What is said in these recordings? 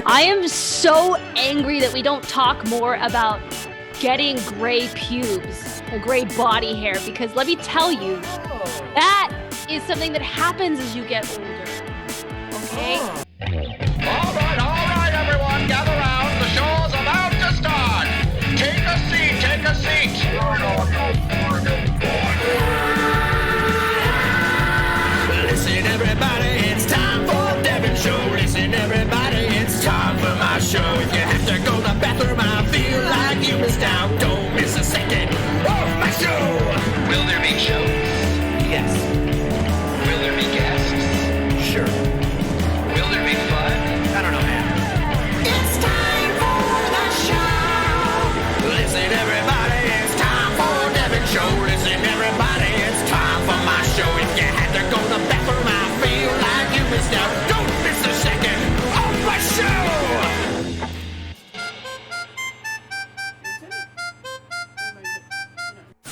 I am so angry that we don't talk more about getting gray pubes or gray body hair, because let me tell you, that is something that happens as you get older. Okay? All right, everyone, gather round. The show's about to start. Take a seat, take a seat. Listen, everybody, it's time for Devon Show. Listen, everybody, it's time for my show. If you have to go to the bathroom, I feel like you missed out. Don't miss a second of my show. Will there be shows? Yes. Will there be guests? Sure. Will there be fun? I don't know, man. It's time for the show. Listen, everybody, it's time for Devon Show. Listen, everybody, it's time for my show. If you had to go to the bathroom, I feel like you missed out. Don't miss a second of my show.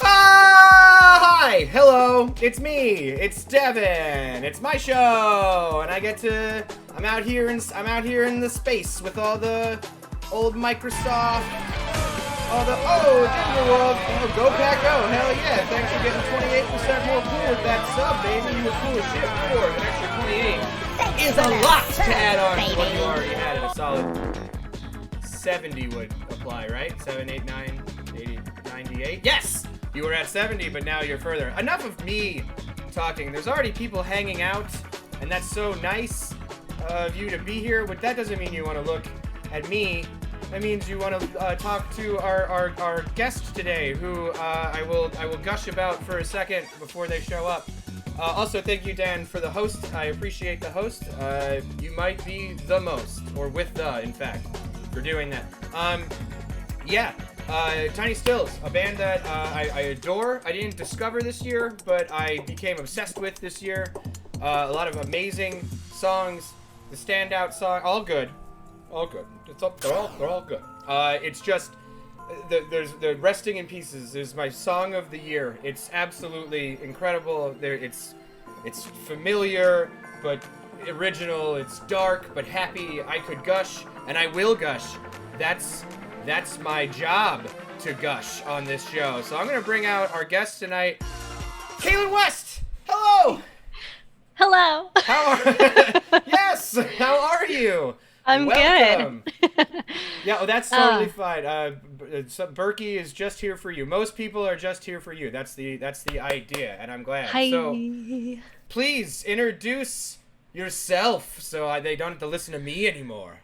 Hi! Hello! It's me! It's Devon! It's my show! And I'm out here in the space with all the old Microsoft, Digital World, go Pack Go, hell yeah, thanks for getting 28% more cool with that sub, baby, you were cool as shit before, an extra 28 is a lot to add on to what you already had, and a solid 70 would apply, right? 7, 8, 9, 80, 98? Yes! You were at 70, but now you're further. Enough of me talking. There's already people hanging out, and that's so nice of you to be here. But that doesn't mean you want to look at me. That means you want to talk to our guest today, who I will gush about for a second before they show up. Also, thank you, Dan, for the host. I appreciate the host. You might be the most, or with the, in fact, for doing that. Yeah. Tiny Stills, a band that I adore. I didn't discover this year, but I became obsessed with this year. A lot of amazing songs. The standout song, all good. They're all good. It's just there's the Resting in Pieces is my song of the year. It's absolutely incredible. It's familiar but original. It's dark but happy. I could gush, and I will gush. That's my job, to gush on this show. So I'm going to bring out our guest tonight, Kailynn West. Hello. Hello. Yes. How are you? I'm Welcome. good. Yeah, that's totally fine. Berkey is just here for you. Most people are just here for you. That's the idea, and I'm glad. Hi. So please introduce yourself so they don't have to listen to me anymore.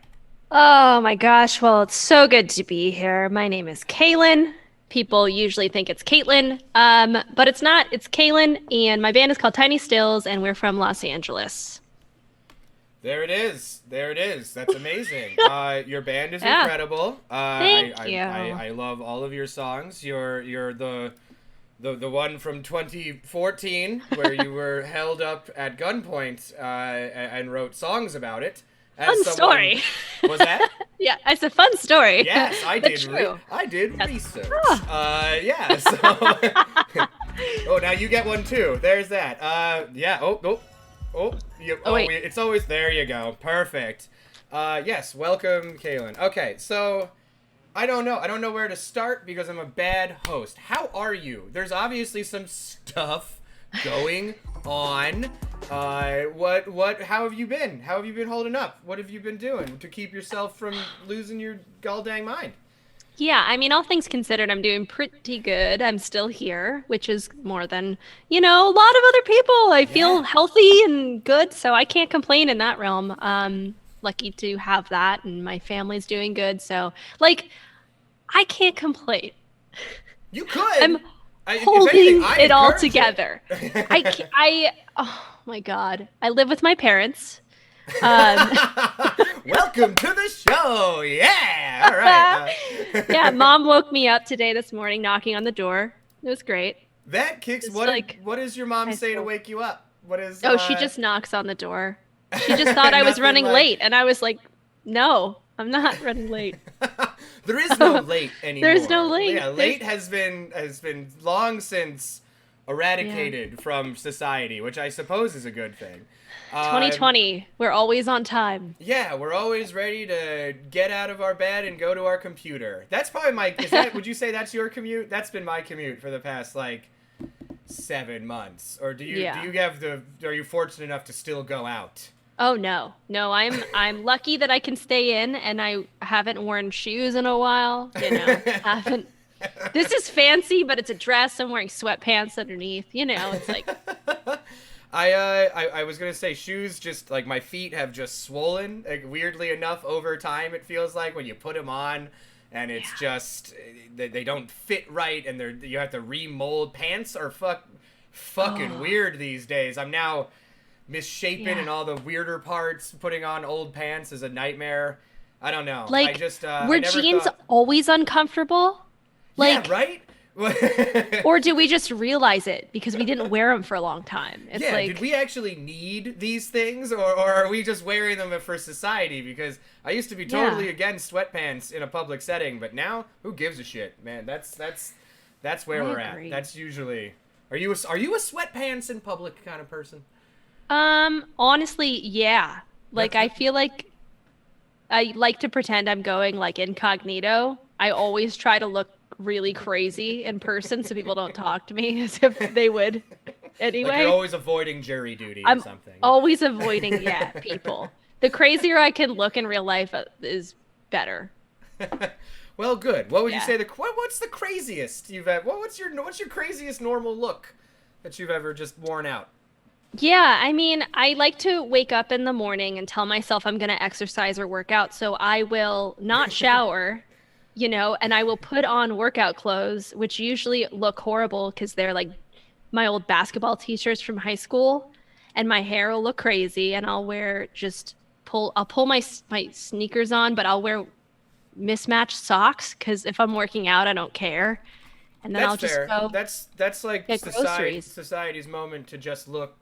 Oh my gosh, well, it's so good to be here. My name is Kailynn. People usually think it's Caitlin, but it's not. It's Kailynn, and my band is called Tiny Stills, and we're from Los Angeles. There it is. That's amazing. Your band is incredible. Thank you. I love all of your songs. You're the one from 2014 where you were held up at gunpoint and wrote songs about it. Fun story. Was that? Yeah, it's a fun story. Yes, I did. I did research. Yeah. So. Oh, now you get one too. There's that. Yeah. Wait. It's always there. You go. Perfect. Yes. Welcome, Kailynn. Okay. So, I don't know where to start because I'm a bad host. How are you? There's obviously some stuff going on. How have you been? How have you been holding up? What have you been doing to keep yourself from losing your gall dang mind? Yeah, I mean, all things considered, I'm doing pretty good. I'm still here, which is more than, a lot of other people. I feel healthy and good, so I can't complain in that realm. Lucky to have that, and my family's doing good, so, I can't complain. You could. I'm holding it all together. Oh my God. I live with my parents. Welcome to the show. Yeah. All right. Yeah, Mom woke me up this morning, knocking on the door. It was great. That kicks. What does your mom say to wake you up? What is? She just knocks on the door. She just thought I was running late, and I was like, "No, I'm not running late." There is no late anymore. There's no late. Yeah, late has been long since eradicated from society, which I suppose is a good thing. 2020, we're always on time. Yeah, we're always ready to get out of our bed and go to our computer. That's probably would you say that's your commute? That's been my commute for the past, 7 months. Or are you fortunate enough to still go out? Oh, no. No, I'm lucky that I can stay in, and I haven't worn shoes in a while. Haven't. This is fancy, but it's a dress. I'm wearing sweatpants underneath. It's like... I was gonna say shoes. Just my feet have just swollen. Weirdly enough, over time, it feels like when you put them on, and it's just they don't fit right, and you have to remold. Pants are fucking weird these days. I'm now misshapen in all the weirder parts. Putting on old pants is a nightmare. I don't know. Were jeans always uncomfortable? Yeah, right. Or do we just realize it because we didn't wear them for a long time? It's did we actually need these things, or are we just wearing them for society? Because I used to be totally against sweatpants in a public setting, but now who gives a shit, man? That's where we're at. That's usually. Are you a sweatpants in public kind of person? Honestly, yeah. I feel like I like to pretend I'm going incognito. I always try to look really crazy in person so people don't talk to me as if they would anyway. You're always avoiding jury duty or something. Always avoiding people. The crazier I can look in real life is better. Well, good. What would you say what's the craziest you've ever what's your craziest normal look that you've ever just worn out? Yeah, I mean, I like to wake up in the morning and tell myself I'm going to exercise or work out, so I will not shower. And I will put on workout clothes, which usually look horrible because they're my old basketball t-shirts from high school, and my hair will look crazy, and I'll wear I'll pull my sneakers on, but I'll wear mismatched socks because if I'm working out, I don't care. And then I'll just go. That's like groceries. Society's moment to just look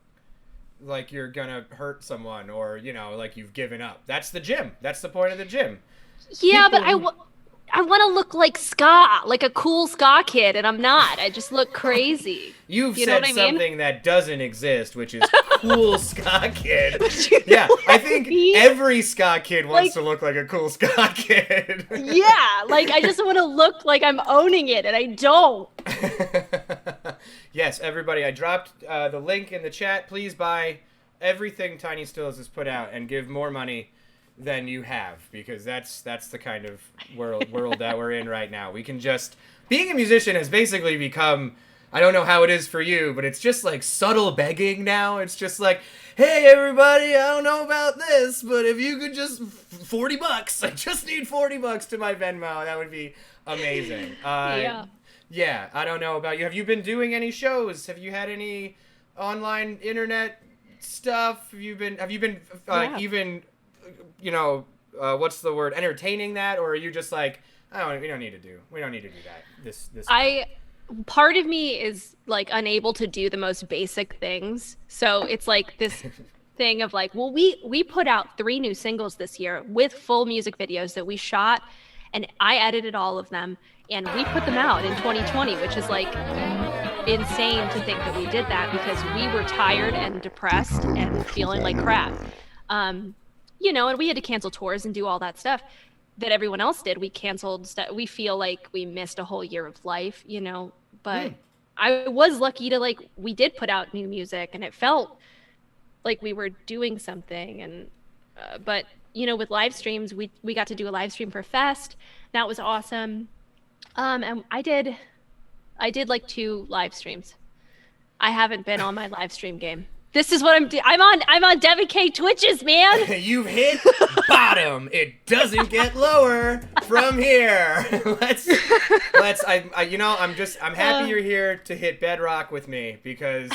like you're gonna hurt someone, or like you've given up. That's the gym. That's the point of the gym. Yeah, but I want to look like ska, like a cool ska kid, and I'm not. I just look crazy. You've said something that doesn't exist, which is cool ska kid. Yeah, I think every ska kid wants to look like a cool ska kid. Yeah, I just want to look like I'm owning it, and I don't. Yes, everybody, I dropped the link in the chat. Please buy everything Tiny Stills has put out and give more money than you have, because that's the kind of world that we're in right now. We can just being a musician has basically become, I don't know how it is for you, but it's just subtle begging now. It's just hey everybody, I don't know about this, but if you could just $40, I just need $40 to my Venmo, that would be amazing. Yeah, I don't know about you. Have you been doing any shows? Have you had any online internet stuff? Have you been even what's the word? Entertaining that, or are you just we don't need to do that. This. Part of me is unable to do the most basic things, so it's this thing of we put out 3 new singles this year with full music videos that we shot, and I edited all of them, and we put them out in 2020, which is insane to think that we did that because we were tired and depressed and feeling like crap. And we had to cancel tours and do all that stuff that everyone else did. We canceled stuff. We feel like we missed a whole year of life, but I was lucky to we did put out new music, and it felt like we were doing something. And, but with live streams, we got to do a live stream for Fest. That was awesome. And I did 2 live streams. I haven't been on my live stream game. This is what I'm doing. I'm on DevonKayTwitches, man. You've hit bottom. It doesn't get lower from here. I'm happy you're here to hit bedrock with me, because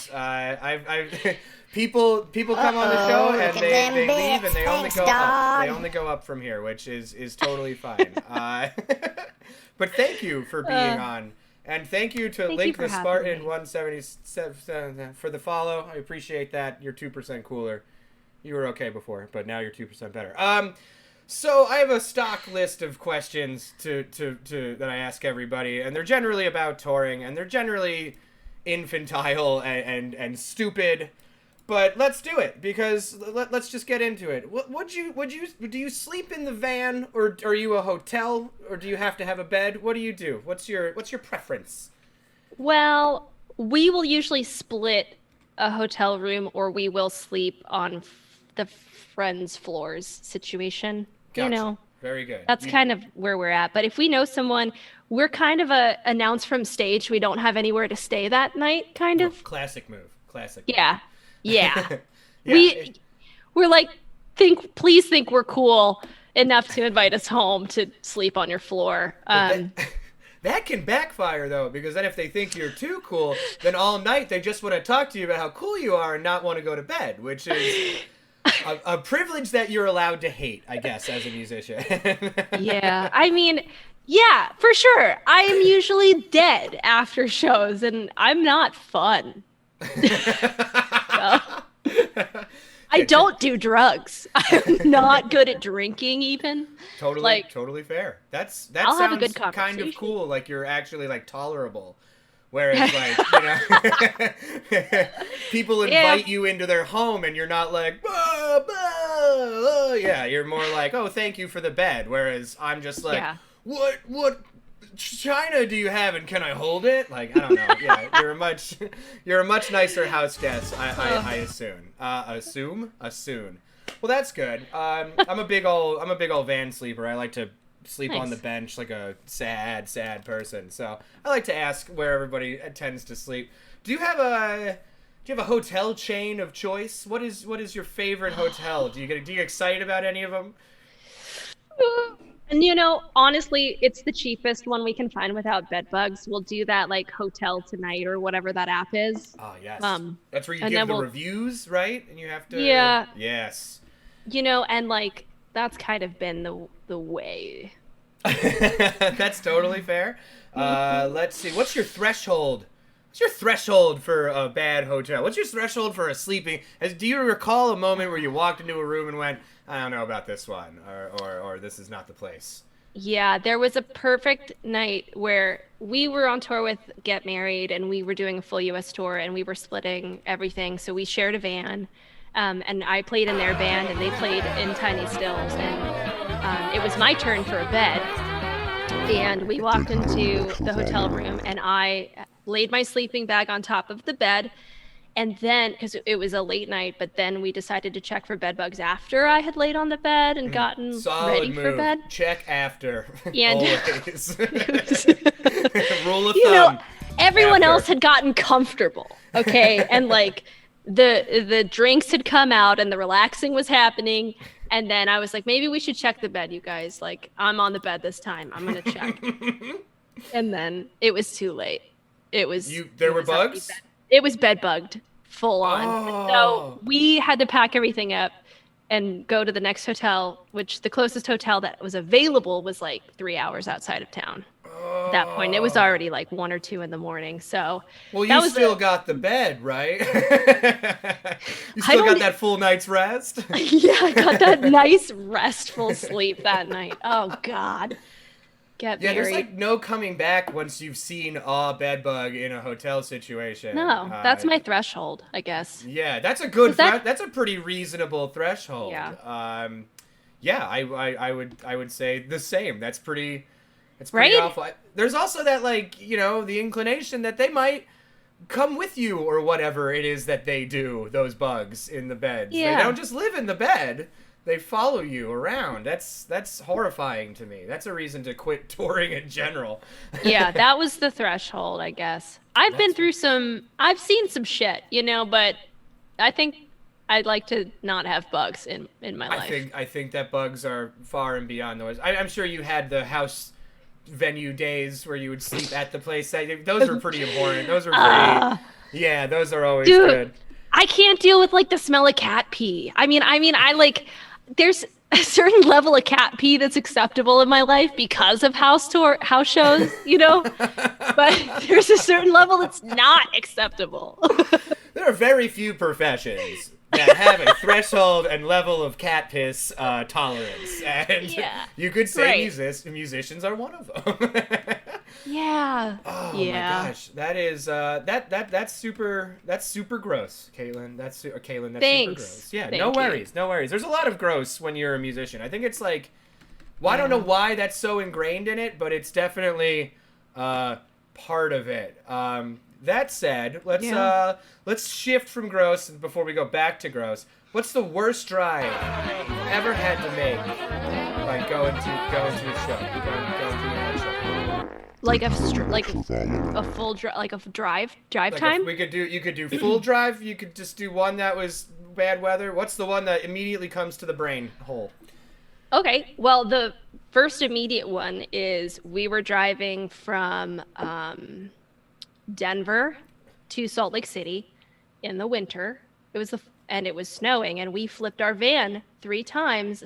people come on the show and they leave and they only go up. They only go up from here, which is totally fine. But thank you for being on. And thank you to Link the Spartan 177 for the follow. I appreciate that. You're 2% cooler. You were okay before, but now you're 2% better. So I have a stock list of questions to that I ask everybody, and they're generally about touring, and they're generally infantile and stupid. But let's do it, because let's just get into it. Do you sleep in the van, or are you a hotel, or do you have to have a bed? What do you do? What's your preference? Well, we will usually split a hotel room, or we will sleep on the friends' floors situation. Gotcha. You know, Very good. that's kind of where we're at. But if we know someone, we're kind of announce from stage we don't have anywhere to stay that night, kind of. Classic move. Classic. Yeah. Yeah. Yeah, We're like, please think we're cool enough to invite us home to sleep on your floor. That can backfire, though, because then if they think you're too cool, then all night they just want to talk to you about how cool you are and not want to go to bed, which is a privilege that you're allowed to hate, I guess, as a musician. Yeah. I mean, yeah, for sure. I am usually dead after shows, and I'm not fun. I don't do drugs. I'm not good at drinking, even. Totally fair. That I'll sounds have a good kind of conversation. cool. Like you're actually like tolerable, whereas like people invite you into their home and you're not like, bah, bah, yeah. You're more like, oh, thank you for the bed. Whereas I'm just like, what china do you have and can I hold it? Like, I don't know. Yeah, you're a much nicer house guest, I assume. Assume. Well, that's good. I'm a big old van sleeper. I like to sleep on the bench like a sad person. So I like to ask where everybody tends to sleep. Do you have a hotel chain of choice? What is your favorite hotel? Do you get excited about any of them? And you know, honestly, it's the cheapest one we can find without bed bugs. We'll do that like Hotel Tonight or whatever that app is. Oh, yes. That's where you give the reviews, right? And you have to... Yeah. Yes. You know, and like, that's kind of been the way. That's totally fair. Let's see. What's your threshold? What's your threshold for a bad hotel? What's your threshold for a sleeping? Do you recall a moment where you walked into a room and went, I don't know about this one, or this is not the place? Yeah, there was a perfect night where we were on tour with Get Married, and we were doing a full US tour, and we were splitting everything. So we shared a van, and I played in their band, and they played in Tiny Stills, and it was my turn for a bed. And we walked into the hotel room, and I laid my sleeping bag on top of the bed. And then, because it was a late night, but then we decided to check for bed bugs after I had laid on the bed and gotten ready for bed. Check after. And always. Rule of thumb. You know, everyone else had gotten comfortable, okay? And like the drinks had come out and the relaxing was happening. And then I was like, maybe we should check the bed, you guys. Like, I'm on the bed this time. I'm going to check. And then it was too late. There were bugs? It was bed bugged, full on. Oh. So we had to pack everything up and go to the next hotel, which the closest hotel that was available was like 3 hours outside of town. At that point, it was already like 1 or 2 in the morning. So well, you still got the bed, right? You still got that full night's rest? Yeah, I got that nice restful sleep that night. Oh God. There's like no coming back once you've seen a bed bug in a hotel situation. No, that's my threshold, I guess. Yeah, that's a good. That's a pretty reasonable threshold. Yeah. I would say the same. That's pretty. It's right? pretty awful. There's also that, like, you know, the inclination that they might come with you or whatever it is that they do. Those bugs in the beds. Yeah. They don't just live in the bed. They follow you around. That's horrifying to me. That's a reason to quit touring in general. Yeah, that was the threshold, I guess. I've seen some shit, you know, but I think I'd like to not have bugs in my life. I think that bugs are far and beyond those. I'm sure you had the house venue days where you would sleep at the place. Those were pretty abhorrent. Those were pretty. Yeah, those are always good. I can't deal with like the smell of cat pee. I mean, I like. There's a certain level of cat pee that's acceptable in my life because of house shows, you know, but there's a certain level that's not acceptable. There are very few professions that have a threshold and level of cat piss tolerance, and you could say musicians are one of them. Yeah. Oh my Yeah. gosh, that is that's super gross, Kailynn. Kailynn, that's super Thanks. gross. Yeah, Thank no you. worries, no worries. There's a lot of gross when you're a musician. I think it's like, well, I don't know why that's so ingrained in it, but it's definitely part of it. That said, let's shift from gross before we go back to gross. What's the worst drive you've ever had to make? Like going to a show, going to a show. Like a full drive Like time. you could do full drive. You could just do one that was bad weather. What's the one that immediately comes to the brain hole? Okay. Well, the first immediate one is we were driving from Denver to Salt Lake City in the winter. And it was snowing, and we flipped our van 3 times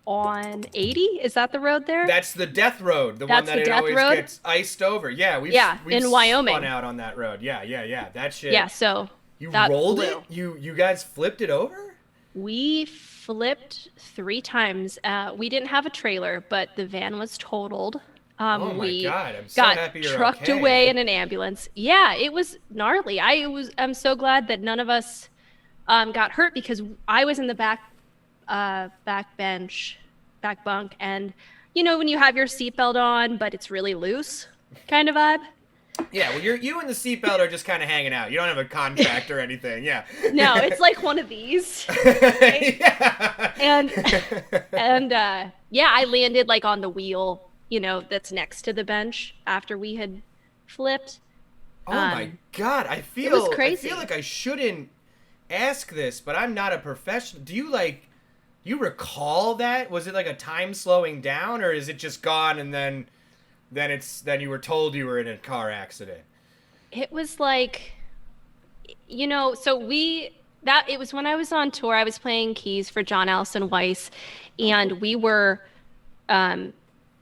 on 80. Is that the road there? That's the death road. The one that it always gets iced over. Yeah, we've in Wyoming. spun out on that road. Yeah. That shit. Yeah, so you that rolled blew. it? You guys flipped it over? We flipped 3 times. We didn't have a trailer, but the van was totaled. Oh my we God, I'm so got happy you're trucked okay. away in an ambulance. Yeah, it was gnarly. I'm so glad that none of us got hurt, because I was in the back bunk, and you know when you have your seatbelt on but it's really loose kind of vibe. Yeah, well, you and the seatbelt are just kind of hanging out. You don't have a contract or anything. Yeah. No, it's like one of these. Right? Yeah. And yeah, I landed like on the wheel, that's next to the bench after we had flipped. Oh my God, I feel was crazy. I feel like I shouldn't ask this, but I'm not a professional. Do you recall that? Was it like a time slowing down, or is it just gone and then you were told you were in a car accident? It was like, so it was when I was on tour. I was playing keys for John Allison Weiss, and we were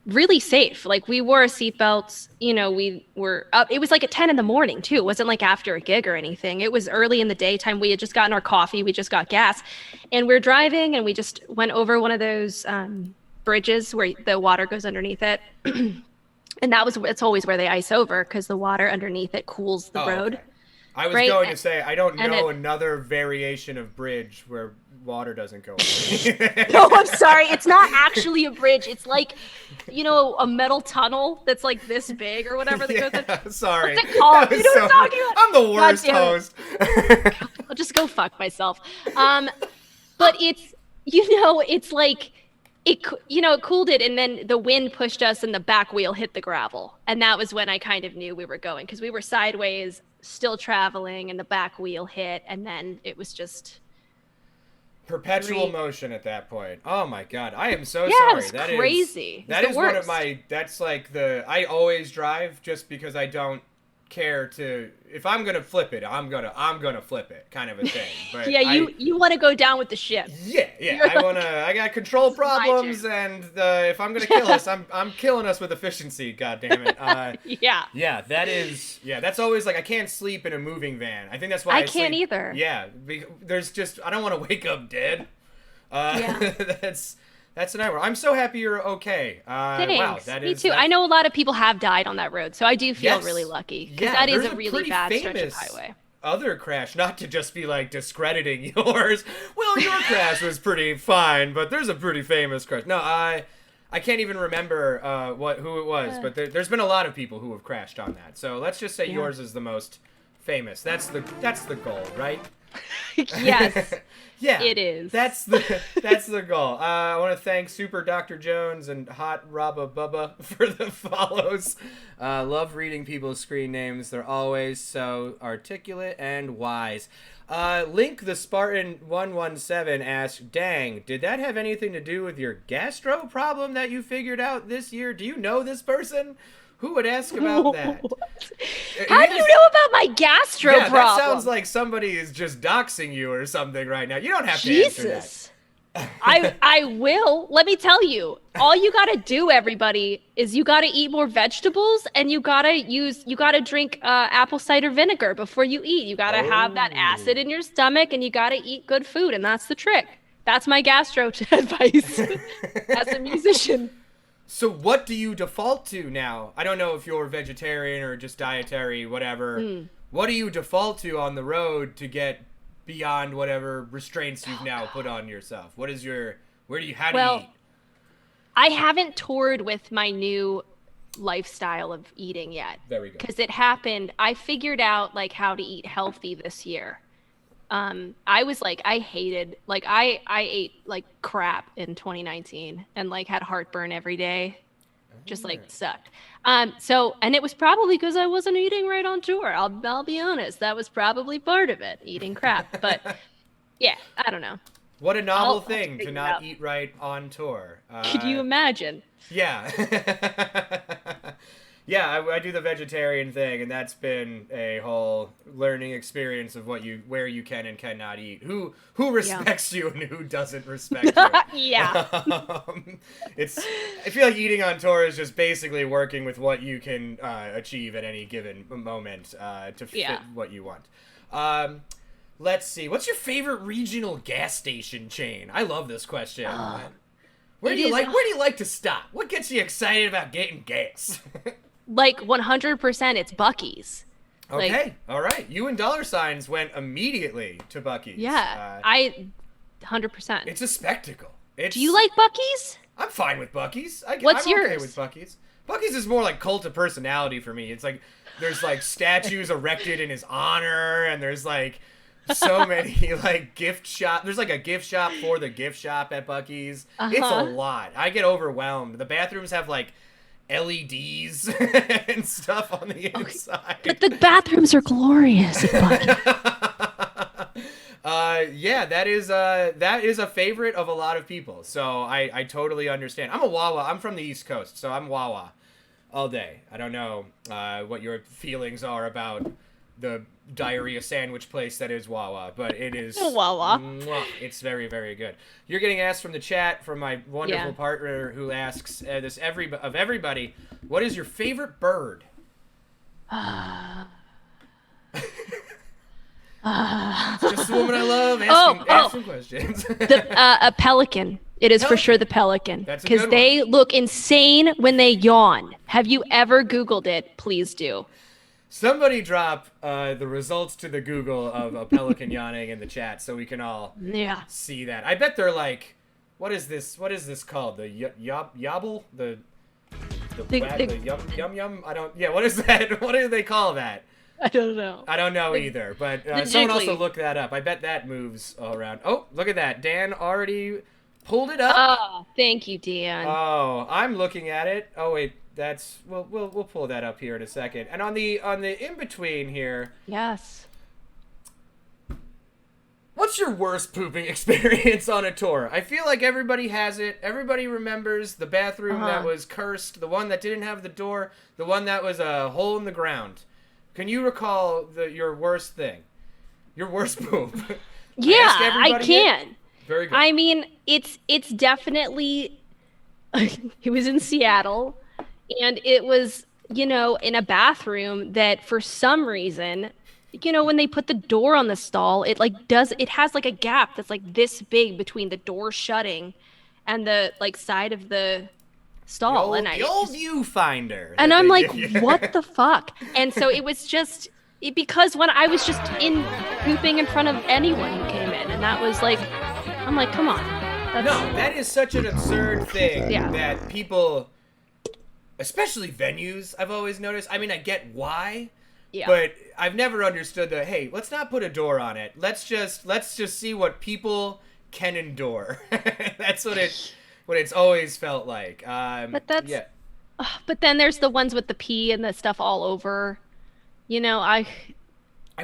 really safe. Like, we wore seatbelts, we were up. It was like at 10 in the morning too. It wasn't like after a gig or anything. It was early in the daytime. We had just gotten our coffee. We just got gas, and we're driving, and we just went over one of those bridges where the water goes underneath it. And it's always where they ice over, because the water underneath it cools the road. Okay. I was right? going to say, I don't know another variation of bridge where water doesn't go over. No, I'm sorry. It's not actually a bridge. It's like, a metal tunnel that's like this big or whatever. That goes sorry. What's it called? You know what I'm talking about? I'm the worst host. I'll just go fuck myself. But it's, it's like, it cooled it, and then the wind pushed us and the back wheel hit the gravel. And that was when I kind of knew we were going, because we were sideways, still traveling, and the back wheel hit, and then it was just perpetual motion at that point. Oh my God, I am so yeah, sorry. it was crazy. That is one of my. That's like I always drive just because I don't care to. If I'm gonna flip it, I'm gonna flip it, kind of a thing. But yeah, you want to go down with the ship. Yeah. I got control problems, and if I'm gonna kill us, I'm killing us with efficiency. God damn it. Yeah. Yeah, that's always like, I can't sleep in a moving van. I think that's why I can't sleep. either. Yeah, there's just, I don't want to wake up dead. That's a nightmare. I'm so happy you're okay. Thanks. Wow, Me too. I know a lot of people have died on that road, so I do feel really lucky, because that is a really bad stretch of highway. Other crash, not to just be like discrediting yours. Well, your crash was pretty fine, but there's a pretty famous crash. No, I can't even remember who it was, but there's been a lot of people who have crashed on that. So let's just say yours is the most famous. That's the goal, right? Yes. Yeah, it is. That's the goal. I want to thank Super Dr. Jones and Hot Rabba Bubba for the follows. Love reading people's screen names. They're always so articulate and wise. Link the Spartan 117 asks, "Dang, did that have anything to do with your gastro problem that you figured out this year? Do you know this person? Who would ask about that?" How do you know about my gastro problem? That sounds like somebody is just doxing you or something right now. You don't have to answer that. I will. Let me tell you. All you gotta do, everybody, is you gotta eat more vegetables, and you gotta drink apple cider vinegar before you eat. You gotta have that acid in your stomach, and you gotta eat good food, and that's the trick. That's my gastro advice as a musician. So what do you default to now? I don't know if you're vegetarian or just dietary, whatever. What do you default to on the road to get beyond whatever restraints you've now put on yourself? What is your, how do you eat? I haven't toured with my new lifestyle of eating yet. Very good. Because it happened, I figured out like how to eat healthy this year. I was like, I hated, like I ate like crap in 2019 and like had heartburn every day. Just like sucked. So, and it was probably because I wasn't eating right on tour. I'll be honest. That was probably part of it, eating crap. But yeah, I don't know. What a novel thing to not eat right on tour. Could you imagine? Yeah. Yeah, I do the vegetarian thing, and that's been a whole learning experience of where you can and cannot eat. Who respects you and who doesn't respect you. Yeah. I feel like eating on tour is just basically working with what you can achieve at any given moment to fit what you want. Let's see. What's your favorite regional gas station chain? I love this question. Where do you like to stop? What gets you excited about getting gas? Like 100%, it's Buc-ee's. Okay, like, all right. You and dollar signs went immediately to Buc-ee's. Yeah, 100%. It's a spectacle. Do you like Buc-ee's? I'm fine with Buc-ee's. I'm yours? okay with Buc-ee's. Buc-ee's is more like cult of personality for me. It's like there's like statues erected in his honor, and there's like so many like gift shop. There's like a gift shop for the gift shop at Buc-ee's. It's a lot. I get overwhelmed. The bathrooms have like LEDs and stuff on the inside. But the bathrooms are glorious at Buc-ee's. Yeah, that is a favorite of a lot of people. So I totally understand. I'm a Wawa. I'm from the East Coast, so I'm Wawa all day. I don't know what your feelings are about the diarrhea sandwich place that is Wawa, but it is Wawa. It's very, very good. You're getting asked from the chat from my wonderful partner who asks everybody, what is your favorite bird? It's just the woman I love asking questions. A pelican. It is for sure the pelican. Because they look insane when they yawn. Have you ever Googled it? Please do. Somebody drop the results to the Google of a pelican yawning in the chat so we can all see that. I bet they're like, what is this called? The yobble? The yum yum? I don't, what is that? What do they call that? I don't know. I don't know either, but someone also look that up. I bet that moves all around. Oh, look at that. Dan already pulled it up. Oh, thank you, Dan. Oh, I'm looking at it. Oh, wait. That's we'll pull that up here in a second. And on the in between here. Yes. What's your worst pooping experience on a tour? I feel like everybody has it. Everybody remembers the bathroom that was cursed, the one that didn't have the door, the one that was a hole in the ground. Can you recall your worst thing? Your worst poop? Yeah, I can. Very good. I mean, it's definitely it was in Seattle. And it was, in a bathroom that for some reason, when they put the door on the stall, it has like a gap that's like this big between the door shutting and the like side of the stall. The old viewfinder. And I'm like, what the fuck? And so it was just, because when I was just pooping in front of anyone who came in, and that was like, I'm like, come on. That is such an absurd thing that people... Especially venues, I've always noticed. I mean, I get why, but I've never understood the, hey, let's not put a door on it. Let's just see what people can endure. That's what it's always felt like. But but then there's the ones with the pee and the stuff all over. I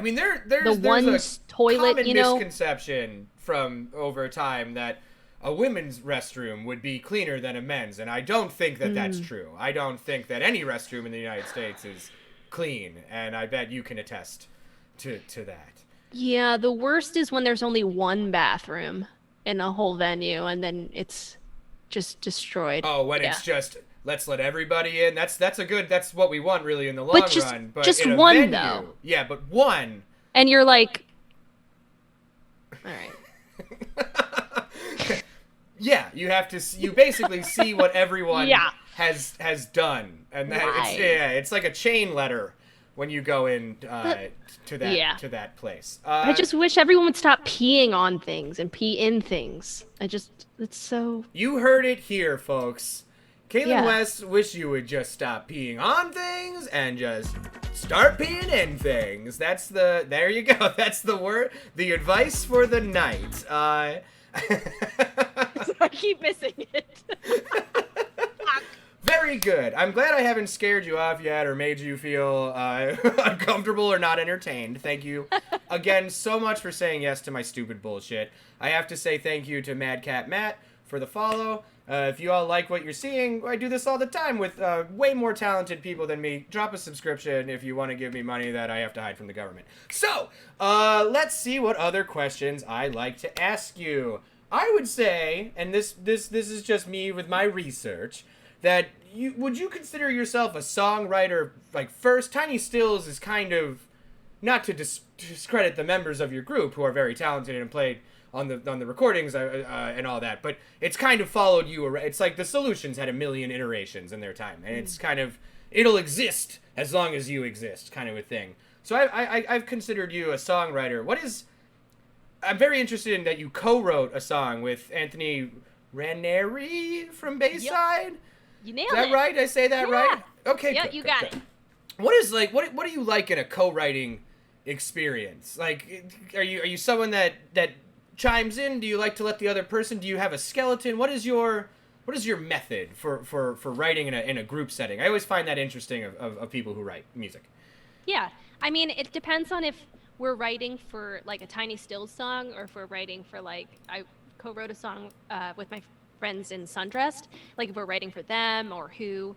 mean, there's a toilet, common misconception from over time that a women's restroom would be cleaner than a men's, and I don't think that that's true. I don't think that any restroom in the United States is clean, and I bet you can attest to that. Yeah, the worst is when there's only one bathroom in a whole venue, and then it's just destroyed. Oh, when it's just, let's let everybody in. That's what we want really in the long run. But just in a one, venue, though. Yeah, but one. And you're like, all right. Yeah, you have to. You basically see what everyone has done, and that it's like a chain letter when you go in to that place. I just wish everyone would stop peeing on things and pee in things. It's so. You heard it here, folks. Kailynn Yeah. West wish you would just stop peeing on things and just start peeing in things. There you go. That's the word, the advice for the night. I keep missing it. Very good. I'm glad I haven't scared you off yet or made you feel uncomfortable or not entertained. Thank you again so much for saying yes to my stupid bullshit. I have to say thank you to Madcat Matt for the follow. If you all like what you're seeing, I do this all the time with way more talented people than me. Drop a subscription if you want to give me money that I have to hide from the government. So, let's see what other questions I like to ask you. I would say, and this is just me with my research, that would you consider yourself a songwriter? Like, first, Tiny Stills is kind of, not to discredit the members of your group who are very talented and played on the recordings and all that, but it's kind of followed you around. It's like the Solutions had a million iterations in their time, and it's kind of, it'll exist as long as you exist, kind of a thing. So I've considered you a songwriter. I'm very interested in that you co-wrote a song with Anthony Ranieri from Bayside. Yep. You nailed it. Is that right? Did I say that right? Okay. Yeah, good, you good, got good. it. What do you like in a co-writing experience? Like, are you someone that chimes in? Do you like to let the other person? Do you have a skeleton? What is your method for writing in a group setting? I always find that interesting of people who write music. Yeah, I mean, it depends on if we're writing for like a Tiny Stills song or if we're writing for like, I co-wrote a song with my friends in Sundressed. Like if we're writing for them or whose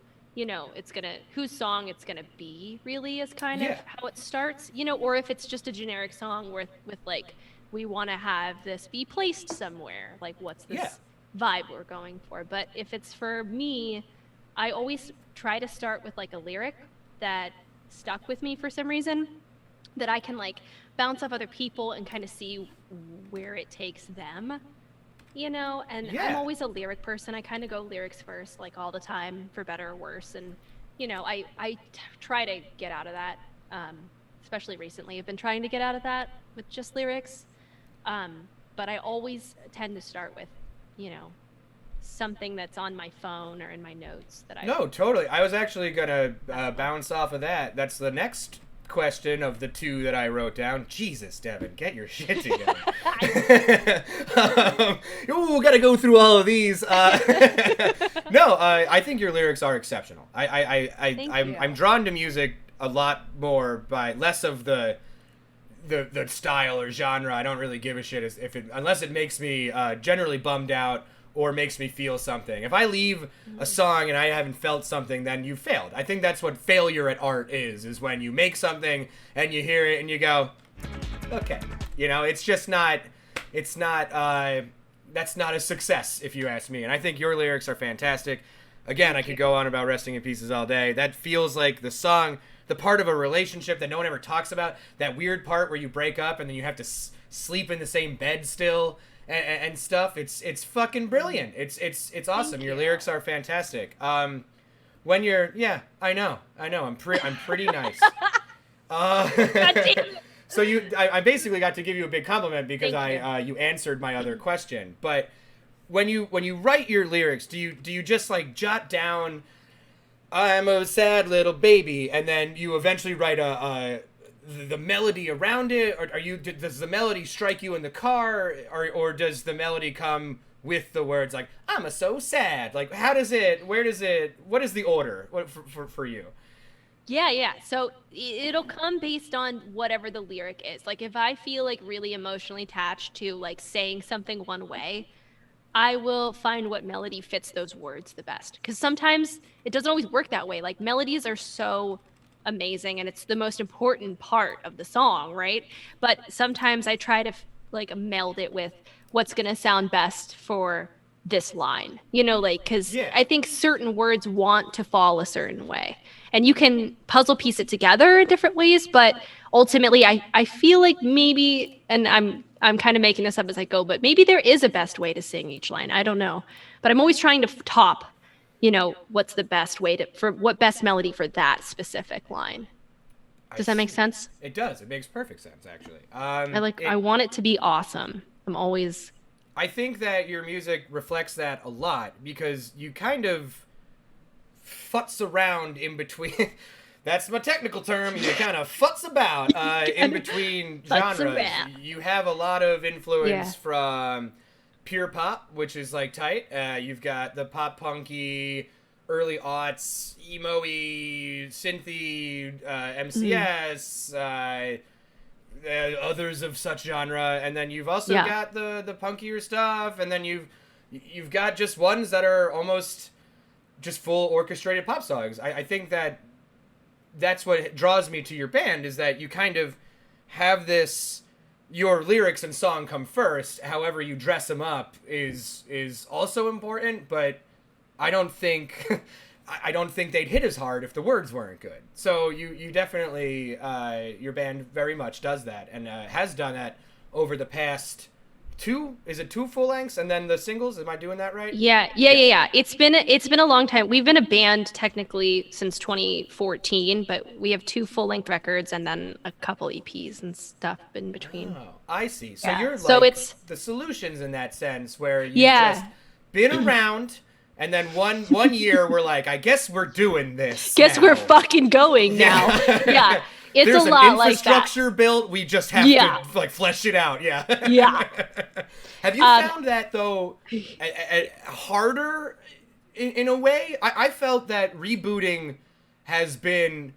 song it's gonna be really is kind of how it starts, or if it's just a generic song with like, we want to have this be placed somewhere. Like what's this vibe we're going for? But if it's for me, I always try to start with like a lyric that stuck with me for some reason, that I can like bounce off other people and kind of see where it takes them, and I'm always a lyric person. I kind of go lyrics first, like all the time, for better or worse. And, I try to get out of that, especially recently. I've been trying to get out of that with just lyrics. But I always tend to start with, something that's on my phone or in my notes that I... No, totally. I was actually going to bounce off of that. That's the next question of the two that I wrote down. Jesus, Devon, get your shit together. Gotta go through all of these. No, I think your lyrics are exceptional. I'm drawn to music a lot more by less of the style or genre. I don't really give a shit unless it makes me generally bummed out or makes me feel something. If I leave a song and I haven't felt something, then you failed. I think that's what failure at art is when you make something and you hear it and you go, okay. It's just not, that's not a success if you ask me. And I think your lyrics are fantastic. Again, I could go on about Resting in Pieces all day. That feels like the song, the part of a relationship that no one ever talks about, that weird part where you break up and then you have to sleep in the same bed still and stuff. It's fucking brilliant. It's awesome. Your lyrics are fantastic. When you're, I know, I'm pretty nice. God damn it. So I basically got to give you a big compliment because you answered my other question. But when you write your lyrics, do you just like jot down, I'm a sad little baby, and then you eventually write the melody around it, or does the melody strike you in the car, or does the melody come with the words like I'm so sad? Like what is the order for you? Yeah. So it'll come based on whatever the lyric is. Like if I feel like really emotionally attached to like saying something one way, I will find what melody fits those words the best. Because sometimes it doesn't always work that way. Like melodies are so amazing and it's the most important part of the song, right? But sometimes I try to like meld it with what's going to sound best for this line, because I think certain words want to fall a certain way. And you can puzzle piece it together in different ways, but ultimately I feel like maybe, and I'm I'm kind of making this up as I go, but maybe there is a best way to sing each line. I don't know. But I'm always trying to top, what's the best way for what best melody for that specific line. Does that make sense? It does. It makes perfect sense, actually. I want it to be awesome. I think that your music reflects that a lot because you kind of futz around in between. That's my technical term. You kind of futz about in between genres. You have a lot of influence from pure pop, which is like tight. You've got the pop punky, early aughts, emo-y, synthy, MCS, others of such genre, and then you've also got the punkier stuff, and then you've got just ones that are almost just full orchestrated pop songs. I think that's what draws me to your band, is that you kind of have this, your lyrics and song come first, however you dress them up is also important, but I don't think they'd hit as hard if the words weren't good. So you definitely, your band very much does that, and has done that over the past two full lengths, and then the singles. Am I doing that right? Yeah. It's been a long time. We've been a band technically since 2014, but we have 2 full length records and then a couple EPs and stuff in between. Oh, I see. So you're like it's the Solutions in that sense, where you've just been around. And then one year we're like, I guess we're doing this. Guess we're fucking going now. Yeah. It's There's a lot like that. There's an infrastructure built. We just have to like flesh it out. Yeah. Yeah. Have you found that though harder in a way? I felt that rebooting has been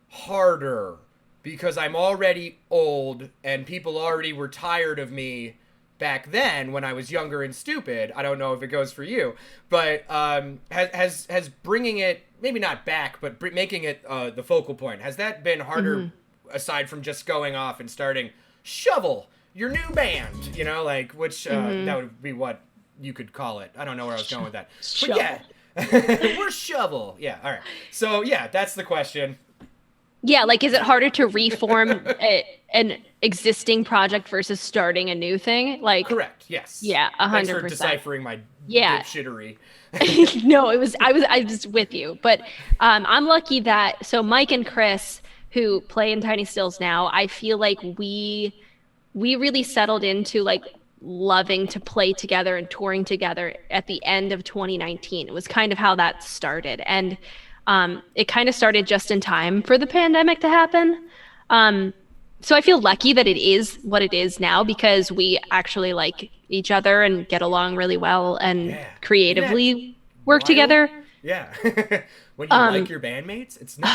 harder because I'm already old and people already were tired of me back then when I was younger and stupid. I don't know if it goes for you, but has bringing it, maybe not back, but making it the focal point, has that been harder aside from just going off and starting Shovel, your new band, which that would be what you could call it. I don't know where I was going with that. Shovel. But yeah, we're Shovel. Yeah, all right. So yeah, that's the question. Yeah, like, is it harder to reform an existing project versus starting a new thing? Like, correct. Yes. Yeah, 100%. Thanks for deciphering my dipshittery. No, I was with you, but I'm lucky that Mike and Chris, who play in Tiny Stills now, I feel like we really settled into like loving to play together and touring together at the end of 2019. It was kind of how that started, and it kind of started just in time for the pandemic to happen. So I feel lucky that it is what it is now because we actually like each other and get along really well and creatively work together. Yeah. When you like your bandmates, it's nuts.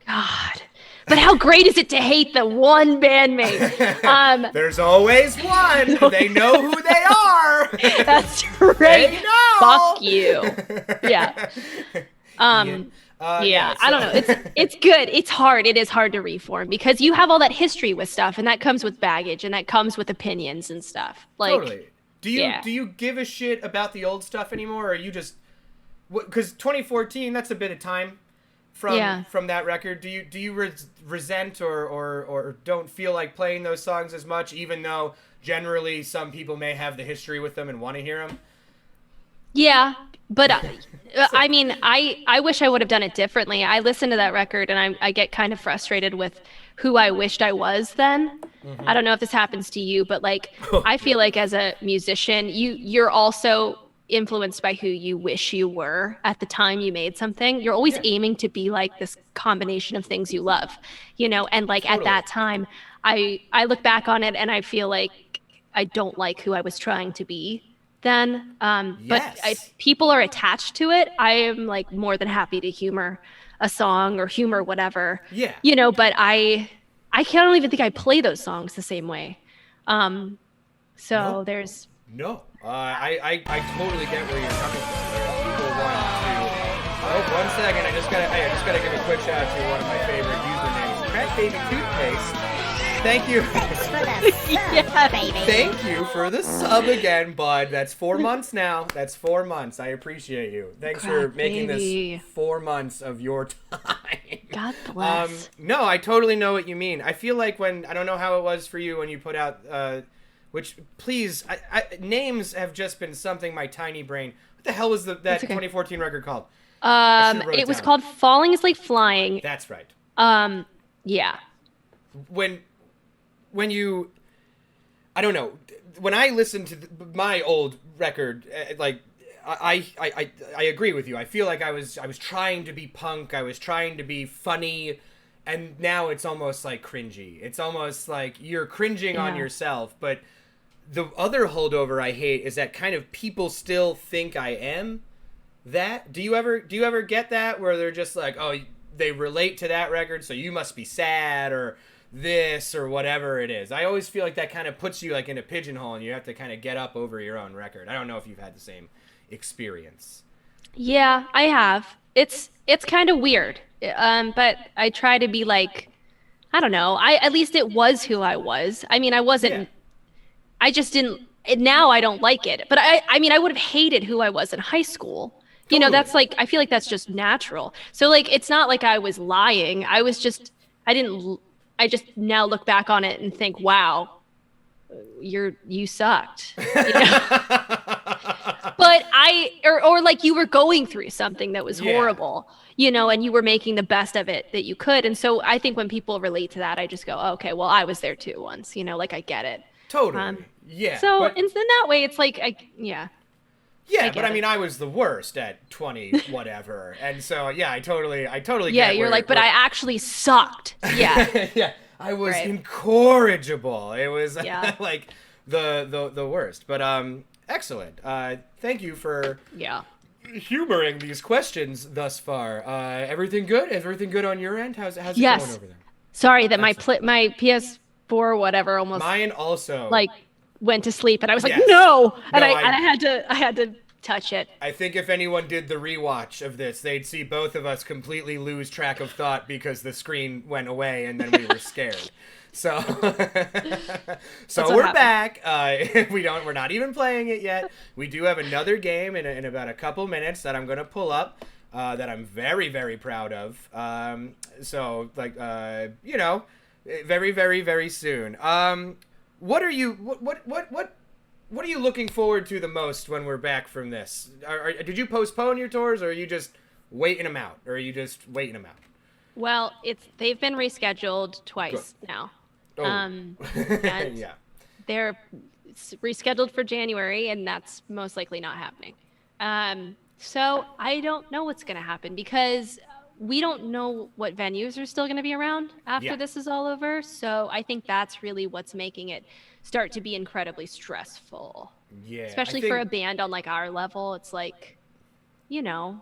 God. But how great is it to hate the one bandmate? There's always one. They know who they are. That's right. They know. Fuck you. Yeah. I don't know. It's good. It's hard. It is hard to reform because you have all that history with stuff, and that comes with baggage, and that comes with opinions and stuff. Like, totally. Do you give a shit about the old stuff anymore, or are you just because 2014? That's a bit of time from that record. Do you resent or don't feel like playing those songs as much, even though generally some people may have the history with them and want to hear them? Yeah, but I mean, I wish I would have done it differently. I listen to that record and I get kind of frustrated with who I wished I was then. Mm-hmm. I don't know if this happens to you, but like, I feel like as a musician, you're also influenced by who you wish you were at the time you made something. You're always aiming to be like this combination of things you love, and like at that time, I look back on it and I feel like I don't like who I was trying to be then. But if people are attached to it, I am like more than happy to humor a song or humor whatever. Yeah. But I don't even think I play those songs the same way. There's I totally get where you're coming from. There people want to. 1 second. I just gotta give a quick shout out to one of my favorite usernames, Crack Baby Toothpaste. Thank you. Thank you for the sub again, bud. That's 4 months now. That's 4 months. I appreciate you. Thanks for making this 4 months of your time. God bless. No, I totally know what you mean. I feel like I don't know how it was for you when you put out which please, names have just been something my tiny brain. What the hell was that 2014 record called? It was called Falling is Like Flying. That's right. Yeah. When you, I don't know, when I listen to my old record, like I agree with you. I feel like I was trying to be punk. I was trying to be funny, and now it's almost like cringy. It's almost like you're cringing on yourself. But the other holdover I hate is that kind of people still think I am that. Do you ever get that where they're just like, oh, they relate to that record, so you must be sad or this or whatever it is. I always feel like that kind of puts you like in a pigeonhole and you have to kind of get up over your own record. I don't know if you've had the same experience. Yeah, I have. It's kind of weird. But I try to be like, I don't know. At least it was who I was. I mean, I wasn't, I just didn't, now I don't like it. But I mean, I would have hated who I was in high school. You know, that's like, I feel like that's just natural. So like, it's not like I was lying. I just now look back on it and think, wow, you sucked. You know? But or like you were going through something that was horrible, you know, and you were making the best of it that you could. And so I think when people relate to that, I just go, oh, okay, well, I was there too once, you know, like I get it. Totally. Yeah. So in that way, it's like, yeah, but I mean, I was the worst at 20, whatever. And so, yeah, I totally get you're like, but I actually sucked. Yeah. Yeah. I was incorrigible. It was like the worst. But excellent. Thank you for humoring these questions thus far. Everything good? Everything good on your end? How's it going over there? Sorry that my PS4 or whatever almost mine also like went to sleep and I was like no, and I had to touch it. I think if anyone did the rewatch of this, they'd see both of us completely lose track of thought because the screen went away and then we were scared. So we're back. We're not even playing it yet. We do have another game in about a couple minutes that I'm going to pull up that I'm very, very proud of. So like, you know, very, very, very soon. What are you looking forward to the most when we're back from this? Did you postpone your tours, or are you just waiting them out? Well, they've been rescheduled twice now. Oh. And they're rescheduled for January, and that's most likely not happening. So I don't know what's going to happen because we don't know what venues are still going to be around after this is all over. So I think that's really what's making it start to be incredibly stressful. Yeah. Especially for a band on like our level. It's like, you know,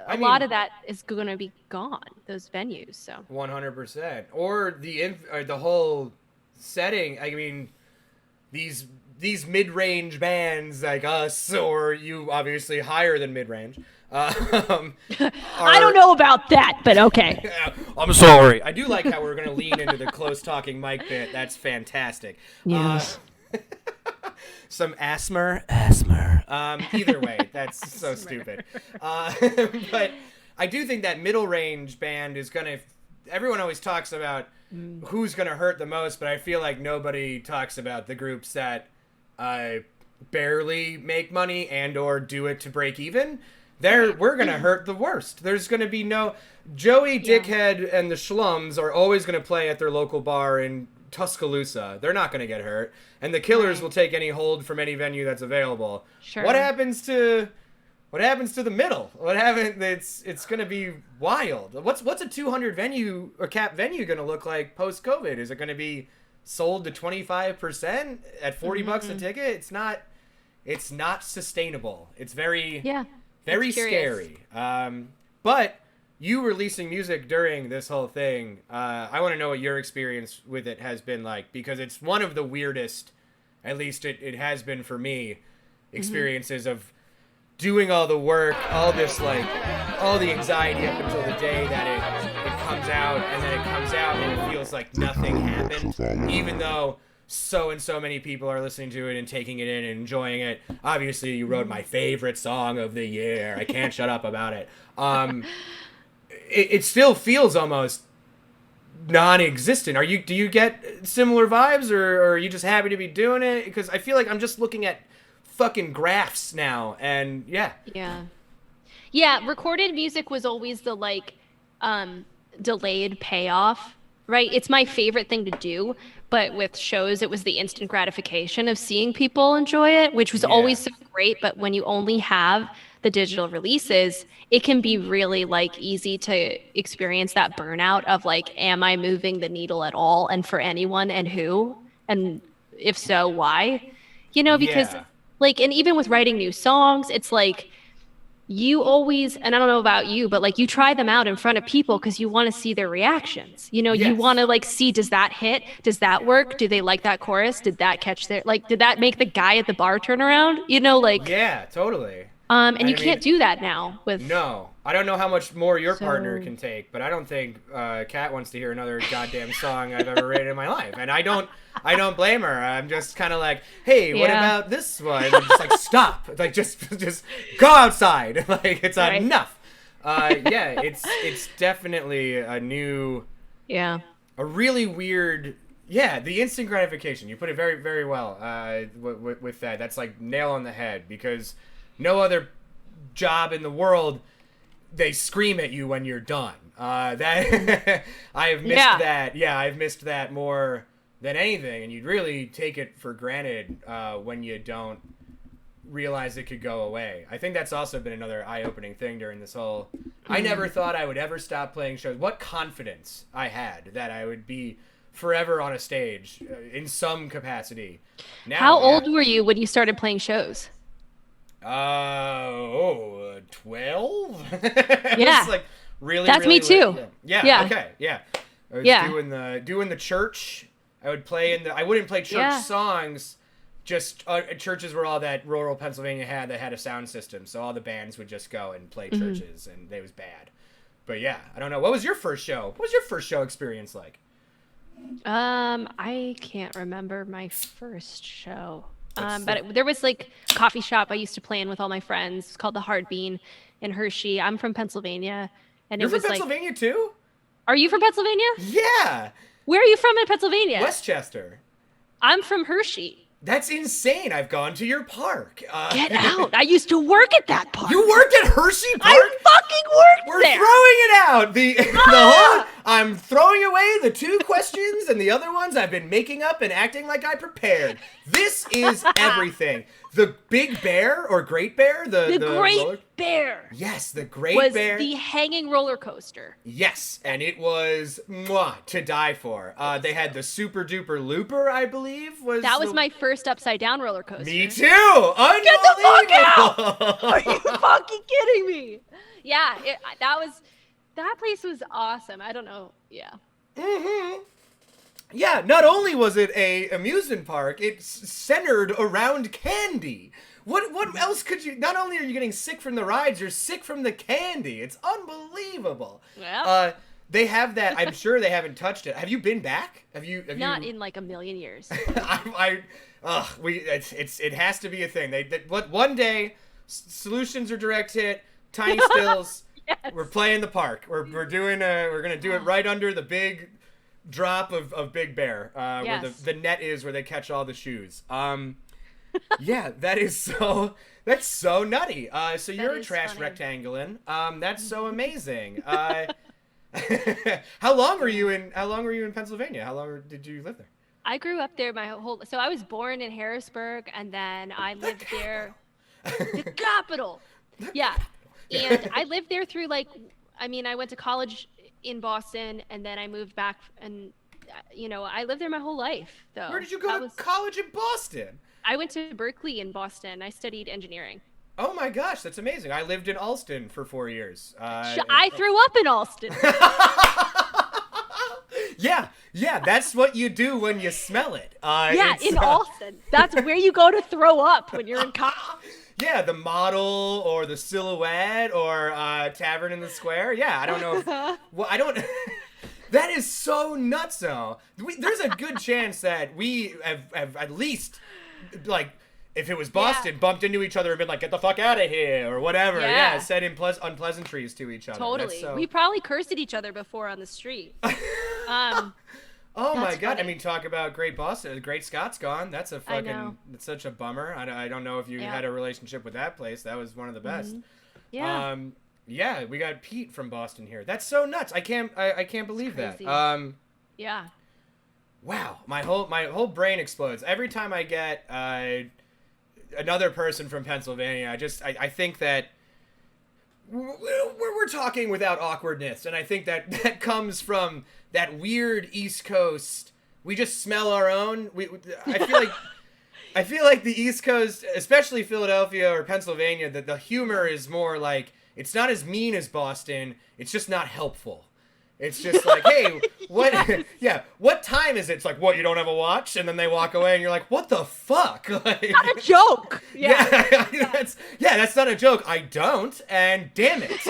a lot of that is going to be gone, those venues. So 100%. Or the whole setting. I mean, these mid-range bands like us, or you obviously higher than mid-range. I don't know about that, but okay. I'm sorry. I do like how we're going to lean into the close talking mic bit. That's fantastic. Yes. Some asthma. Either way, that's so stupid. But I do think that middle range band is going to. Everyone always talks about who's going to hurt the most, but I feel like nobody talks about the groups that barely make money and or do it to break even. We're going to hurt the worst. There's going to be no... Joey, Dickhead, and the Schlums are always going to play at their local bar in Tuscaloosa. They're not going to get hurt. And the Killers will take any hold from any venue that's available. Sure. What happens to the middle? It's going to be wild. What's a 200 venue or cap venue going to look like post-COVID? Is it going to be sold to 25% at $40 a ticket? It's not sustainable. It's very scary. But you releasing music during this whole thing, I want to know what your experience with it has been like, because it's one of the weirdest, at least it has been for me, experiences of doing all the work, all this like, all the anxiety up until the day that it comes out, and then it comes out and it feels like nothing happened, even though so many people are listening to it and taking it in and enjoying it. Obviously, you wrote my favorite song of the year. I can't shut up about it. It still feels almost non-existent. Do you get similar vibes, or are you just happy to be doing it? Because I feel like I'm just looking at fucking graphs now, and yeah. Yeah, recorded music was always the delayed payoff, right? It's my favorite thing to do, but with shows it was the instant gratification of seeing people enjoy it, which was always so great. But when you only have the digital releases, it can be really easy to experience that burnout of am I moving the needle at all, and for anyone, and who, and if so, why? Because and even with writing new songs, it's you always, and I don't know about you, but you try them out in front of people because you want to see their reactions. You want to see, does that hit? Does that work? Do they like that chorus? Did that catch their, did that make the guy at the bar turn around? Yeah, totally. And you can't do that now with. No, I don't know how much more your partner can take, but I don't think Kat wants to hear another goddamn song I've ever written in my life, and I don't blame her. I'm just kind of hey, what about this one? And just stop, just go outside. It's enough. It's definitely a new, a really weird. Yeah, the instant gratification. You put it very, very well with that. That's nail on the head, because no other job in the world, they scream at you when you're done. That I have missed that. Yeah, I've missed that more than anything, and you'd really take it for granted when you don't realize it could go away. I think that's also been another eye-opening thing during this whole. I never thought I would ever stop playing shows. What confidence I had that I would be forever on a stage in some capacity. Now, how old were you when you started playing shows? 12? Yeah. Really, that's really me too. Yeah. Okay. Yeah. I was doing the church. I would play I wouldn't play church songs. Just churches were all that rural Pennsylvania had that had a sound system, so all the bands would just go and play churches, and it was bad. But yeah, I don't know. What was your first show? What was your first show experience like? I can't remember my first show. But there was a coffee shop I used to play in with all my friends. It's called the Hard Bean in Hershey. I'm from Pennsylvania, and You're it was from Pennsylvania too? Are you from Pennsylvania? Yeah. Where are you from in Pennsylvania? Westchester. I'm from Hershey. That's insane. I've gone to your park. Get out. I used to work at that park. You worked at Hershey Park? I fucking worked We're there. throwing it out. The whole, I'm throwing away the 2 questions, and the other ones I've been making up and acting like I prepared. This is everything. The Big Bear or Great Bear? The Great Bear. Yes, the Great Bear. Was the hanging roller coaster. Yes, and it was to die for. They had the Super Duper Looper, I believe. That was my first upside down roller coaster. Me too. Unbelievable. Get the fuck out! Are you fucking kidding me? Yeah, that place was awesome. I don't know. Yeah. Mm-hmm. Yeah, not only was it a amusement park, it's centered around candy. What else could you... Not only are you getting sick from the rides, you're sick from the candy. It's unbelievable. Well... they have that... I'm sure they haven't touched it. Have you been back? Have you... Not in a million years. It has to be a thing. One day, Solutions or Direct Hit, Tiny Stills, yes. We're playing the park. We're gonna do it right under the big drop of Big Bear, where the net is, where they catch all the shoes. Yeah, that's so nutty. So you're a trash rectangulin. That's so amazing. How long were you in Pennsylvania? How long did you live there? I grew up there so I was born in Harrisburg, and then I lived there. The capital. Yeah. And I lived there through I went to college in Boston, and then I moved back, and I lived there my whole life, though. Where did you go to college in Boston? I went to Berkeley in Boston. I studied engineering. Oh my gosh, that's amazing. I lived in Allston for 4 years. I threw up in Allston. Yeah, that's what you do when you smell it. In Allston. That's where you go to throw up when you're in college. Yeah, the Model or the Silhouette or Tavern in the Square. Yeah, I don't know. I don't. That is so nuts, though. There's a good chance that we have at least, if it was Boston, bumped into each other and been like, "Get the fuck out of here" or whatever. Yeah, said unpleasantries to each other. Totally. We probably cursed at each other before on the street. Oh my That's God! funny. I mean, talk about great Boston. Great Scott's gone. That's a I know. fucking. It's such a bummer. I don't know if you Yeah. had a relationship with that place. That was one of the best. Yeah. Yeah, we got Pete from Boston here. That's so nuts. I can't believe that. crazy. Yeah. Wow, my whole brain explodes every time I get another person from Pennsylvania. I think that we're talking without awkwardness, and I think that comes from that weird East Coast. We just smell our own. I feel like the East Coast, especially Philadelphia or Pennsylvania, that the humor is more like, it's not as mean as Boston. It's just not helpful. It's just like, hey, what? Yeah, what time is it? It's like, what? You don't have a watch? And then they walk away, and you're like, what the fuck? Like, Not a joke. Yeah. That's not a joke. I don't, and damn it.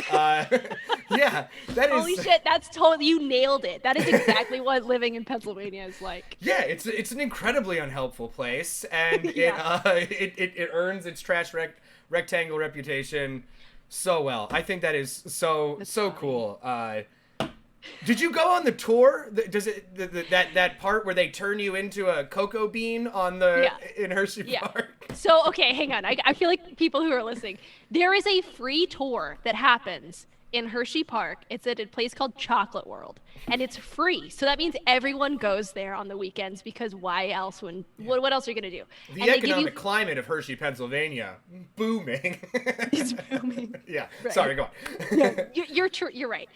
Yeah, that is. Holy shit, that's totally, you nailed it. That is exactly what living in Pennsylvania is like. Yeah, it's an incredibly unhelpful place, and Yeah. it earns its trash rectangle reputation so well. I think that is so funny. cool. Did you go on the tour? Does it that part where they turn you into a cocoa bean in Hershey Park? So, okay, hang on. I feel like people who are listening, there is a free tour that happens in Hershey Park. It's at a place called Chocolate World, and it's free. So that means everyone goes there on the weekends, because why else? What else are you gonna do? The And they give economic climate of Hershey, Pennsylvania, booming. It's booming. Yeah. Right. Sorry, go on. Yeah, you're true. You're right.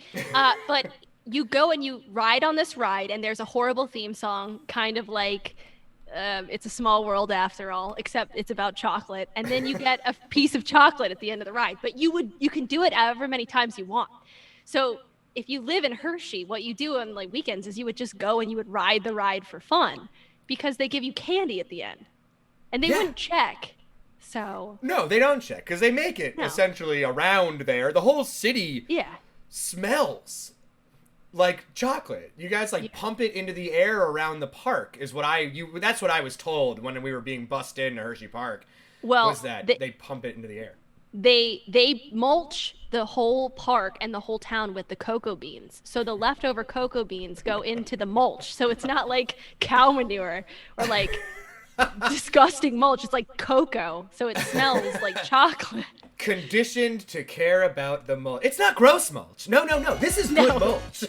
But you go and you ride on this ride, and there's a horrible theme song, kind of like It's a Small World After All, except it's about chocolate. And then you get a piece of chocolate at the end of the ride. But you can do it however many times you want. So if you live in Hershey, what you do on like weekends is you would just go and you would ride the ride for fun, because they give you candy at the end, and they wouldn't check. So no, they don't check, because they make it essentially around there. The whole city smells like chocolate. You guys pump it into the air around the park is that's what I was told when we were being bussed into Hershey Park. Well, was that they pump it into the air. They mulch the whole park and the whole town with the cocoa beans. So the leftover cocoa beans go into the mulch. So it's not like cow manure or like disgusting mulch. It's like cocoa. So it smells like chocolate. Conditioned to care about the mulch. It's not gross mulch. No. This is good mulch.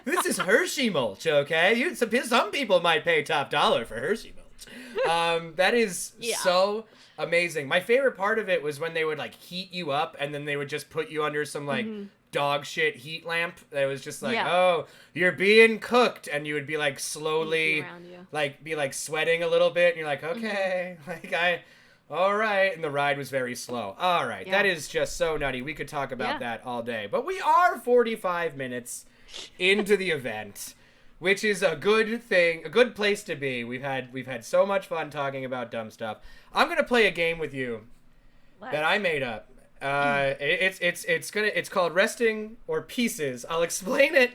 This is Hershey mulch, okay? Some people might pay top dollar for Hershey mulch. That is so amazing. My favorite part of it was when they would heat you up, and then they would just put you under some dog shit heat lamp. That was just oh, you're being cooked, and you would be slowly be sweating a little bit, and you're like, okay, all right. And the ride was very slow. All right. Yeah. That is just so nutty. We could talk about that all day. But we are 45 minutes into the event, which is a good thing, a good place to be. We've had so much fun talking about dumb stuff. I'm going to play a game with you that I made up. It's called Resting or Pieces. I'll explain it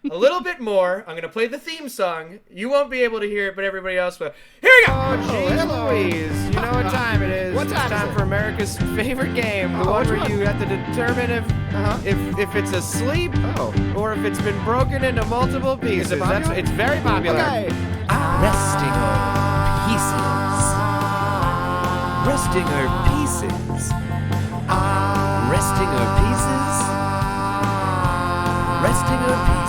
a little bit more. I'm going to play the theme song. You won't be able to hear it, but everybody else will. Here we go! Oh, jeez Louise. You know what time it is. What time it's time is it? for America's favorite game. The one where you have to determine if it's asleep or if it's been broken into multiple pieces. It's very popular. Okay. Resting or pieces. Resting or pieces. Resting or pieces. Resting or pieces.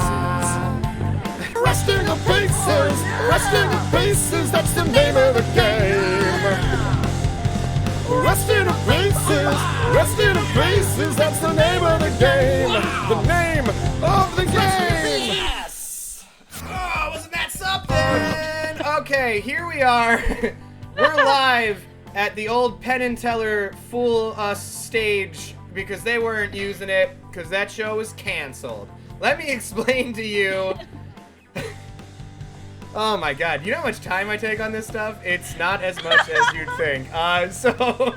Resting of Pieces, Resting of Pieces, that's the name of the game. Resting of Pieces, Resting of Pieces, that's the name of the game. The name of the game. Yes! Oh, wasn't that something? Okay, here we are. We're live at the old Penn and Teller Fool Us stage because they weren't using it because that show was canceled. Let me explain to you. Oh my god, you know how much time I take on this stuff? It's not as much as you'd think. So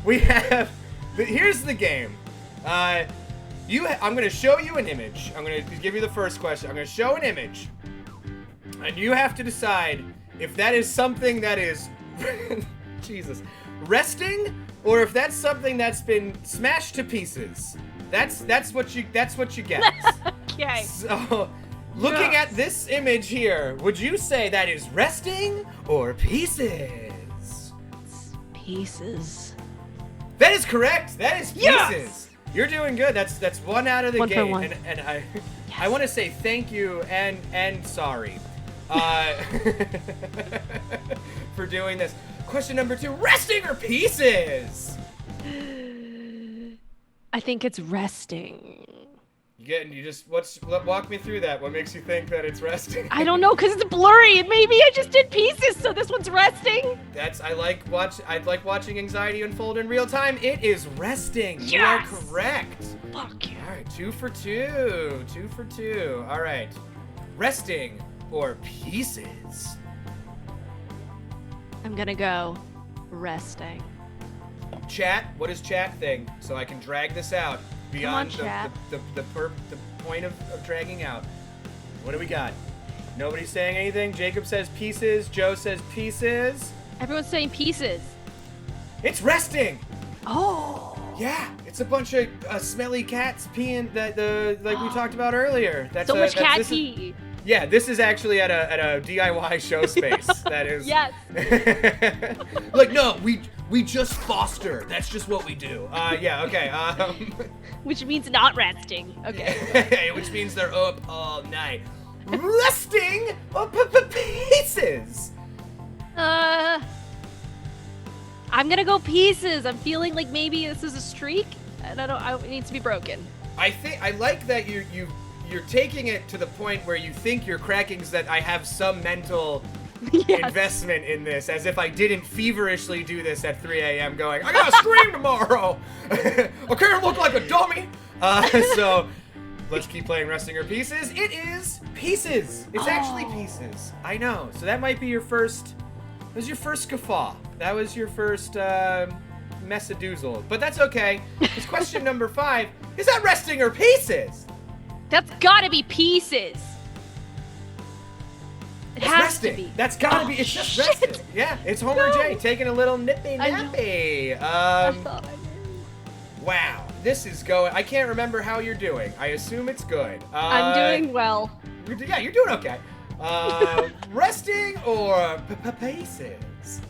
we have, here's the game. I'm gonna show you an image. I'm gonna give you the first question. I'm gonna show an image, and you have to decide if that is something that is, Jesus, resting, or if that's something that's been smashed to pieces. That's what you get. Okay. So Looking at this image here, would you say that is resting or pieces? Pieces. That is correct. That is pieces. Yes! You're doing good. That's 1 out of the One for gate. one. And I want to say thank you and sorry for doing this. Question number 2: resting or pieces? I think it's resting. Walk me through that. What makes you think that it's resting? I don't know, because it's blurry, and maybe I just did pieces, so this one's resting. I like watching anxiety unfold in real time. It is resting. Yes! You are correct. Fuck you. All right, 2 for 2. 2 for 2. All right. Resting or pieces? I'm gonna go resting. Chat, what does chat think? So I can drag this out beyond chat. the point of dragging out. What do we got? Nobody's saying anything. Jacob says pieces. Joe says pieces. Everyone's saying pieces. It's resting. Oh. Yeah, it's a bunch of smelly cats peeing like we talked about earlier. That's So much cat this is- pee. Yeah, this is actually at a DIY show space. That is. Yes. Like, no, we just foster. That's just what we do. Yeah, okay. Which means not resting. Okay. Which means they're up all night. Resting or pieces. I'm gonna go pieces. I'm feeling like maybe this is a streak, and it needs to be broken. I like that you're taking it to the point where you think you're cracking, so that I have some mental Yes. investment in this, as if I didn't feverishly do this at 3 a.m. going, I gotta scream tomorrow. I can't look like a dummy. So let's keep playing resting or pieces. It is pieces. It's actually pieces. I know. So that might be your first. That was your first guffaw. That was your first messadoozle. But that's okay. It's question number 5. Is that resting or pieces? That's gotta be pieces. It It's has resting. to be. That's gotta be. It's just shit. resting. Yeah, it's Homer No. J taking a little nippy I know. nappy. I thought I knew. Wow, this is going. I can't remember how you're doing. I assume it's good. I'm doing well. Yeah, you're doing okay. Resting or pieces?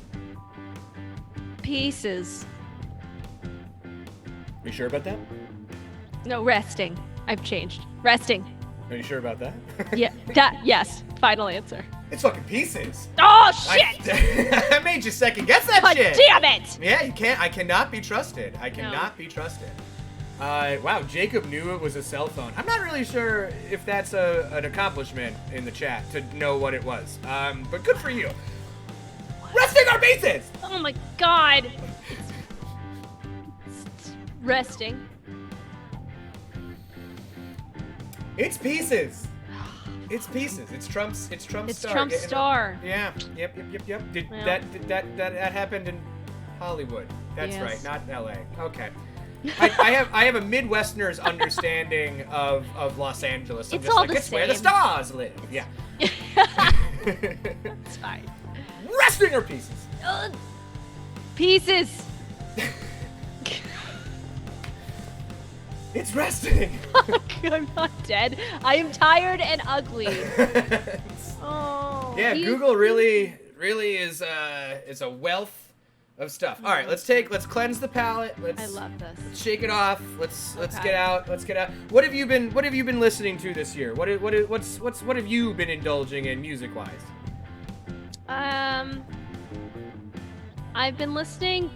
Pieces. Are you sure about that? No, resting. I've changed. Resting. Are you sure about that? Yeah. Yes. Final answer. It's fucking pieces. Oh shit! I made you second guess that God shit. damn it! Yeah, you can't. I cannot be trusted. I cannot be trusted. Wow, Jacob knew it was a cell phone. I'm not really sure if that's an accomplishment in the chat to know what it was. But good for you. Resting or pieces? Oh my god. It's resting. It's pieces. It's pieces. It's Trump's. It's It's star. Trump's getting star. Yeah. Yep. Did Yeah. that happened in Hollywood? That's Yes. right, not L.A. Okay. I have a Midwesterner's understanding of Los Angeles. I'm It's just all like, the it's where the same. stars live. Yeah. It's fine. Resting or pieces? Pieces. It's resting. I'm not dead. I am tired and ugly. Oh. Yeah, pieces. Google really is a wealth of stuff. All right, let's cleanse the palate. I love this. Let's shake it off. Let's Okay. get out. Let's get out. What have you been listening to this year? What have you been indulging in music-wise? I've been listening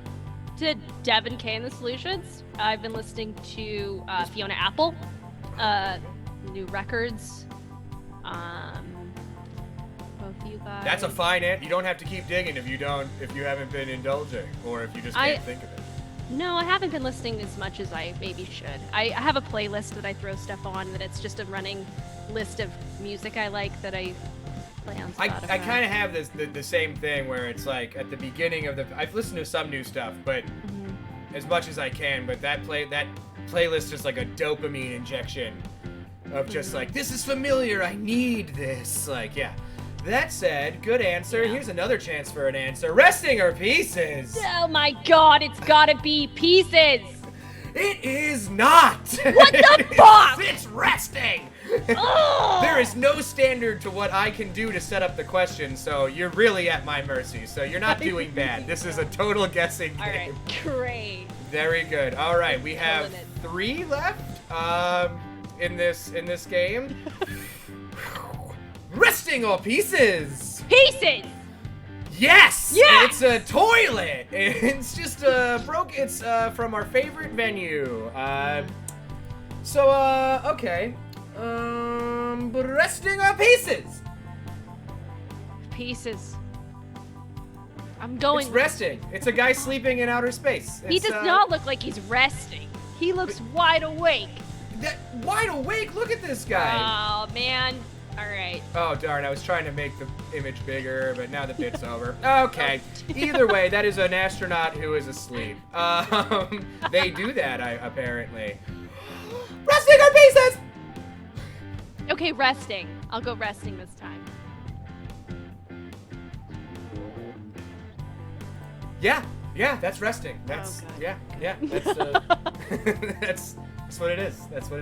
to Devon Kay and the Solutions. I've been listening to Fiona Apple, new records. Both you guys. That's a fine answer. You don't have to keep digging if you haven't been indulging, or if you just can't think of it. No, I haven't been listening as much as I maybe should. I have a playlist that I throw stuff on, that it's just a running list of music I like that I play on Spotify. I kind of have the same thing where it's like at the beginning of I've listened to some new stuff, but as much as I can. But that playlist is like a dopamine injection of just like, this is familiar. I need this. Like, yeah. That said, good answer. Yeah. Here's another chance for an answer. Resting or pieces? Oh my god, it's gotta be Pieces! It is not. What the fuck? It's resting. There is no standard to what I can do to set up the question, so you're really at my mercy. So you're not doing bad. This is a total guessing game. All right, great. Very good. All right, we have Killing it. 3 left in this game. Resting or pieces? Pieces. Yes! Yes! It's a toilet. It's just it's from our favorite venue. Okay. But resting or pieces? Pieces. I'm going. It's resting. It's a guy sleeping in outer space. He It's, does not look like he's resting. He looks wide awake. Wide awake. Look at this guy. Oh man. All right. Oh darn! I was trying to make the image bigger, but now the bit's over. Okay. Either way, that is an astronaut who is asleep. They do that, apparently. Resting or pieces? Okay, resting. I'll go resting this time. Yeah, that's resting. That's good. yeah. That's that's what it is. That's what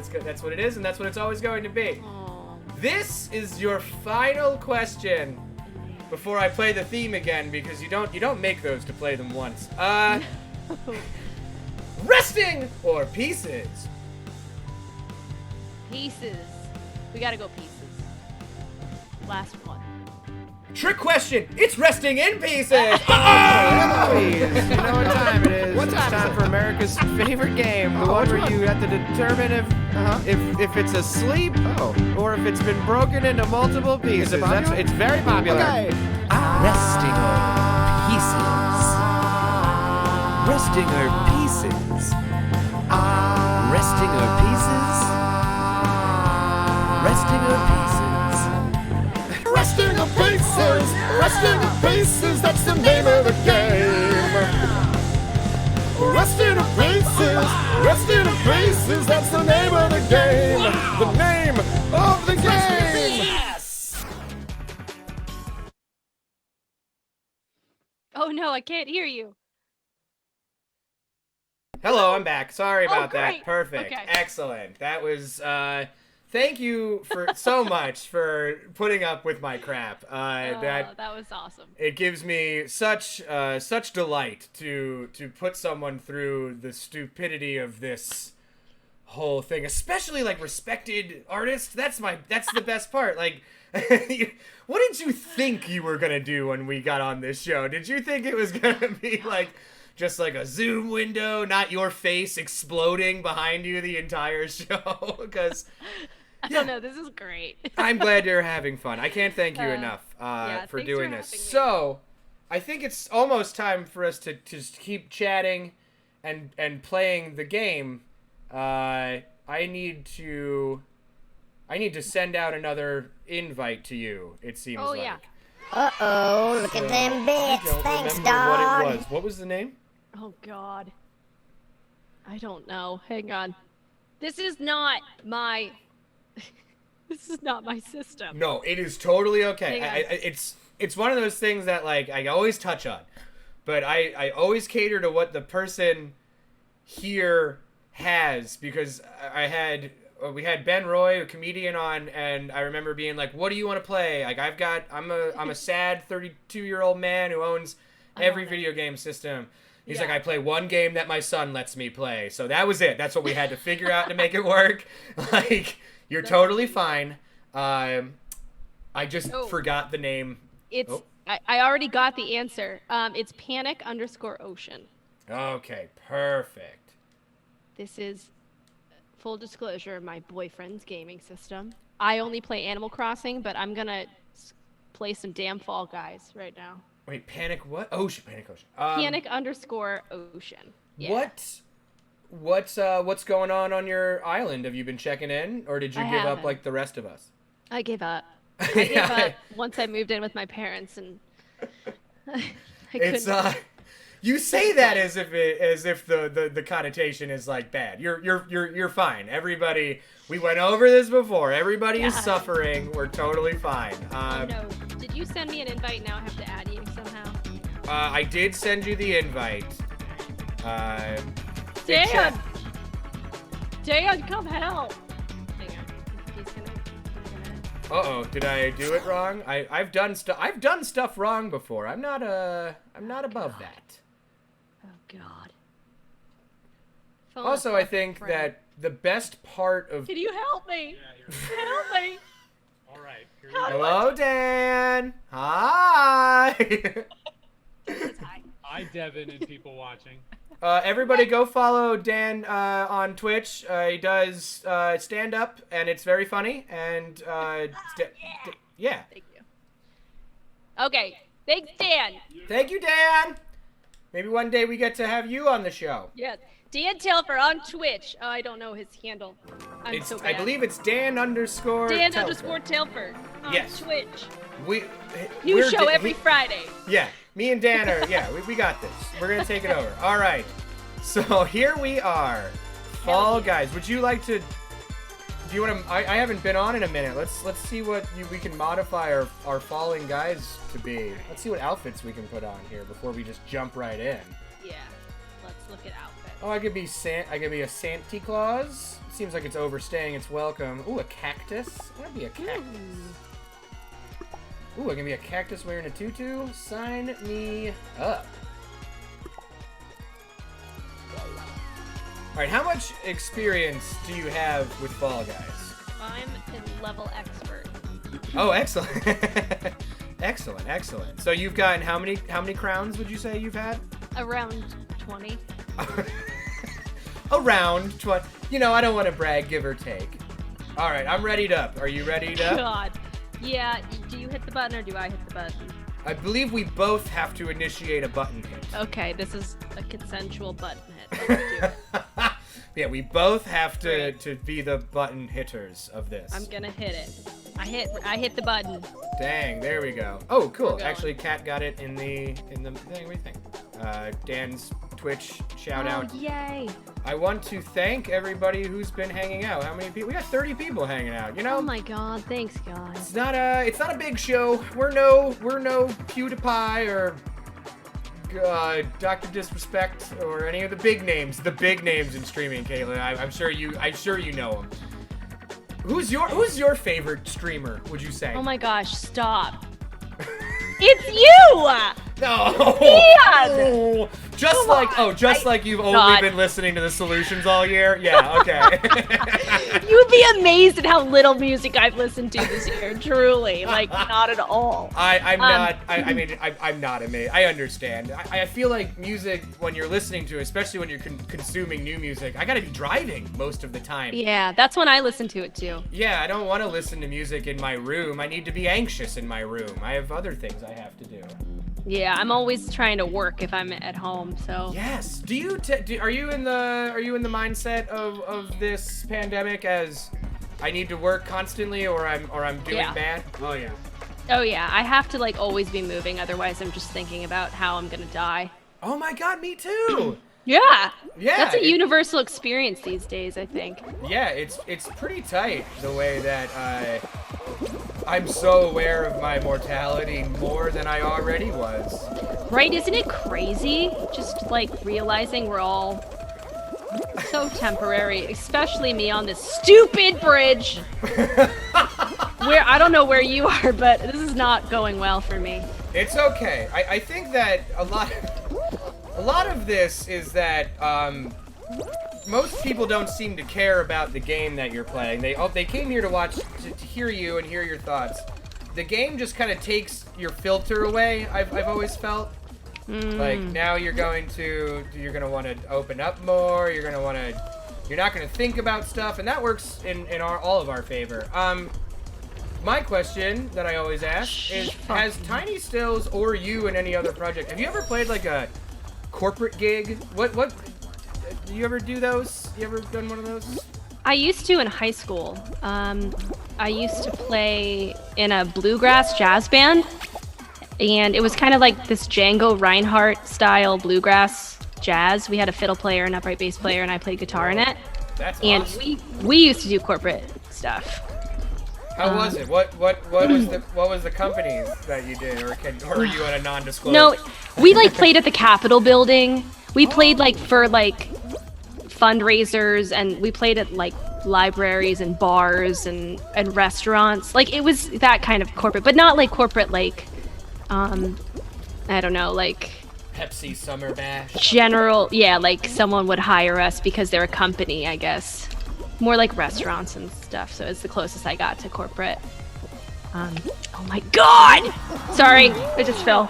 it is, and that's what it's always going to be. Oh. This is your final question before I play the theme again, because you don't make those to play them once. Resting or pieces? Pieces. We gotta go pieces. Last one. Trick question. It's resting in pieces. Please, you know what time it is. It's time for America's favorite game, the one where you have to determine if it's asleep or if it's been broken into multiple pieces. It's very popular. Okay. Resting or pieces. Resting or pieces. Resting or pieces. Resting or pieces. Resting of pieces, resting of pieces, that's the name of the game. Resting of pieces, resting of pieces, that's the name of the game. The name of the game. Yes! Oh no, I can't hear you. Hello, I'm back. Sorry about that. great. Perfect. Okay. Excellent. That was thank you for so much for putting up with my crap. That was awesome. It gives me such delight to put someone through the stupidity of this whole thing, especially like respected artists. That's the best part. Like, what did you think you were gonna do when we got on this show? Did you think it was gonna be like just like a zoom window, not your face exploding behind you the entire show? Because I don't know. This is great. I'm glad you're having fun. I can't thank you enough for thanks doing for this. having me. So, I think it's almost time for us to just keep chatting and playing the game. I need to send out another invite to you. It seems Oh, like. yeah. Uh-oh, look at them I bits. don't Thanks, remember dog. what it was. What was the name? Oh God. I don't know. Hang on. This is not my. This is not my system. No, it is totally okay. Hang on. It's one of those things that like I always touch on, but I always cater to what the person here has, because we had Ben Roy, a comedian, on, and I remember being like, "What do you want to play?" Like I'm a sad 32-year-old man who owns every video game system. He's like, I play one game that my son lets me play. So that was it. That's what we had to figure out to make it work. Like, you're totally fine. I just forgot the name. It's. I already got the answer. It's panic_ocean. Okay, perfect. This is, full disclosure, my boyfriend's gaming system. I only play Animal Crossing, but I'm gonna play some damn Fall Guys right now. Wait, Panic what? Ocean, Panic Ocean. Panic_ocean. Yeah. What's going on your island? Have you been checking in, or did you give up haven't. like the rest of us? I gave up. I gave up once I moved in with my parents, and I It's couldn't. you say that as if the connotation is like bad. You're fine. Everybody, we went over this before. Everybody is Yeah. suffering. We're totally fine. Oh, no. Did you send me an invite? Now I have to add you somehow. I did send you the invite. Dan! Dan, come help! Hang on. He's gonna Uh-oh, did I do it wrong? I've done stuff wrong before. I'm not above that. Oh God. Also, I think that the best part of... Can you help me? Help me. All right. Here you go. Hello, Dan. Hi. Hi, Devon and people watching. Everybody go follow Dan on Twitch. He does stand-up, and it's very funny. And, yeah. Thank you. Okay. Thanks, Dan. Thank you, Dan. Maybe one day we get to have you on the show. Yes. Dan Telfer on Twitch. Oh, I don't know his handle. I'm so bad. I believe it's Dan_. Dan Telfer. _Telfer on Yes. Twitch. New New show every Friday. Yeah, me and Dan are, we got this. We're going to take it over. All right. So here we are. Fall Guys. Would you like to... Do you want to... I haven't been on in a minute. Let's see what we can modify our falling guys to be. Let's see what outfits we can put on here before we just jump right in. Yeah. Let's look at outfits. Oh, I could be a Santa Claus. Seems like it's overstaying its welcome. Ooh, a cactus. I want to be a cactus. Ooh, I can be a cactus wearing a tutu. Sign me up. Alright, how much experience do you have with Fall Guys? I'm a level expert. Oh, excellent. Excellent. So you've gotten how many crowns would you say you've had? Around 20. Around 20. You know, I don't want to brag, give or take. Alright, I'm readied up. Are you readied up? God. Yeah, do you hit the button or do I hit the button? I believe we both have to initiate a button hit. Okay, this is a consensual button hit. Let's do it. Yeah, we both have to be the button hitters of this. I'm gonna hit it. I hit the button. Dang, there we go. Oh, cool. We're going. Actually, Kat got it in the thing. What do you think? Dan's Twitch shout out. Yay! I want to thank everybody who's been hanging out. How many people? We got 30 people hanging out. You know? Oh my God! Thanks, guys. It's not a big show. We're no PewDiePie or Dr. Disrespect or any of the big names in streaming, Kailynn. I'm sure you know them. Who's your favorite streamer, would you say? Oh my gosh! Stop! It's you! No. Dan! Just like you've only been listening to the Solutions all year. Yeah, okay. You'd be amazed at how little music I've listened to this year. Truly, like not at all. I'm not amazed. I understand. I feel like music, when you're listening to it, especially when you're consuming new music, I gotta be driving most of the time. Yeah, that's when I listen to it too. Yeah, I don't want to listen to music in my room. I need to be anxious in my room. I have other things I have to do. Yeah, I'm always trying to work if I'm at home. So yes. Do you are you in the mindset of this pandemic as I need to work constantly or I'm doing bad? Oh yeah. Oh yeah, I have to like always be moving, otherwise I'm just thinking about how I'm gonna die. Oh my God, me too. Yeah. Yeah. That's a universal experience these days, I think. Yeah, it's pretty tight the way that I'm so aware of my mortality more than I already was. Right, isn't it crazy? Just like realizing we're all so temporary, especially me on this stupid bridge. Where I don't know where you are, but this is not going well for me. It's okay. I think that a lot of this is that most people don't seem to care about the game that you're playing. They came here to hear you and hear your thoughts. The game just kind of takes your filter away. I've always felt like now you're gonna want to open up more. You're not gonna think about stuff, and that works in all of our favor. My question that I always ask is: has Tiny Stills or you in any other project? Have you ever played like a corporate gig? What? Do you ever do those? You ever done one of those? I used to in high school. I used to play in a bluegrass jazz band, and it was kind of like this Django Reinhardt style bluegrass jazz. We had a fiddle player, an upright bass player, and I played guitar in it. That's and awesome. we used to do corporate stuff. How was it? What was the companies that you did, or are you on a non-disclosed? No, we like played at the Capitol building. We played like for like fundraisers, and we played at like libraries and bars and restaurants. Like it was that kind of corporate, but not like corporate like I don't know, like Pepsi Summer Bash. general, yeah, like someone would hire us because they're a company, I guess. More like restaurants and stuff. So it's the closest I got to corporate. Oh my god! Sorry, I just fell.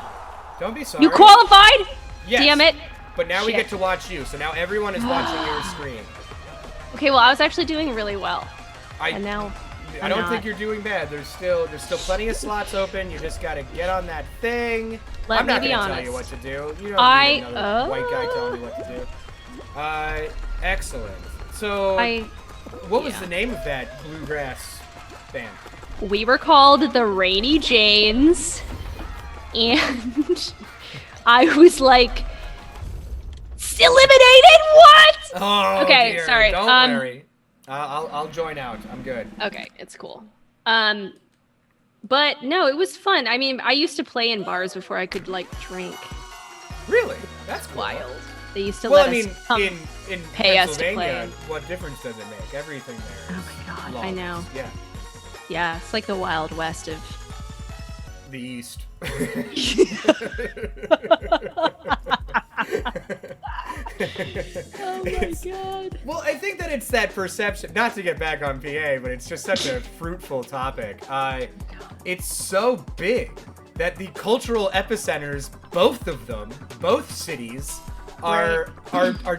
Don't be sorry. You qualified? Yes. Damn it. But now we Shit. get to watch you. So now everyone is watching your screen. Okay, well, I was actually doing really well. I And now I don't not. think you're doing bad. There's still plenty of slots open. You just gotta get on that thing. Let I'm me not be gonna tell you honest. what to do. You don't I- need another white guy telling you what to do. Excellent. So, what was yeah. the name of that bluegrass band? We were called the Rainy Janes, and I was like, eliminated? What? Oh, Okay, dear. sorry, Don't worry. I'll join out. I'm good. Okay, it's cool. But no, it was fun. I mean, I used to play in bars before I could like drink. Really? That's cool. Wild. They used to Well, let I mean, us come. in pay us to Pennsylvania, play. what difference does it make? Everything there. Oh is my god, laws. I know. Yeah. Yeah, it's like the Wild West of. The East. Oh my god. Well, I think that it's that perception, not to get back on PA, but it's just such a fruitful topic. It's so big that the cultural epicenters, both of them, both cities, are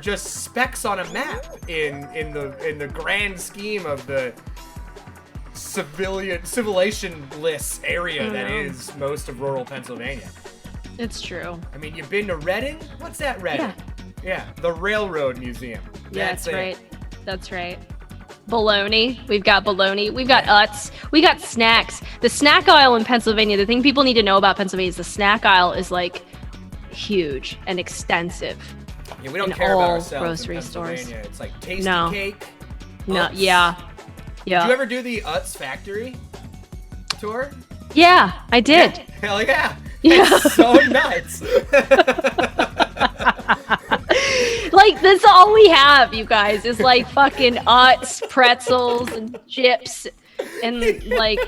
just specks on a map in the grand scheme of the civilization-less area that is most of rural Pennsylvania. It's true. I mean, you've been to Reading? What's that, Reading? Yeah, the Railroad Museum. That's it. right. That's right. Bologna. We've got bologna. We've got Utz. We got snacks. The snack aisle in Pennsylvania, the thing people need to know about Pennsylvania is the snack aisle is like huge and extensive. Yeah, we don't in care about all ourselves grocery in stores. Pennsylvania. It's like tasty No. cake. No, Utz. yeah. Yeah. Did you ever do the Utz factory tour? Yeah, I did. Hell yeah. Yeah. It's so nuts. Like, that's all we have, you guys, is like fucking Utz, pretzels, and chips, and like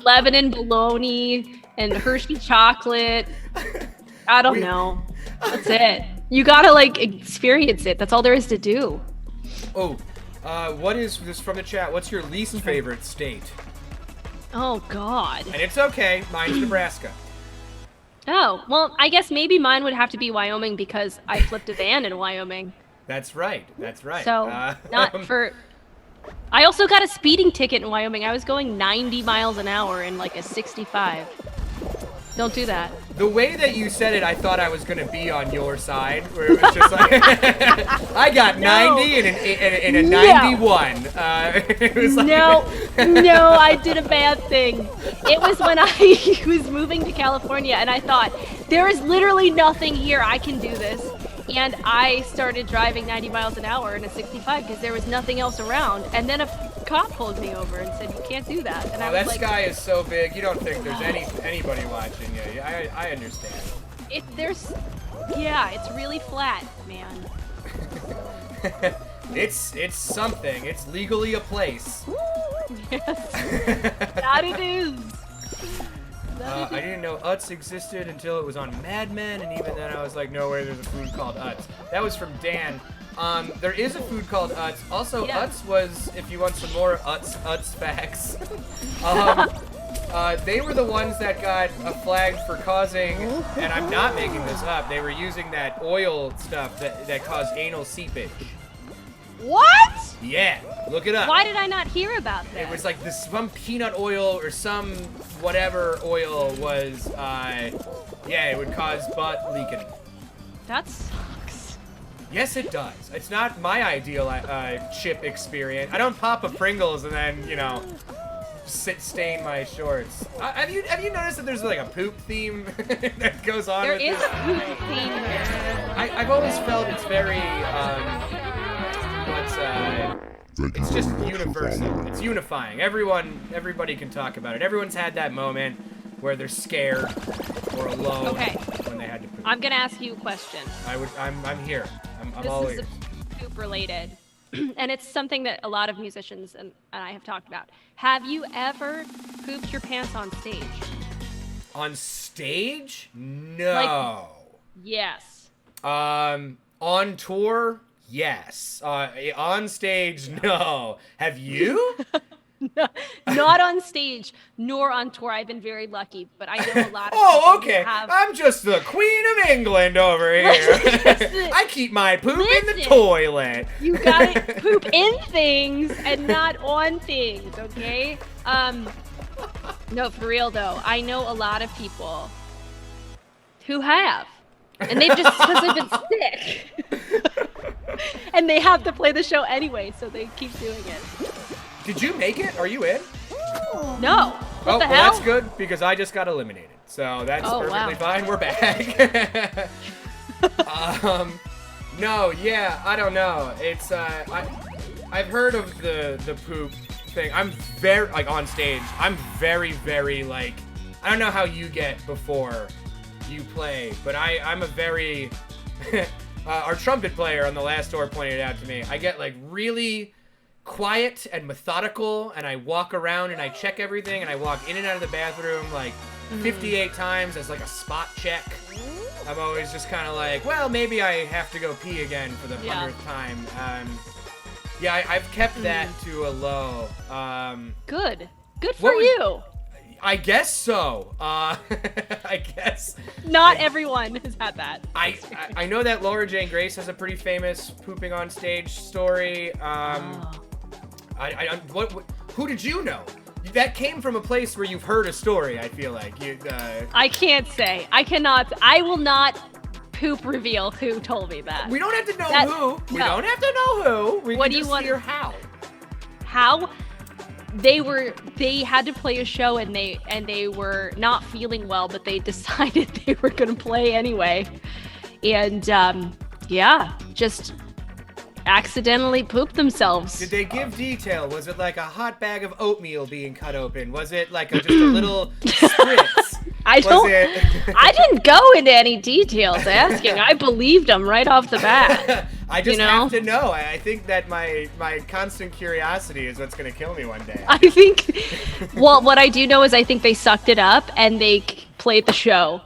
Lebanon bologna, and Hershey chocolate. I don't know. That's it. You gotta like experience it. That's all there is to do. Oh, what is this from the chat? What's your least favorite state? Oh, God. And it's okay. Mine's Nebraska. Oh, well, I guess maybe mine would have to be Wyoming because I flipped a van in Wyoming. That's right. That's right. So, not for... I also got a speeding ticket in Wyoming. I was going 90 miles an hour in like a 65. Don't do that. The way that you said it, I thought I was going to be on your side, where it was just like, I got 90 and a 91. It was like... No, I did a bad thing. It was when I was moving to California and I thought, there is literally nothing here. I can do this. And I started driving 90 miles an hour in a 65 because there was nothing else around. And then a cop pulled me over and said, you can't do that. And I was that like, sky is so big, you don't think there's anybody watching you. I understand. Yeah, it's really flat, man. It's something. It's legally a place. Yes, that it is. I didn't know Utz existed until it was on Mad Men, and even then I was like, no way, there's a food called Utz. That was from Dan. There is a food called Utz. Also, Yeah. Utz was, if you want some more Utz facts, they were the ones that got flagged for causing, and I'm not making this up, they were using that oil stuff that caused anal seepage. What? Yeah, look it up. Why did I not hear about that? It was like this, some peanut oil or some whatever oil was, yeah, it would cause butt leaking. That sucks. Yes, it does. It's not my ideal chip experience. I don't pop a Pringles and then, you know, stain my shorts. Have you noticed that there's like a poop theme that goes on? There with is this? a poop theme here. I've always felt it's very, it's just universal. It's unifying. Everybody can talk about it. Everyone's had that moment where they're scared or alone Okay. when they had to poop. I'm gonna ask you a question. I'm here. I'm This all is ears. poop related. and it's something that a lot of musicians and I have talked about. Have you ever pooped your pants on stage? On stage? No. Yes. On tour? Yes. On stage? No. Have you? Not on stage, nor on tour. I've been very lucky, but I know a lot of Oh, people okay. who have. I'm just the Queen of England over here. Listen. I keep my poop in the Listen. toilet. You gotta poop in things and not on things, okay? No, for real though. I know a lot of people who have, and they've just because they've been sick, and they have to play the show anyway, so they keep doing it. Did you make it? Are you in? No. What the hell? That's good because I just got eliminated. So that's perfectly fine. We're back. No, yeah, I don't know. It's I've heard of the poop thing. I'm very like on stage. I'm very like I don't know how you get before you play, but I'm a very our trumpet player on the last tour pointed it out to me. I get like really quiet and methodical, and I walk around and I check everything, and I walk in and out of the bathroom like 58 times as like a spot check. I'm always just kind of like, well, maybe I have to go pee again for the 100th time. Yeah, I've kept that to a low. Good for you. I guess so. I guess. Not everyone has had that. I know that Laura Jane Grace has a pretty famous pooping on stage story. Who did you know? That came from a place where you've heard a story, I feel like. I can't say. I cannot. I will not poop reveal who told me that. We don't have to know who. We don't have to know who. We What can do you just want- hear how. How? They had to play a show and they were not feeling well, but they decided they were going to play anyway. And just accidentally pooped themselves. Did they give detail? Was it like a hot bag of oatmeal being cut open? Was it like just a little spritz? I didn't go into any details asking. I believed them right off the bat. I just have to know. I think that my constant curiosity is what's going to kill me one day. I think, well, what I do know is I think they sucked it up and they played the show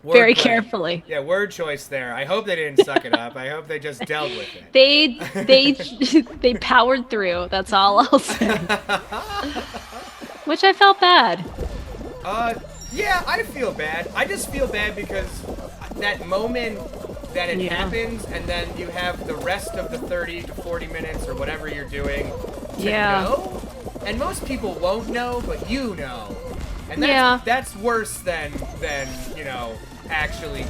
very carefully. Yeah, word choice there. I hope they didn't suck it up. I hope they just dealt with it. They powered through. That's all I'll say. Which I felt bad. Yeah, I feel bad. I just feel bad because that moment that it happens, and then you have the rest of the 30 to 40 minutes or whatever you're doing to know. And most people won't know, but you know. And that's worse than actually,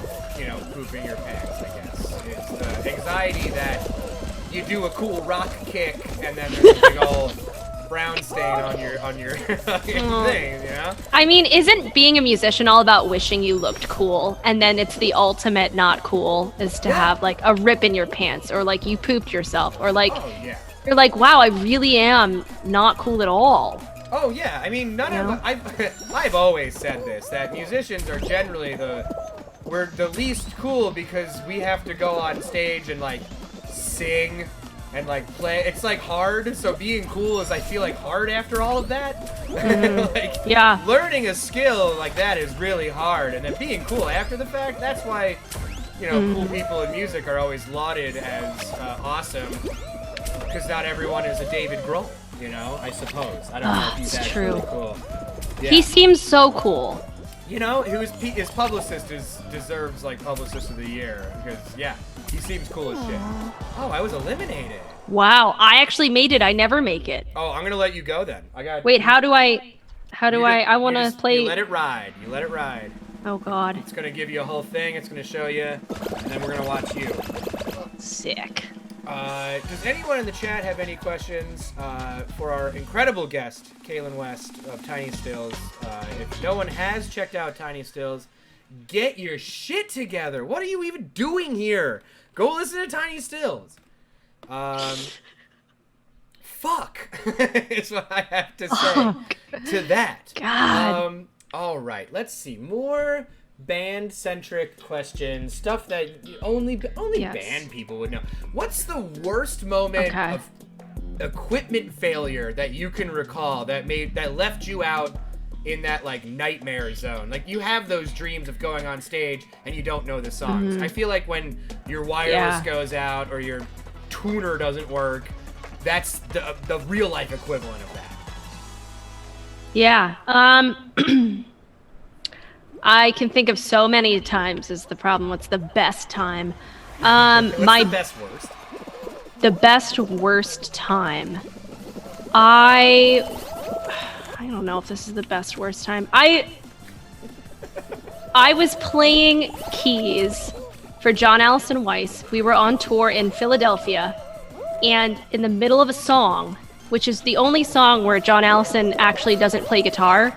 pooping your pants, I guess. It's the anxiety that you do a cool rock kick and then there's a big old brown stain on your thing, I mean, isn't being a musician all about wishing you looked cool? And then it's the ultimate not cool is to have like a rip in your pants or like you pooped yourself or like you're like, wow, I really am not cool at all. Oh yeah, I mean, I've always said this, that musicians are generally we're the least cool because we have to go on stage and like sing and like play. It's like hard, so being cool is, I feel like, hard after all of that. Learning a skill like that is really hard, and then being cool after the fact, that's why, cool people in music are always lauded as awesome, because not everyone is a David Grohl. I suppose. I don't know if he's actually true. Cool. Yeah. He seems so cool. His publicist deserves like publicist of the year because he seems cool as shit. Oh, I was eliminated. Wow, I actually made it. I never make it. Oh, I'm gonna let you go then. Wait, how do I want to play? You let it ride. You let it ride. Oh God. It's gonna give you a whole thing. It's gonna show you, and then we're gonna watch you. Sick. Does anyone in the chat have any questions for our incredible guest, Kailynn West of Tiny Stills? If no one has checked out Tiny Stills, get your shit together. What are you even doing here? Go listen to Tiny Stills. Fuck is what I have to say to that. God. All right, let's see. More band-centric questions, stuff that only Yes. band people would know. What's the worst moment of equipment failure that you can recall that left you out in that like nightmare zone? Like you have those dreams of going on stage and you don't know the songs. I feel like when your wireless goes out or your tuner doesn't work, that's the real life equivalent of that. Yeah. I can think of so many times is the problem. What's the best time? What's the best worst? The best worst time. I don't know if this is the best worst time. I was playing keys for John Allison Weiss. We were on tour in Philadelphia, and in the middle of a song, which is the only song where John Allison actually doesn't play guitar,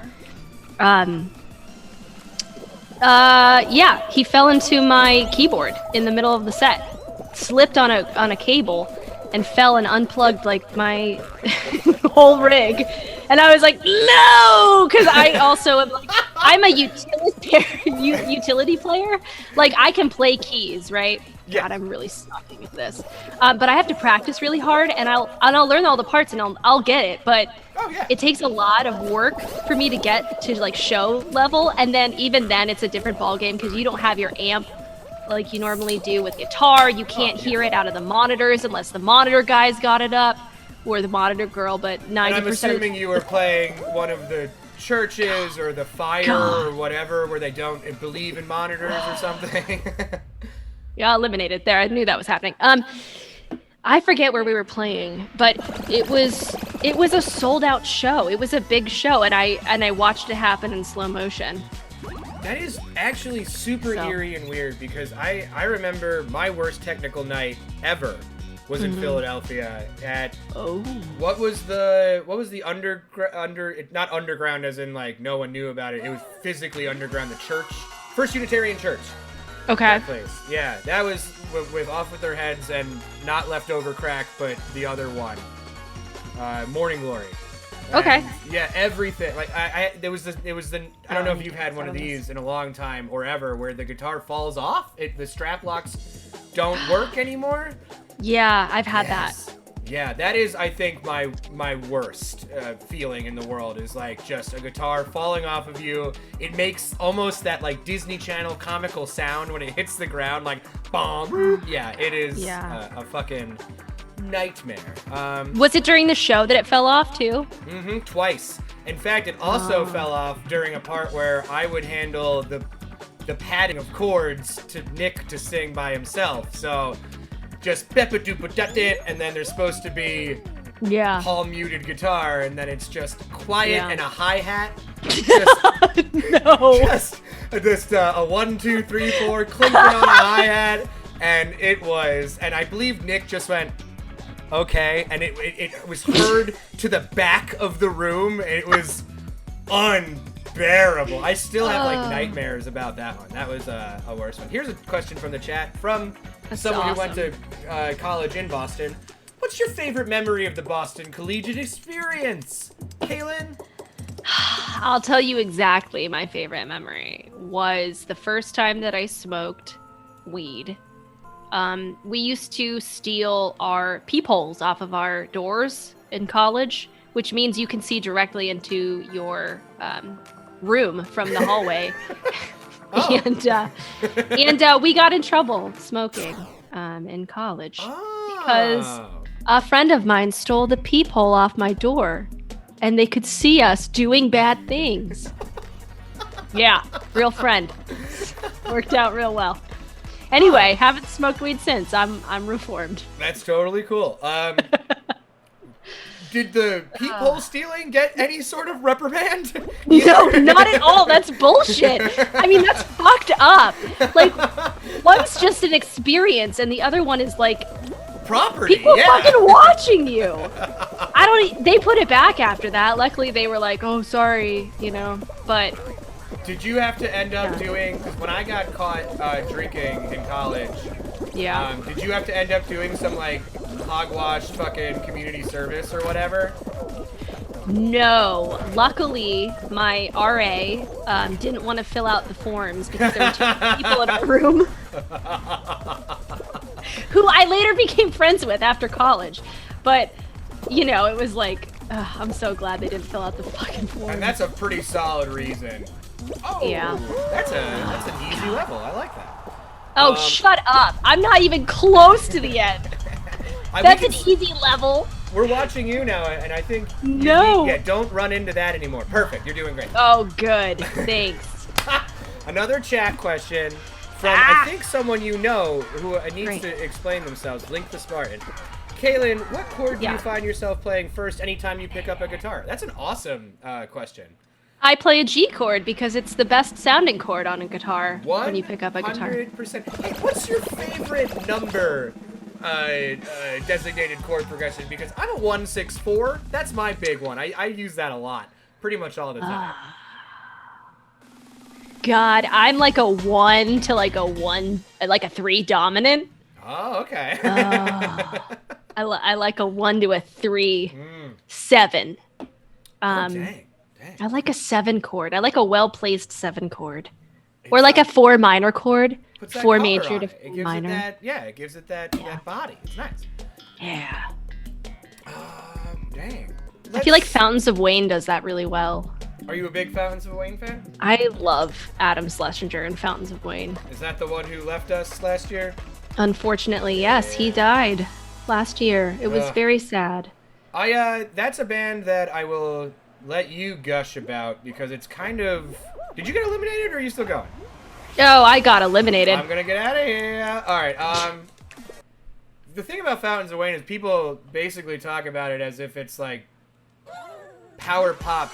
he fell into my keyboard in the middle of the set, slipped on a cable, and fell and unplugged like my whole rig. And I was like, no, because I also am like, I'm a utility player. Like I can play keys, right? Yeah. God, I'm really sucking at this. But I have to practice really hard, and I'll learn all the parts, and I'll get it. But it takes a lot of work for me to get to like show level, and then even then, it's a different ball game because you don't have your amp like you normally do with guitar. You can't hear it out of the monitors unless the monitor guy's got it up, or the monitor girl. But 90%. And I'm assuming you were playing one of the churches or the fire or whatever where they don't believe in monitors or something. Yeah, eliminated there. I knew that was happening. I forget where we were playing, but it was a sold out show. It was a big show, and I watched it happen in slow motion. That is actually super eerie and weird because I remember my worst technical night ever was in Philadelphia at what was the not underground as in like no one knew about it. It was physically underground, the church, First Unitarian Church. Okay. That place. Yeah, that was with Off With Their Heads and not Leftover Crack, but the other one, Morning Glory. Okay. And, yeah, everything. Like I don't know if you've had one of these in a long time or ever, where the guitar falls off. The strap locks don't work anymore. Yeah, I've had that. Yeah, that is, I think, my worst feeling in the world is like just a guitar falling off of you. It makes almost that like Disney Channel comical sound when it hits the ground, like bomb. Yeah, it is a fucking nightmare. Was it during the show that it fell off too? Twice. In fact, it also fell off during a part where I would handle the padding of chords to Nick to sing by himself. So just peppa-doopa-dut-it, and then there's supposed to be all muted guitar, and then it's just quiet and a hi-hat. Just a 1, 2, 3, 4 clinking on a hi-hat, and I believe Nick just went, okay, and it was heard to the back of the room, and it was unbearable. I still have like nightmares about that one. That was a worse one. Here's a question from the chat from someone who went to college in Boston. What's your favorite memory of the Boston Collegiate experience, Kailynn? I'll tell you exactly. My favorite memory was the first time that I smoked weed. We used to steal our peepholes off of our doors in college, which means you can see directly into your room from the hallway. And we got in trouble smoking in college because a friend of mine stole the peephole off my door, and they could see us doing bad things. Yeah, real friend. Worked out real well. Anyway, haven't smoked weed since. I'm reformed. That's totally cool. Did the peephole stealing get any sort of reprimand? No, not at all. That's bullshit. I mean, that's fucked up. Like, one's just an experience, and the other one is like property. People fucking watching you. They put it back after that. Luckily, they were like, "Oh, sorry," But did you have to end up doing? Because when I got caught drinking in college, did you have to end up doing some like hogwash fucking community service or whatever? No. Luckily, my RA didn't want to fill out the forms because there were too many people in our room. Who I later became friends with after college. But, you know, it was like, I'm so glad they didn't fill out the fucking forms. And that's a pretty solid reason. Oh, Yeah. That's an easy level. I like that. Oh, shut up. I'm not even close to the end. That's an easy level. We're watching you now, and I think... No. Yeah, don't run into that anymore. Perfect. You're doing great. Oh, good. Thanks. Another chat question from, I think, someone you know who needs to explain themselves. Link the Spartan. Kailynn, what chord do you find yourself playing first anytime you pick up a guitar? That's an awesome question. I play a G chord because it's the best sounding chord on a guitar when you pick up a guitar. 100%. Hey, what's your favorite number designated chord progression? Because I'm a 164. That's my big one. I use that a lot. Pretty much all the time. God, I'm like a 1 to like a 3 dominant. Oh, okay. I like a 1 to a 3, 7. Dang. I like a 7 chord. I like a well-placed 7 chord. Or like a 4 minor chord. 4 major to 4 minor. It gives it that body. It's nice. Yeah. Dang. I feel like Fountains of Wayne does that really well. Are you a big Fountains of Wayne fan? I love Adam Schlesinger and Fountains of Wayne. Is that the one who left us last year? Unfortunately, yes, he died last year. It was very sad. That's a band that I will let you gush about because it's kind of... Did you get eliminated or are you still going? Oh, I got eliminated. I'm gonna get out of here. Alright, the thing about Fountains of Wayne is people basically talk about it as if it's like power pop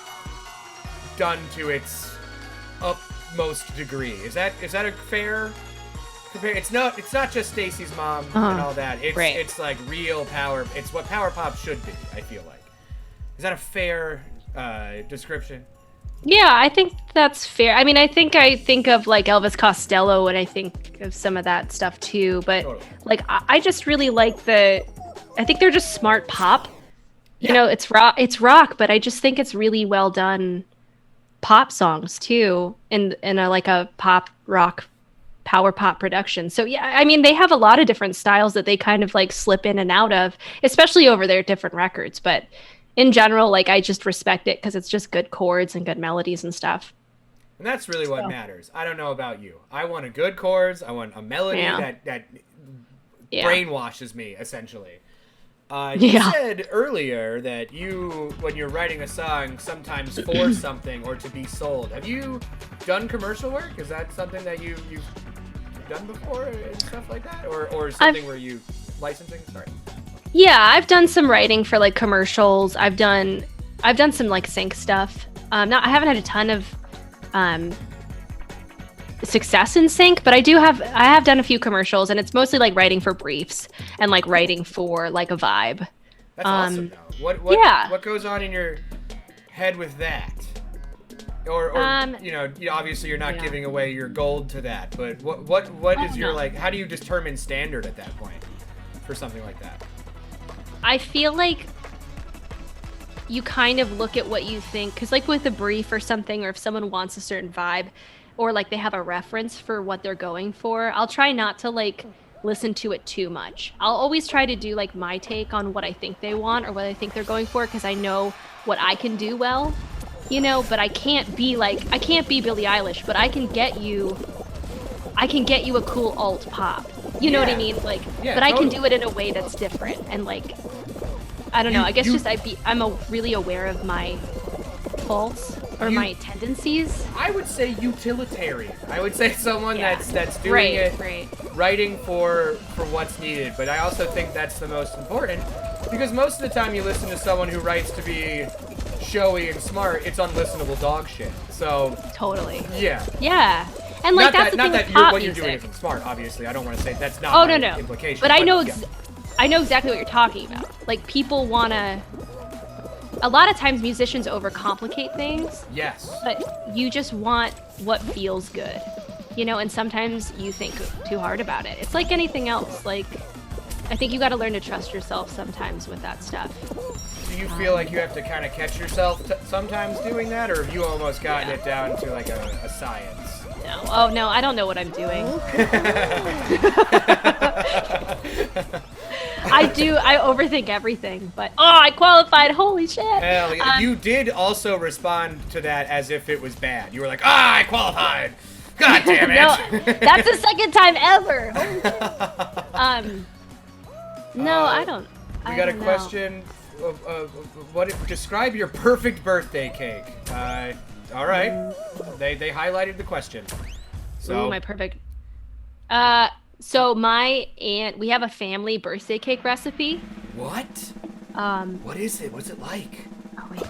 done to its utmost degree. Is that a fair compare? It's not just Stacy's Mom and all that. It's like real power. It's what power pop should be, I feel like. Is that a fair description? Yeah, I think that's fair. I mean, I think of like Elvis Costello when I think of some of that stuff too, but like I just really like I think they're just smart pop. You know, it's rock, but I just think it's really well done pop songs too in a pop rock power pop production. So yeah, I mean, they have a lot of different styles that they kind of like slip in and out of, especially over their different records, but in general, like, I just respect it because it's just good chords and good melodies and stuff. And that's really what matters. I don't know about you. I want a good chords. I want a melody that brainwashes me, essentially. You said earlier that you, when you're writing a song, sometimes for something or to be sold. Have you done commercial work? Is that something that you've done before and stuff like that? Or something where you licensing? Sorry. Yeah, I've done some writing for like commercials. I've done some like sync stuff. I haven't had a ton of success in sync, but I have done a few commercials, and it's mostly like writing for briefs and like writing for like a vibe. That's awesome though. What goes on in your head with that? Or you know, obviously you're not giving away your gold to that, but what is your like, how do you determine standard at that point for something like that? I feel like you kind of look at what you think, because like with a brief or something, or if someone wants a certain vibe, or like they have a reference for what they're going for, I'll try not to like listen to it too much. I'll always try to do like my take on what I think they want or what I think they're going for, because I know what I can do well, you know, but I can't be Billie Eilish, but I can get you a cool alt pop. You know what I mean? Like, but I can do it in a way that's different. And like, I don't know. I guess I'm really aware of my faults or my tendencies. I would say utilitarian. I would say someone that's doing writing for what's needed. But I also think that's the most important, because most of the time you listen to someone who writes to be showy and smart, it's unlistenable dog shit. So totally. Yeah. Yeah. And like that's the thing with pop what music. You're doing isn't smart, obviously. I don't want to say that's not my implication. But I know I know exactly what you're talking about. Like, people wanna... A lot of times musicians overcomplicate things. Yes. But you just want what feels good. You know, and sometimes you think too hard about it. It's like anything else. Like, I think you gotta learn to trust yourself sometimes with that stuff. Do you feel like you have to kind of catch yourself sometimes doing that, or have you almost gotten it down to like a science? No. Oh no, I don't know what I'm doing. I overthink everything, but I qualified. Holy shit. Hell, you did also respond to that as if it was bad. You were like, I qualified. God damn it. No, that's the second time ever. Holy shit. No, I don't. We got a question. Describe your perfect birthday cake. All right. They highlighted the question. So Ooh, my perfect. So my aunt, we have a family birthday cake recipe. What? What is it? What's it like? Oh wait,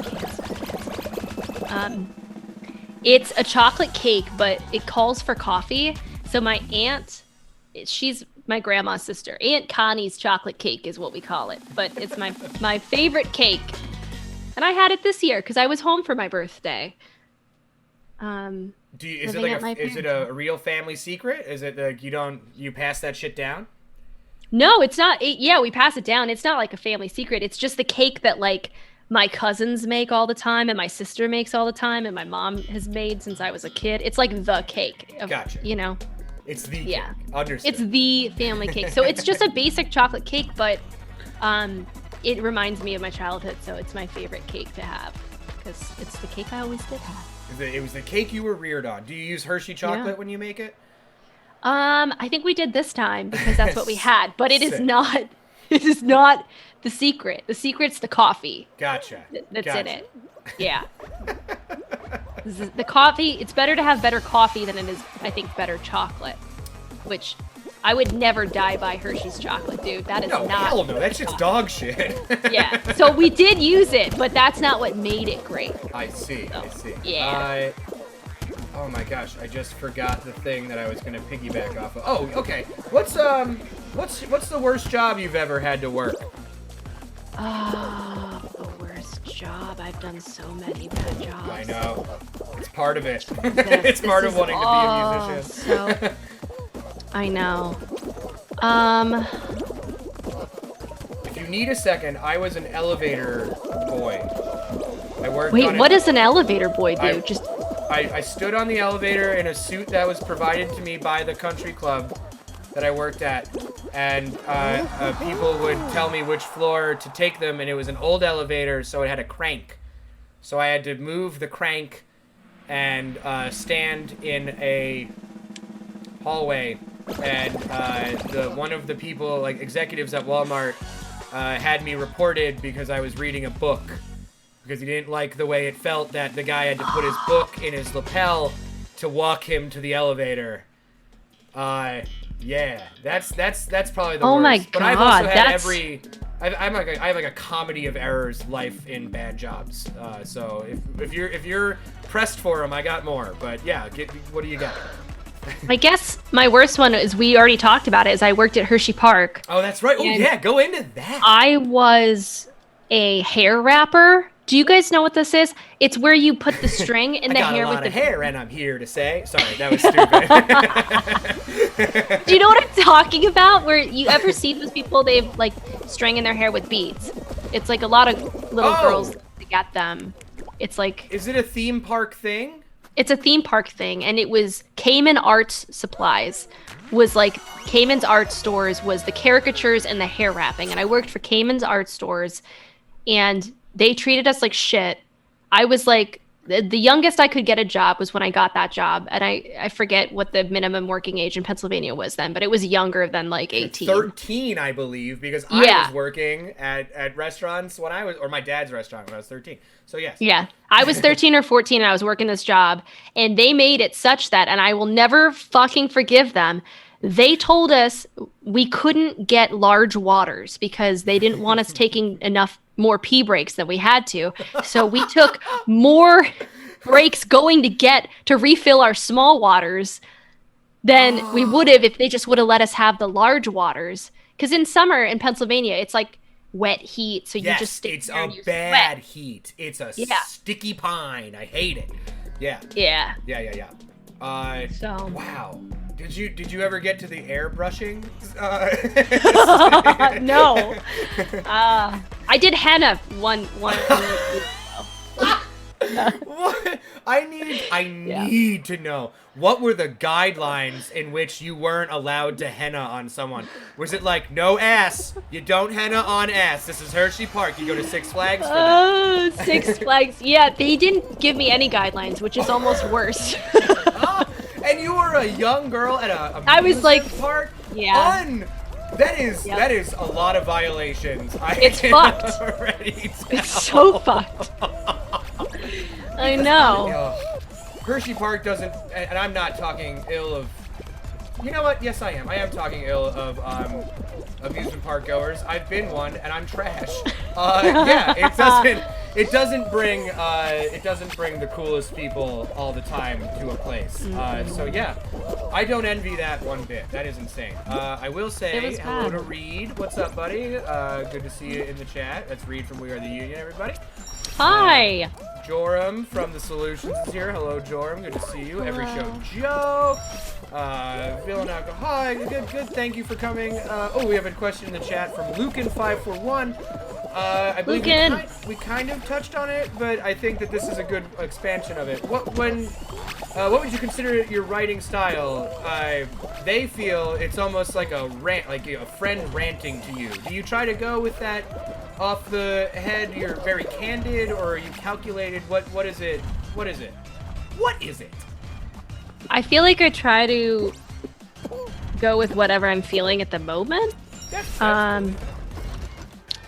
it's a chocolate cake, but it calls for coffee. So my aunt, she's my grandma's sister. Aunt Connie's chocolate cake is what we call it, but it's my favorite cake. And I had it this year because I was home for my birthday. Is it a real family secret? Is it like you pass that shit down? No, it's not. Yeah, we pass it down. It's not like a family secret. It's just the cake that like my cousins make all the time and my sister makes all the time and my mom has made since I was a kid. It's like the cake. Gotcha. You know? It's the cake. Understood. It's the family cake. So it's just a basic chocolate cake, but it reminds me of my childhood, so it's my favorite cake to have because it's the cake I always did have. It was the cake you were reared on. Do you use Hershey chocolate when you make it? I think we did this time because that's what we had, but it is not. It is not the secret. The secret's the coffee. Gotcha. That's in it. Yeah. The coffee. It's better to have better coffee than it is, I think, better chocolate. Which I would never die by Hershey's chocolate, dude. That is not. Hell no. That's just dog shit. Yeah. So we did use it, but that's not what made it great. I see. So, I see. Yeah. Oh my gosh! I just forgot the thing that I was gonna piggyback off of. Oh, okay. What's the worst job you've ever had to work? The worst job. I've done so many bad jobs. I know. It's part of it. It's part of wanting to be a musician. So, I know. If you need a second, I was an elevator boy. I worked. Wait, what does an elevator boy do? I stood on the elevator in a suit that was provided to me by the country club that I worked at, and people would tell me which floor to take them, and it was an old elevator, so it had a crank. So I had to move the crank and stand in a hallway, and one of the people, like executives at Walmart, had me reported because I was reading a book. Because he didn't like the way it felt that the guy had to put his book in his lapel to walk him to the elevator. Yeah, that's probably the worst. Oh my god, but I've also had I have like a comedy of errors life in bad jobs. So if you're pressed for them, I got more. But yeah, what do you got? I guess my worst one is, we already talked about it, is I worked at Hershey Park. Oh, that's right. Oh yeah, go into that. I was a hair wrapper. Do you guys know what this is? It's where you put the string in the hair with the hair, and I'm here to say, sorry, that was stupid. Do you know what I'm talking about? Where you ever see those people, they have like string in their hair with beads. It's like a lot of little girls that get them. It's like, is it a theme park thing? It's a theme park thing, and it was Cayman Arts Supplies. Was like Cayman's Art Stores was the caricatures and the hair wrapping, and I worked for Cayman's Art Stores, and they treated us like shit. I was like, the youngest I could get a job was when I got that job. And I forget what the minimum working age in Pennsylvania was then, but it was younger than like 18. 13, I believe, because I was working at restaurants when I was, or my dad's restaurant when I was 13. So yes. Yeah. I was 13 or 14 and I was working this job, and they made it such that, and I will never fucking forgive them, they told us we couldn't get large waters because they didn't want us taking more pee breaks than we had to. So we took more breaks going to refill our small waters than we would have if they just would have let us have the large waters. Because in summer in Pennsylvania, it's like wet heat. So you just stay there and it's a bad heat. It's a sticky pine. I hate it. Yeah. Yeah. So wow. Did you ever get to the airbrushing? No. I did henna one. What? I need to know, what were the guidelines in which you weren't allowed to henna on someone? Was it like, no ass, you don't henna on ass, this is Hershey Park, you go to Six Flags for that? Oh, Six Flags. Yeah, they didn't give me any guidelines, which is almost worse. And you were a young girl at a I was like, park? yeah. That is a lot of violations. It's fucked. Already It's so fucked. I know. Hershey Park doesn't, and I'm not talking ill of. You know what? Yes, I am. I am talking ill of amusement park goers. I've been one, and I'm trash. Yeah, it doesn't bring the coolest people all the time to a place. So yeah, I don't envy that one bit. That is insane. I will say hello to Reed. What's up, buddy? Good to see you in the chat. That's Reed from We Are the Union, everybody. Hi. Joram from The Solutions is here. Hello, Joram. Good to see you. Every show, Joe. Feeling alcoholic. Good. Thank you for coming. We have a question in the chat from Lucan541. I believe we kind of touched on it, but I think that this is a good expansion of it. What would you consider your writing style? They feel it's almost like a rant, like a friend ranting to you. Do you try to go with that off the head? You're very candid, or are you calculated? What is it? What is it? What is it? I feel like I try to go with whatever I'm feeling at the moment.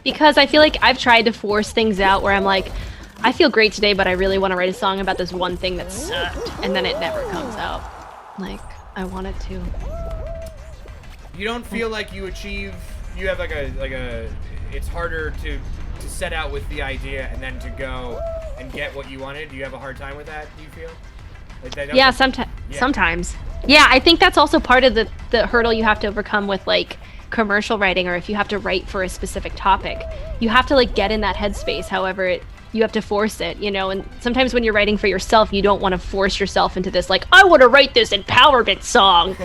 Because I feel like I've tried to force things out where I'm like, I feel great today, but I really want to write a song about this one thing that sucked, and then it never comes out like I want it to. You don't feel like you have like a it's harder to set out with the idea and then to go and get what you wanted? Do you have a hard time with that, do you feel? Yeah, sometimes. Yeah, I think that's also part of the hurdle you have to overcome with like commercial writing, or if you have to write for a specific topic. You have to like get in that headspace, however you have to force it, and sometimes when you're writing for yourself, you don't want to force yourself into this like, I want to write this empowerment song.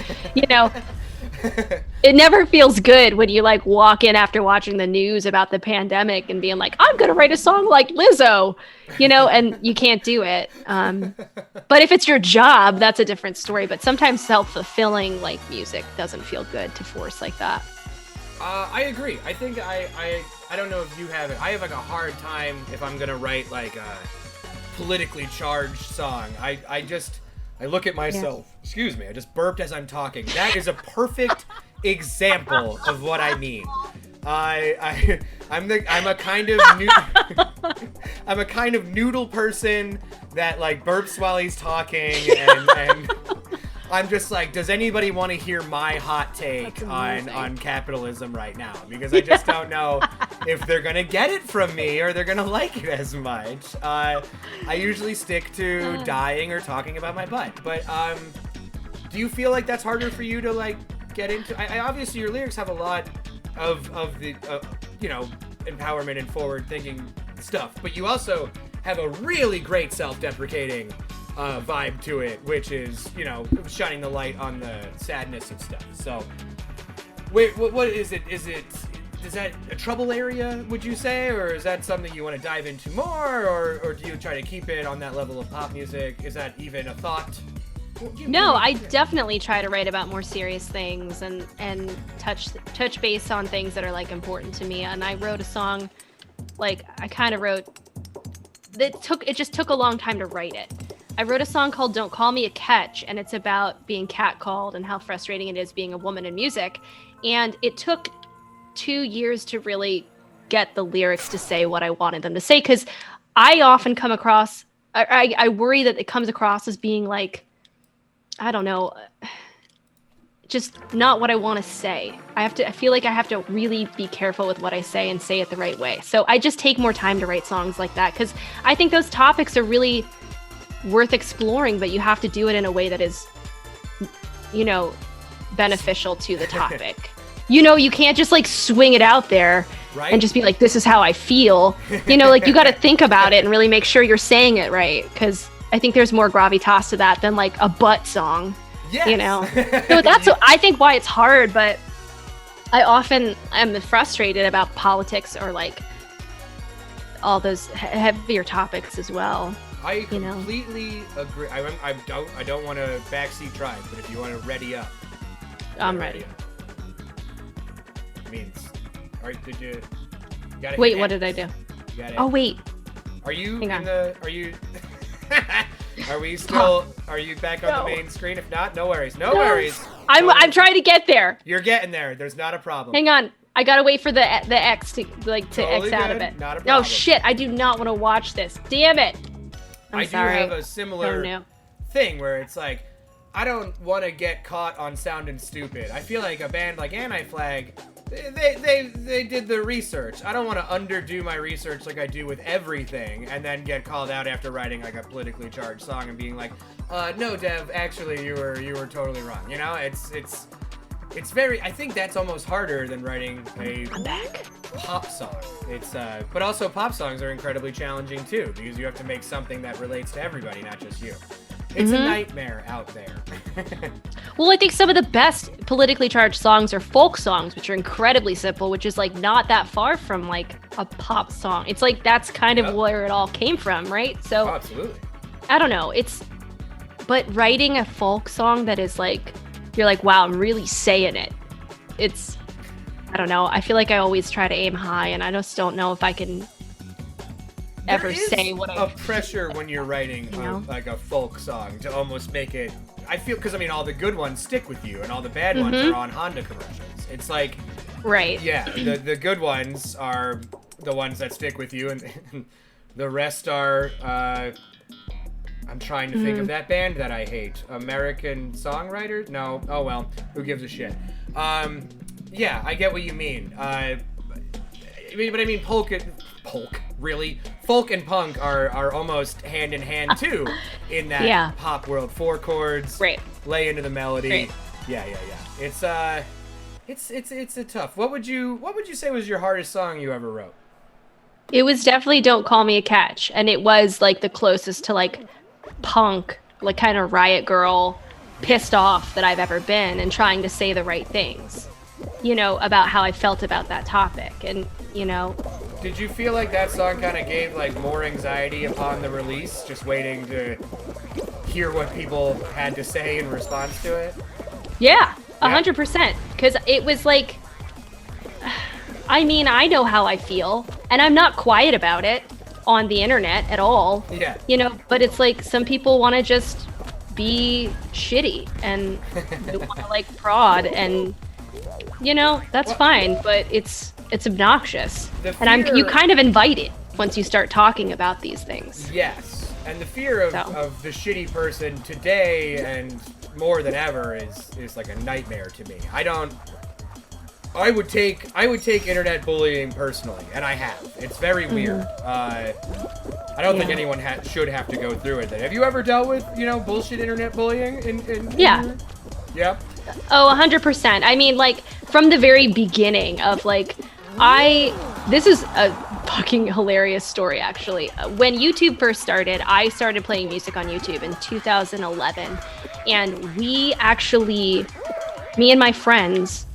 It never feels good when you like walk in after watching the news about the pandemic and being like, I'm gonna write a song like Lizzo, and you can't do it. But if it's your job, that's a different story. But sometimes self-fulfilling like music doesn't feel good to force like that. I agree. I think I don't know if you have it. I have like a hard time if I'm gonna write like a politically charged song. I look at myself. Yeah. Excuse me, I just burped as I'm talking. That is a perfect example of what I mean. I'm a kind of noodle person that like burps while he's talking, and I'm just like, does anybody want to hear my hot take on capitalism right now? Because I just don't know if they're gonna get it from me or they're gonna like it as much. I usually stick to dying or talking about my butt. But do you feel like that's harder for you to like get into? I obviously your lyrics have a lot of the empowerment and forward-thinking stuff, but you also have a really great self-deprecating vibe to it, which is, shining the light on the sadness of stuff. So, wait, what is it? Is that a trouble area, would you say, or is that something you want to dive into more, or do you try to keep it on that level of pop music? Is that even a thought? No, I definitely try to write about more serious things and touch base on things that are like important to me. And I wrote a song, like it just took a long time to write it. I wrote a song called Don't Call Me a Catch, and it's about being catcalled and how frustrating it is being a woman in music. And it took 2 years to really get the lyrics to say what I wanted them to say, because I often come across, I worry that it comes across as being like, I don't know, just not what I want to say. I feel like I have to really be careful with what I say and say it the right way. So I just take more time to write songs like that, because I think those topics are really worth exploring, but you have to do it in a way that is, beneficial to the topic. You can't just like swing it out there, right? And just be like, this is how I feel. Like you got to think about it and really make sure you're saying it right, because I think there's more gravitas to that than like a butt song. Yes. So that's I think why it's hard, but I often am frustrated about politics or like all those heavier topics as well. I you know. completely agree. I don't want to backseat drive, but if you want to ready up, I'm ready. Means, did you? Gotta Wait, hit what X. did I do? You gotta- Oh wait, Are you hang in on. the? Are you? Are we still? Are you back on No. the main screen? If not, no worries. No worries. I'm trying to get there. You're getting there. There's not a problem. Hang on. I gotta wait for the X to Totally X out good, of it. not a Oh problem. shit! I do not want to watch this. Damn it! I'm I sorry. do have a Oh, similar no. thing where it's like, I don't want to get caught on sounding stupid. I feel like a band like Anti-Flag, they did the research. I don't want to underdo my research like I do with everything and then get called out after writing like a politically charged song and being like, no, Dev, actually you were totally wrong. You know, it's very. I think that's almost harder than writing a I'm back. pop song. It's but also pop songs are incredibly challenging too because you have to make something that relates to everybody, not just you. It's a nightmare out there. Well, I think some of the best politically charged songs are folk songs, which are incredibly simple, which is like not that far from like a pop song. It's like that's kind of where it all came from, right? So Oh, absolutely. I don't know. But writing a folk song that is like, you're like, wow, I'm really saying it. I don't know. I feel like I always try to aim high, and I just don't know if I can ever There is say what a pressure when you're writing You know? like a folk song to almost make it. I feel because I mean all the good ones stick with you, and all the bad ones are on Honda commercials. It's like Right. yeah, the good ones are the ones that stick with you, and the rest are. I'm trying to think of that band that I hate. American Songwriter? No. Oh well. Who gives a shit? Yeah, I get what you mean. But I mean, folk, really? Folk and punk are almost hand in hand too, in that Yeah. pop world. 4 chords, Right. lay into the melody. Right. Yeah. It's a tough. What would you say was your hardest song you ever wrote? It was definitely Don't Call Me a Catch. And it was like the closest to like punk, like kind of Riot Girl, pissed off that I've ever been and trying to say the right things, you know, about how I felt about that topic. And, you know, Did you feel like that song kind of gave like more anxiety upon the release, just waiting to hear what people had to say in response to it? yeah, 100%. Because it was like, I mean, I know how I feel, and I'm not quiet about it on the internet at all. Yeah. You know, but it's like some people want to just be shitty and they want to like prod, and you know, that's fine, but it's obnoxious. The And you fear- kind of invite it once you start talking about these things. Yes, and the fear of, So. of the shitty person today and more than ever is like a nightmare to me. I would take internet bullying personally, and I have. It's very weird. I don't think anyone should have to go through it. Have you ever dealt with bullshit internet bullying? Yeah. Yeah. Oh, 100%. I mean, like, from the very beginning of, like, this is a fucking hilarious story, actually. When YouTube first started, I started playing music on YouTube in 2011. And me and my friends,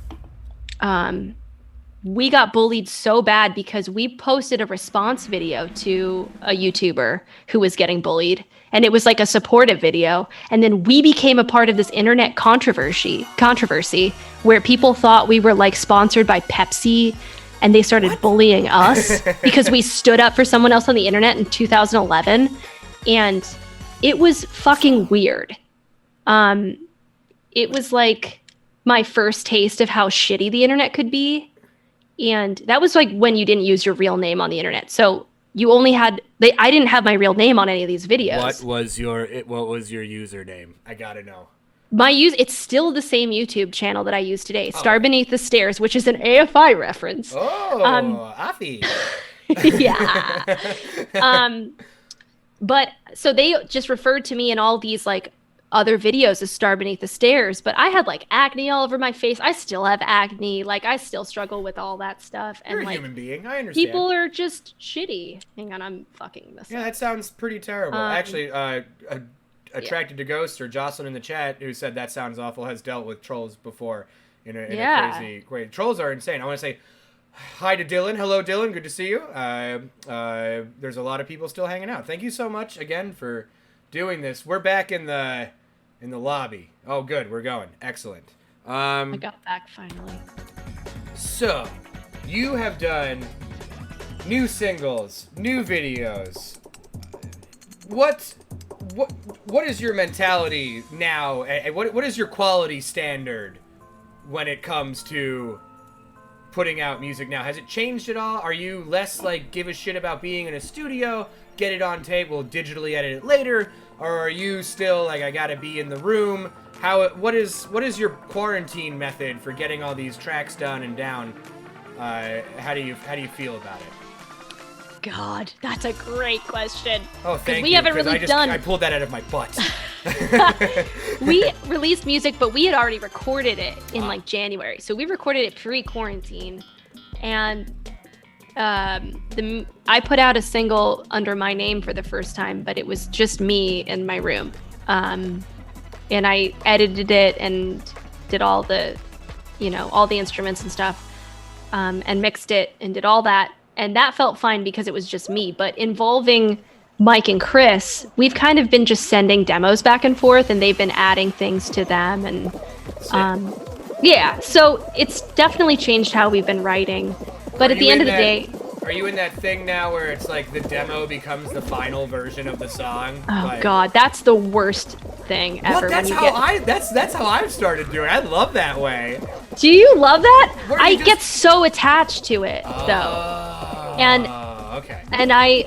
we got bullied so bad because we posted a response video to a YouTuber who was getting bullied, and it was like a supportive video. And then we became a part of this internet controversy where people thought we were like sponsored by Pepsi, and they started bullying us because we stood up for someone else on the internet in 2011, and it was fucking weird. It was like my first taste of how shitty the internet could be. And that was like when you didn't use your real name on the internet. So you only I didn't have my real name on any of these videos. What was your username? I gotta know. It's still the same YouTube channel that I use today, Star Beneath the Stairs, which is an AFI reference. Oh, Afi. Yeah. But so they just referred to me in all these like other videos as Star Beneath the Stairs, but I had like acne all over my face. I still have acne. Like I still struggle with all that stuff. And You're a like human being. I understand. people are just shitty. Hang on, I'm fucking this Yeah, up. that sounds pretty terrible. Actually, Attracted to Ghosts or Jocelyn in the chat, who said that sounds awful, has dealt with trolls before in a Yeah. crazy way. Trolls are insane. I want to say, Hi to Dylan. Hello, Dylan. Good to see you. There's a lot of people still hanging out. Thank you so much again for doing this. We're back in the lobby. Oh, good. We're going. Excellent. I got back finally. So, you have done new singles, new videos. What is your mentality now? What is your quality standard when it comes to putting out music now? Has it changed at all? Are you less like give a shit about being in a studio, get it on tape, we'll digitally edit it later, or are you still like I gotta be in the room? What is your quarantine method for getting all these tracks done and down? How do you feel about it? God, that's a great question. Oh, thank you. We haven't really done. I pulled that out of my butt. We released music, but we had already recorded it in like January. So we recorded it pre-quarantine, and I put out a single under my name for the first time, but it was just me in my room, and I edited it and did all the, all the instruments and stuff, and mixed it and did all that. And that felt fine because it was just me. But involving Mike and Chris, we've kind of been just sending demos back and forth, and they've been adding things to them. And yeah, so it's definitely changed how we've been writing. But at the end of the day... Are you in that thing now where it's like the demo becomes the final version of the song? Oh, God, that's the worst thing ever. That's how I've started doing it. I love that way. Do you love that? I get so attached to it, though. And okay. And I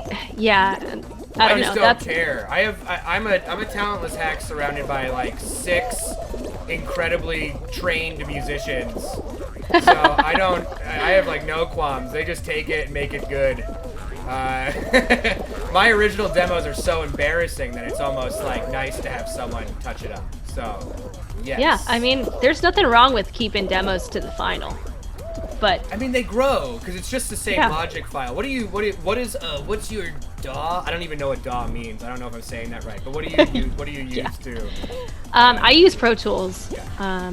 don't care. I'm a talentless hack surrounded by like 6 incredibly trained musicians. So I have like no qualms. They just take it and make it good. My original demos are so embarrassing that it's almost like nice to have someone touch it up. So, yes. Yeah, I mean, there's nothing wrong with keeping demos to the final. But I mean, they grow because it's just the same Logic file. What's your DAW? I don't even know what DAW means. I don't know if I'm saying that right. But what do you use? What do you use to? I use Pro Tools. Yeah.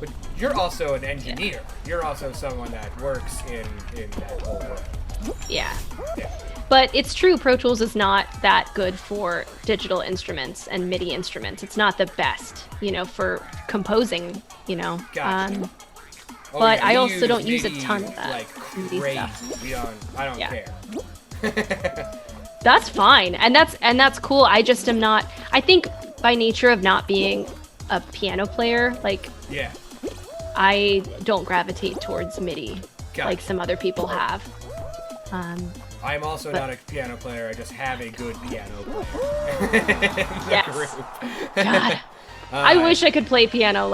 But you're also an engineer. You're also someone that works in that whole world. Yeah. But it's true, Pro Tools is not that good for digital instruments and MIDI instruments. It's not the best, for composing, Gotcha. But I also don't use a ton of that. Like crazy. I don't care. That's fine. And that's cool. I just am not, I think by nature of not being a piano player, I don't gravitate towards MIDI like some other people have. I'm also not a piano player. I just have a good piano player. Yes. God. I wish I could play piano.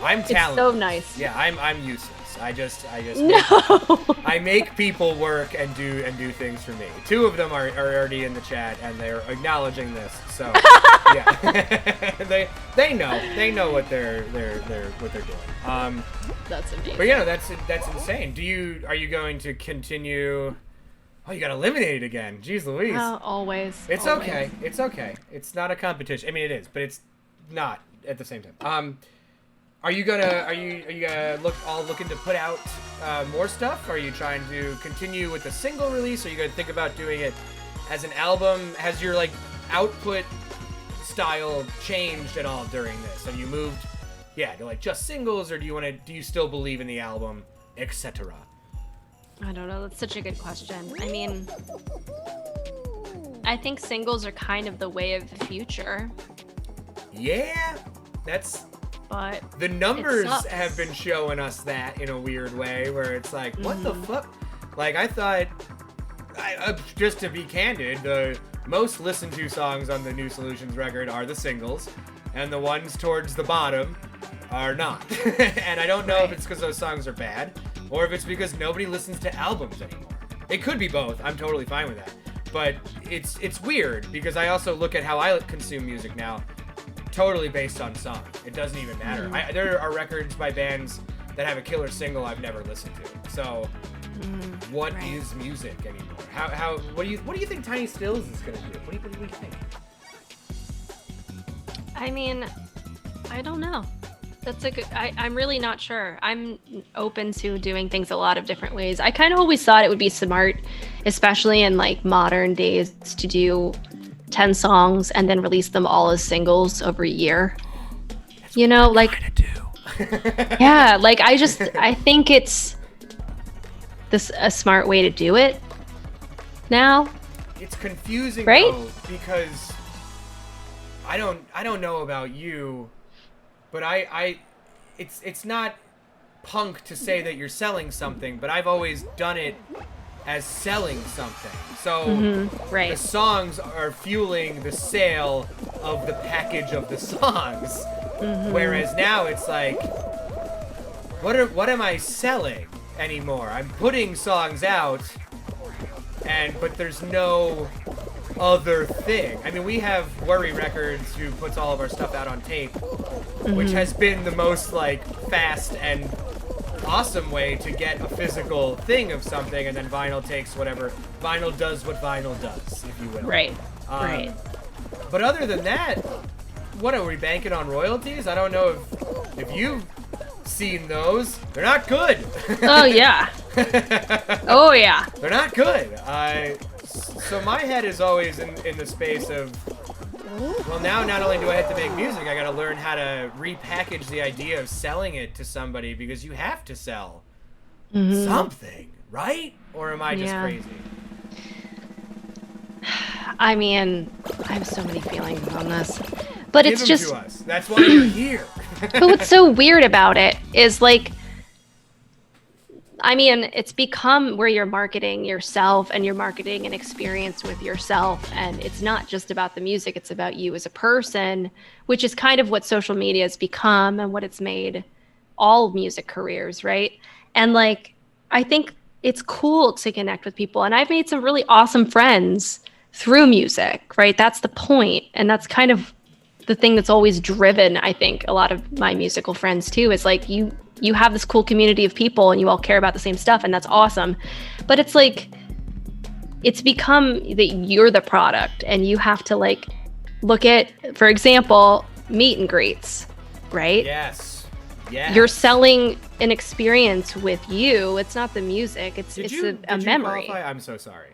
I'm talented. It's so nice. Yeah, I'm useless. I just no. I make people work and do things for me. 2 of them are already in the chat and they're acknowledging this. So yeah, they know what they're doing. That's amazing. But yeah, that's insane. Are you going to continue? Oh, you got eliminated again. Jeez Louise. Always. It's always. okay. It's okay. It's not a competition. I mean, it is, but it's not at the same time. Are you gonna looking to put out more stuff? Are you trying to continue with the single release? Are you gonna think about doing it as an album? Has your output style changed at all during this? Have you moved, to just singles, or do you still believe in the album, etc.? I don't know. That's such a good question. I mean, I think singles are kind of the way of the future. Yeah, that's. But the numbers have been showing us that in a weird way, where it's like, what the fuck? Like, I thought, just to be candid, the most listened to songs on the New Solutions record are the singles, and the ones towards the bottom are not. And I don't know if it's because those songs are bad, or if it's because nobody listens to albums anymore. It could be both. I'm totally fine with that. But it's weird, because I also look at how I consume music now, totally based on song. It doesn't even matter. There are records by bands that have a killer single I've never listened to. So, what is music anymore? What do you think Tiny Stills is gonna do? What do you think? I mean, I don't know. That's a good. I'm really not sure. I'm open to doing things a lot of different ways. I kind of always thought it would be smart, especially in like modern days, to do 10 songs and then release them all as singles over a year. You know, like, yeah, like I think it's a smart way to do it now. It's confusing, right? though, because I don't know about you, but it's not punk to say that you're selling something, but I've always done it as selling something. So right. the songs are fueling the sale of the package of the songs. Whereas now it's like, what am I selling anymore? I'm putting songs out, but there's no other thing. I mean, we have Worry Records, who puts all of our stuff out on tape, which has been the most like fast and awesome way to get a physical thing of something, and then vinyl takes whatever. Vinyl does what vinyl does, if you will. Right. Right. But other than that, what are we banking on royalties? I don't know if you've seen those. They're not good. Oh yeah. Oh yeah. They're not good. So my head is always in the space of, well, now not only do I have to make music, I got to learn how to repackage the idea of selling it to somebody, because you have to sell something, right? Or am I just crazy? I mean, I have so many feelings on this, but Give it's them just. to us. That's why you're here. But what's so weird about it is like, I mean, it's become where you're marketing yourself and you're marketing an experience with yourself. And it's not just about the music, it's about you as a person, which is kind of what social media has become and what it's made all music careers, right? And like, I think it's cool to connect with people. And I've made some really awesome friends through music, right? That's the point. And that's kind of the thing that's always driven, I think, a lot of my musical friends too, is like you have this cool community of people and you all care about the same stuff, and that's awesome. But it's like, it's become that you're the product and you have to like look at, for example, meet and greets, right? Yes. You're selling an experience with you. It's not the music. It's a memory. Qualify? I'm so sorry.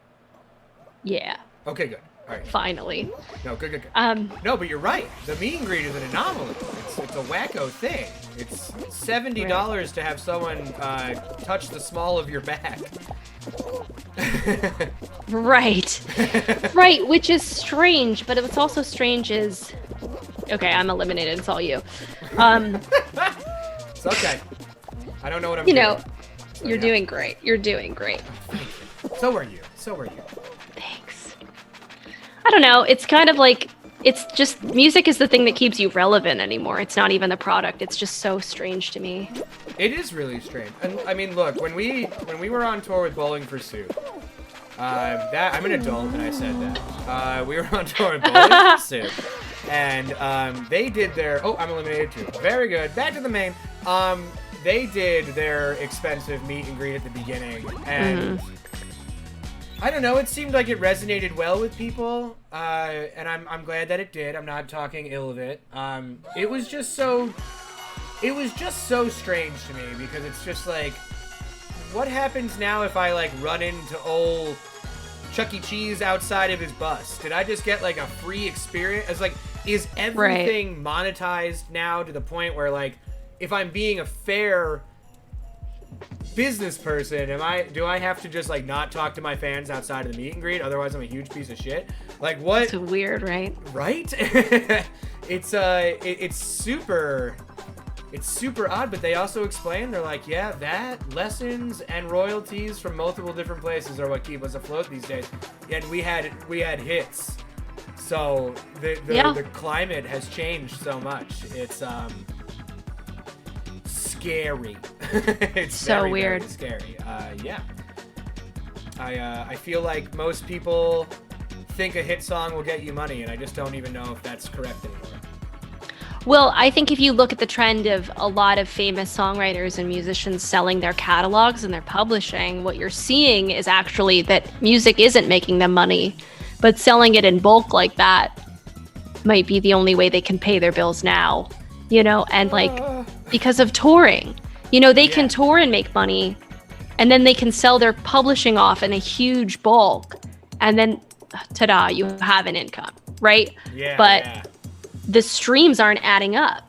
Yeah. Okay, good. All right. Finally. No, good. No, but you're right. The meet and greet is an anomaly. It's a wacko thing. It's $70 to have someone touch the small of your back. Right. Right, which is strange, but what's also strange is, okay, I'm eliminated. It's all you. It's okay. I don't know what I'm doing. You're doing great. You're doing great. So are you. Thanks. I don't know. It's kind of like, it's just, music is the thing that keeps you relevant anymore. It's not even the product. It's just so strange to me. It is really strange. And I mean, look, when we were on tour with Bowling for Soup, I'm an adult and I said that. We were on tour with Bowling for Soup, and they did their, I'm eliminated too. Very good. Back to the main. They did their expensive meet and greet at the beginning, and I don't know, it seemed like it resonated well with people, and I'm glad that it did. I'm not talking ill of it. It was just so strange to me, because it's just like, what happens now if I like run into old Chuck E. Cheese outside of his bus? Did I just get like a free experience? It's like, is everything monetized now to the point where like, if I'm being a fair business person, do I have to just like not talk to my fans outside of the meet and greet? Otherwise I'm a huge piece of shit. Like, what? It's weird, right? Right? It's super odd, but they also explain, they're like, yeah, that lessons and royalties from multiple different places are what keep us afloat these days. And we had hits. So the climate has changed so much. It's scary. It's so very, weird. very scary. I feel like most people think a hit song will get you money, and I just don't even know if that's correct anymore. Well, I think if you look at the trend of a lot of famous songwriters and musicians selling their catalogs and their publishing, what you're seeing is actually that music isn't making them money, but selling it in bulk like that might be the only way they can pay their bills now, and like, because of touring. You know, they can tour and make money, and then they can sell their publishing off in a huge bulk, and then ta-da, you have an income, right? But the streams aren't adding up,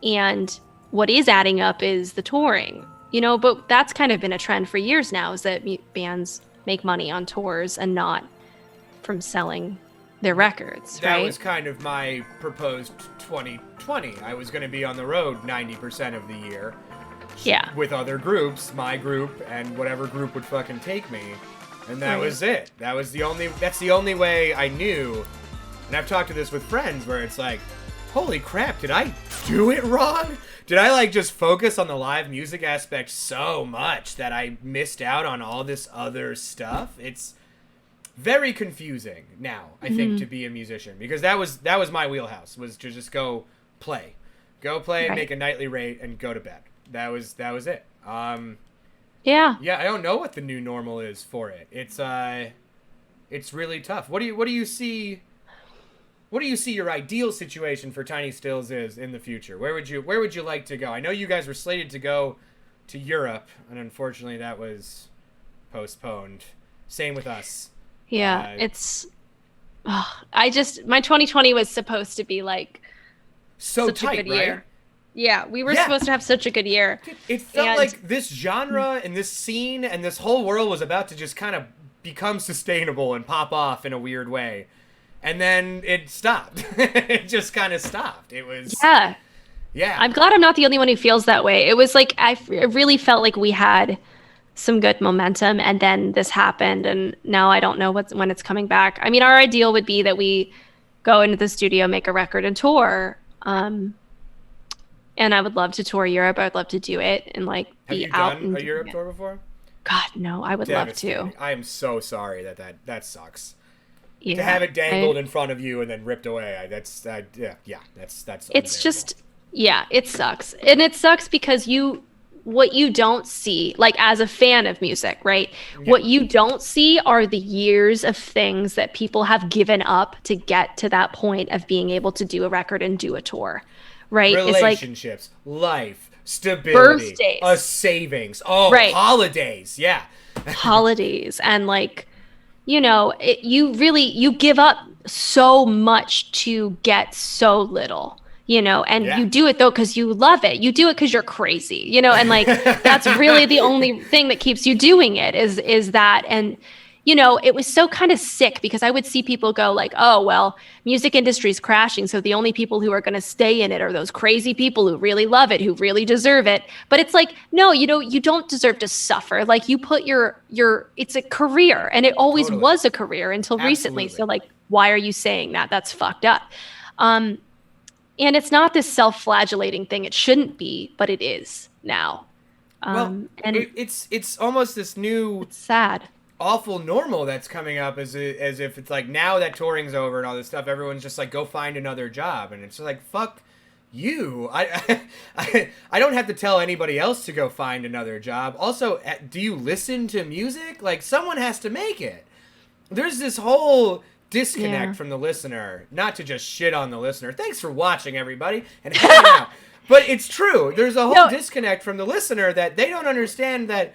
and what is adding up is the touring. You know, but that's kind of been a trend for years now, is that bands make money on tours and not from selling their records, That right? was kind of my proposed 2020. I was going to be on the road 90% of the year. Yeah. With other groups, my group, and whatever group would fucking take me. And that was it. That's the only way I knew. And I've talked to this with friends where it's like, holy crap, did I do it wrong? Did I like just focus on the live music aspect so much that I missed out on all this other stuff? It's very confusing now, I think, to be a musician, because that was my wheelhouse, was to just go play, and make a nightly rate and go to bed. That was it. Yeah, I don't know what the new normal is for it. It's really tough. What do you see? What do you see your ideal situation for Tiny Stills is in the future? Where would you like to go? I know you guys were slated to go to Europe, and unfortunately that was postponed. Same with us. Yeah, my 2020 was supposed to be like such tight, a good right? year. Yeah, we were supposed to have such a good year. It felt like this genre and this scene and this whole world was about to just kind of become sustainable and pop off in a weird way. And then it stopped. It just kind of stopped. It was... Yeah. I'm glad I'm not the only one who feels that way. It was like, it really felt like we had some good momentum, and then this happened, and now I don't know when it's coming back. I mean, our ideal would be that we go into the studio, make a record, and tour. And I would love to tour Europe. I would love to do it and like be out. Have you done a Europe tour before? God, no. I would love to. I am so sorry that sucks. Yeah, to have it dangled in front of you and then ripped away. That's it's just, it sucks. And it sucks because what you don't see, like as a fan of music, right? Yeah. What you don't see are the years of things that people have given up to get to that point of being able to do a record and do a tour, right? Relationships, life, stability, birthdays, a savings, holidays, holidays, and like, you know, you give up so much to get so little, you know, and you do it though because you love it. You do it because you're crazy, you know, and like that's really the only thing that keeps you doing it is that. And you know, it was so kind of sick because I would see people go like, oh, well, music industry's crashing, so the only people who are going to stay in it are those crazy people who really love it, who really deserve it. But it's like, no, you know, you don't deserve to suffer. Like you put it's a career, and it always was a career until recently. So like, why are you saying that? That's fucked up. And it's not this self-flagellating thing. It shouldn't be, but it is now. And it's almost this new... It's sad. Awful normal that's coming up as if it's like now that touring's over and all this stuff, everyone's just like, go find another job. And it's just like, fuck you. I don't have to tell anybody else to go find another job. Also, do you listen to music? Like, someone has to make it. There's this whole disconnect from the listener. Not to just shit on the listener. Thanks for watching, everybody, and hanging out. But it's true. There's a whole disconnect from the listener that they don't understand that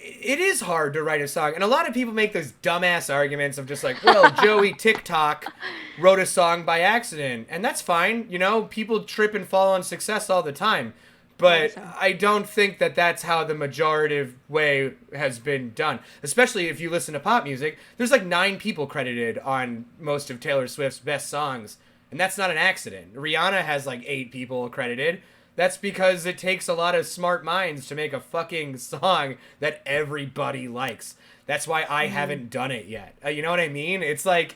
it is hard to write a song. And a lot of people make those dumbass arguments of just like, well, Joey TikTok wrote a song by accident. And that's fine. You know, people trip and fall on success all the time. But I don't think that that's how the majority way has been done. Especially if you listen to pop music. There's like 9 people credited on most of Taylor Swift's best songs. And that's not an accident. Rihanna has like 8 people credited. That's because it takes a lot of smart minds to make a fucking song that everybody likes. That's why I haven't done it yet. You know what I mean? It's like,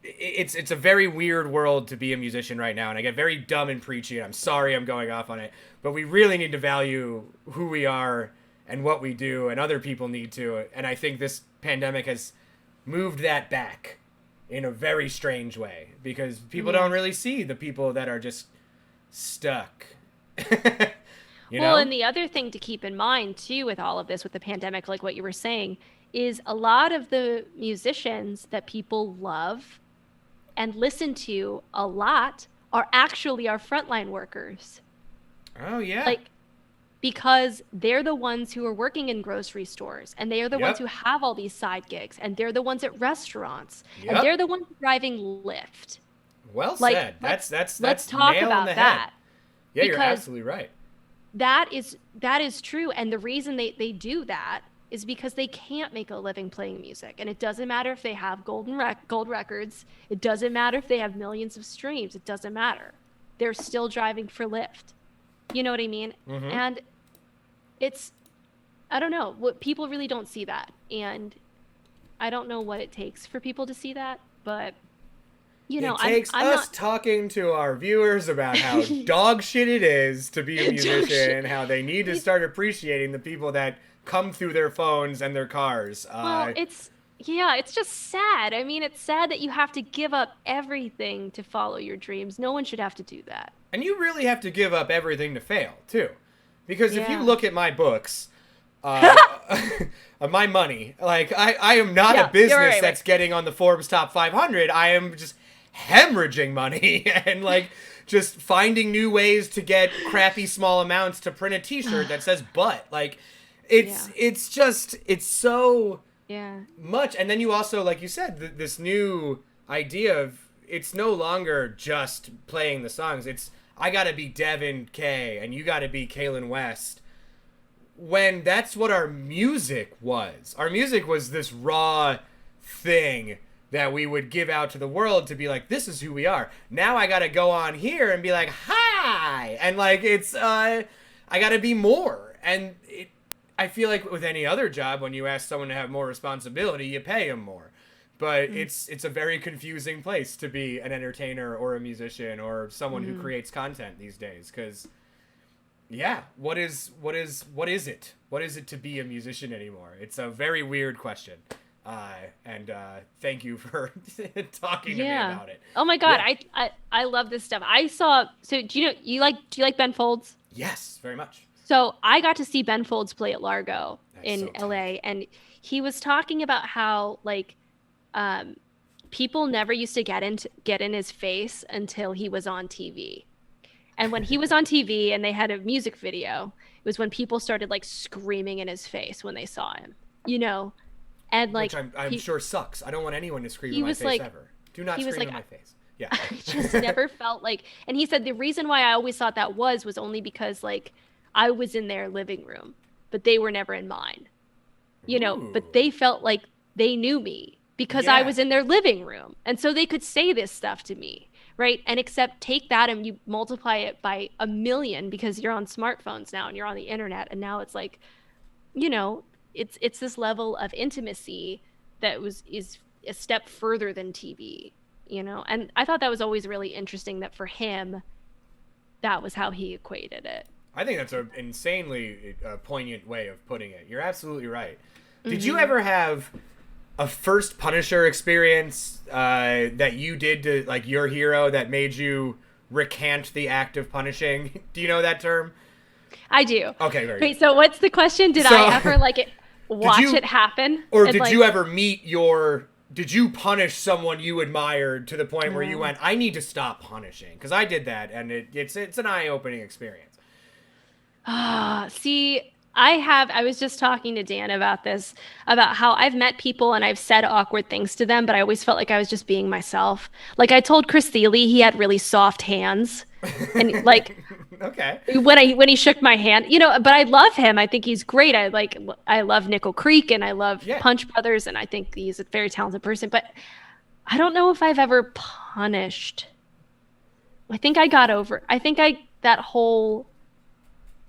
it's a very weird world to be a musician right now, and I get very dumb and preachy, and I'm sorry I'm going off on it, but we really need to value who we are and what we do, and other people need to, and I think this pandemic has moved that back in a very strange way, because people don't really see the people that are just stuck. Well, and the other thing to keep in mind too with all of this, with the pandemic, like what you were saying, is a lot of the musicians that people love and listen to a lot are actually our frontline workers. Oh, yeah. Like, because they're the ones who are working in grocery stores, and they are the ones who have all these side gigs, and they're the ones at restaurants, and they're the ones driving Lyft. Well Like, said. That's let's talk nail on about the that. head. Yeah, you're Because absolutely right. that is true, and the reason they do that is because they can't make a living playing music, and it doesn't matter if they have gold records. It doesn't matter if they have millions of streams. It doesn't matter. They're still driving for Lyft. You know what I mean? And it's, I don't know, what people really don't see that, and I don't know what it takes for people to see that, but you know, it takes I'm us not talking to our viewers about how dog shit it is to be a musician, and how they need to start appreciating the people that come through their phones and their cars. Well, it's just sad. I mean, it's sad that you have to give up everything to follow your dreams. No one should have to do that. And you really have to give up everything to fail, too. Because if you Yeah. look at my books, my money, like, I am not a business that's getting on the Forbes Top 500. I am just hemorrhaging money and, like, just finding new ways to get crappy small amounts to print a t-shirt that says butt. Like, it's so much. And then you also, like you said, this new idea of it's no longer just playing the songs. It's, I gotta be Devon Kay and you gotta be Kailynn West. When that's what our music was. Our music was this raw thing that we would give out to the world to be like, this is who we are. Now I gotta go on here and be like, hi! And like, it's, I gotta be more. And I feel like with any other job, when you ask someone to have more responsibility, you pay them more. But it's a very confusing place to be an entertainer or a musician or someone who creates content these days. Because, yeah, what is it? What is it to be a musician anymore? It's a very weird question. And thank you for talking to me about it. Oh my God, I love this stuff. I saw. So do you like Ben Folds? Yes, very much. So I got to see Ben Folds play at Largo in so LA, and he was talking about how like people never used to get in his face until he was on TV. And when he was on TV and they had a music video, it was when people started like screaming in his face when they saw him, you know? And like, which I'm sure sucks. I don't want anyone to scream in my face ever. Do not scream in my face. Yeah. I just never felt like, and he said the reason why I always thought that was only because like I was in their living room, but they were never in mine, you know, but they felt like they knew me because I was in their living room. And so they could say this stuff to me. Right. And except take that and you multiply it by 1 million because you're on smartphones now and you're on the internet. And now it's like, you know, it's this level of intimacy that is a step further than TV, you know? And I thought that was always really interesting that for him, that was how he equated it. I think that's an insanely poignant way of putting it. You're absolutely right. Did you ever have a first Punisher experience that you did to like your hero that made you recant the act of punishing? Do you know that term? I do. Okay, very Wait, good. so what's the question? Did I ever like watch it happen? Or and, did like, you ever did you punish someone you admired to the point where you went, I need to stop punishing? Because I did that, and it's an eye-opening experience. See, I was just talking to Dan about this, about how I've met people and I've said awkward things to them, but I always felt like I was just being myself. Like I told Chris Thiele he had really soft hands. And like, okay. When he shook my hand, you know, but I love him. I think he's great. I love Nickel Creek and I love Punch Brothers. And I think he's a very talented person, but I don't know if I've ever punished. I think I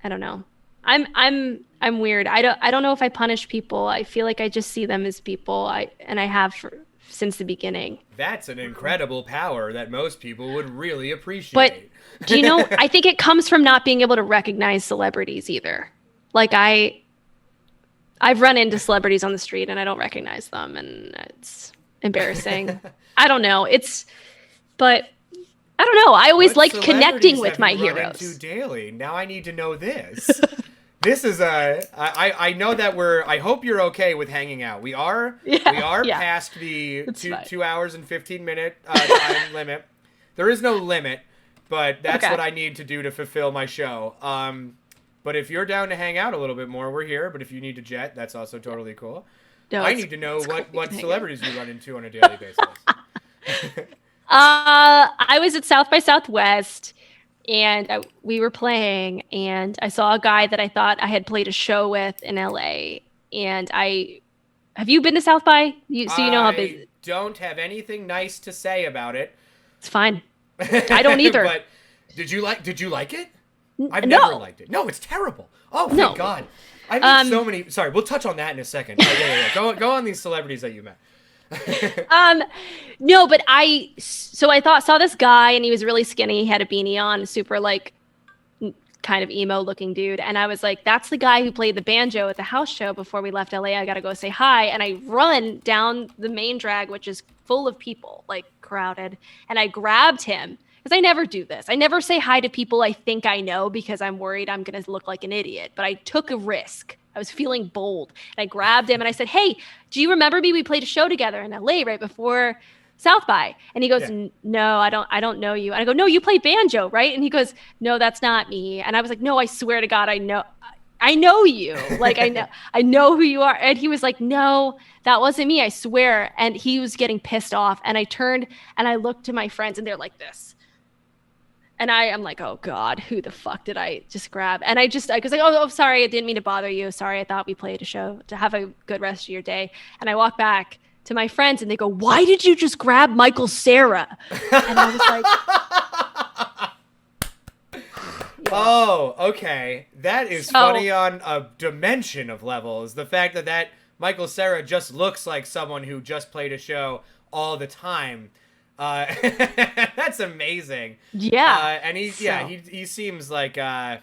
don't know. I'm weird. I don't know if I punish people. I feel like I just see them as people. I have since the beginning. That's an incredible power that most people would really appreciate. But do you know, I think it comes from not being able to recognize celebrities either. Like I've run into celebrities on the street and I don't recognize them and it's embarrassing. I don't know. But I don't know. I always liked connecting with my heroes. Into daily. Now I need to know this. This is I know that I hope you're okay with hanging out. We are past the 2 hours and 15 minute time limit. There is no limit, but that's Okay. what I need to do to fulfill my show. But if you're down to hang out a little bit more, we're here. But if you need to jet, that's also totally cool. No, I it's- need to know it's cool. what We can hang out. celebrities you run into on a daily basis. I was at South by Southwest, and we were playing, and I saw a guy that I thought I had played a show with in LA. And have you been to South by? So you know how big. I don't have anything nice to say about it. It's fine. I don't either. But did you like it? I've no. never liked it. No, it's terrible. Oh, thank No. God. I meet so many. Sorry, we'll touch on that in a second. Oh, yeah. Go on these celebrities that you met. No, but I saw this guy, and he was really skinny. He had a beanie on, super like kind of emo looking dude. And I was like, that's the guy who played the banjo at the house show before we left LA. I got to go say hi. And I run down the main drag, which is full of people, like crowded. And I grabbed him because I never do this. I never say hi to people I think I know because I'm worried I'm going to look like an idiot. But I took a risk. I was feeling bold. And I grabbed him and I said, hey, do you remember me? We played a show together in LA right before South by. And he goes, no, I don't know you. And I go, no, you play banjo, right? And he goes, no, that's not me. And I was like, no, I swear to God, I know you. Like, I know who you are. And he was like, no, that wasn't me. I swear. And he was getting pissed off. And I turned and I looked to my friends and they're like this. And I'm like, oh God, who the fuck did I just grab? And I was like, oh, sorry. I didn't mean to bother you. Sorry. I thought we played a show. To have a good rest of your day. And I walk back to my friends and they go, why did you just grab Michael Cera? And I was like, Oh, okay. That is funny on a dimension of levels. The fact that Michael Cera just looks like someone who just played a show all the time. That's amazing. yeah. And he seems like a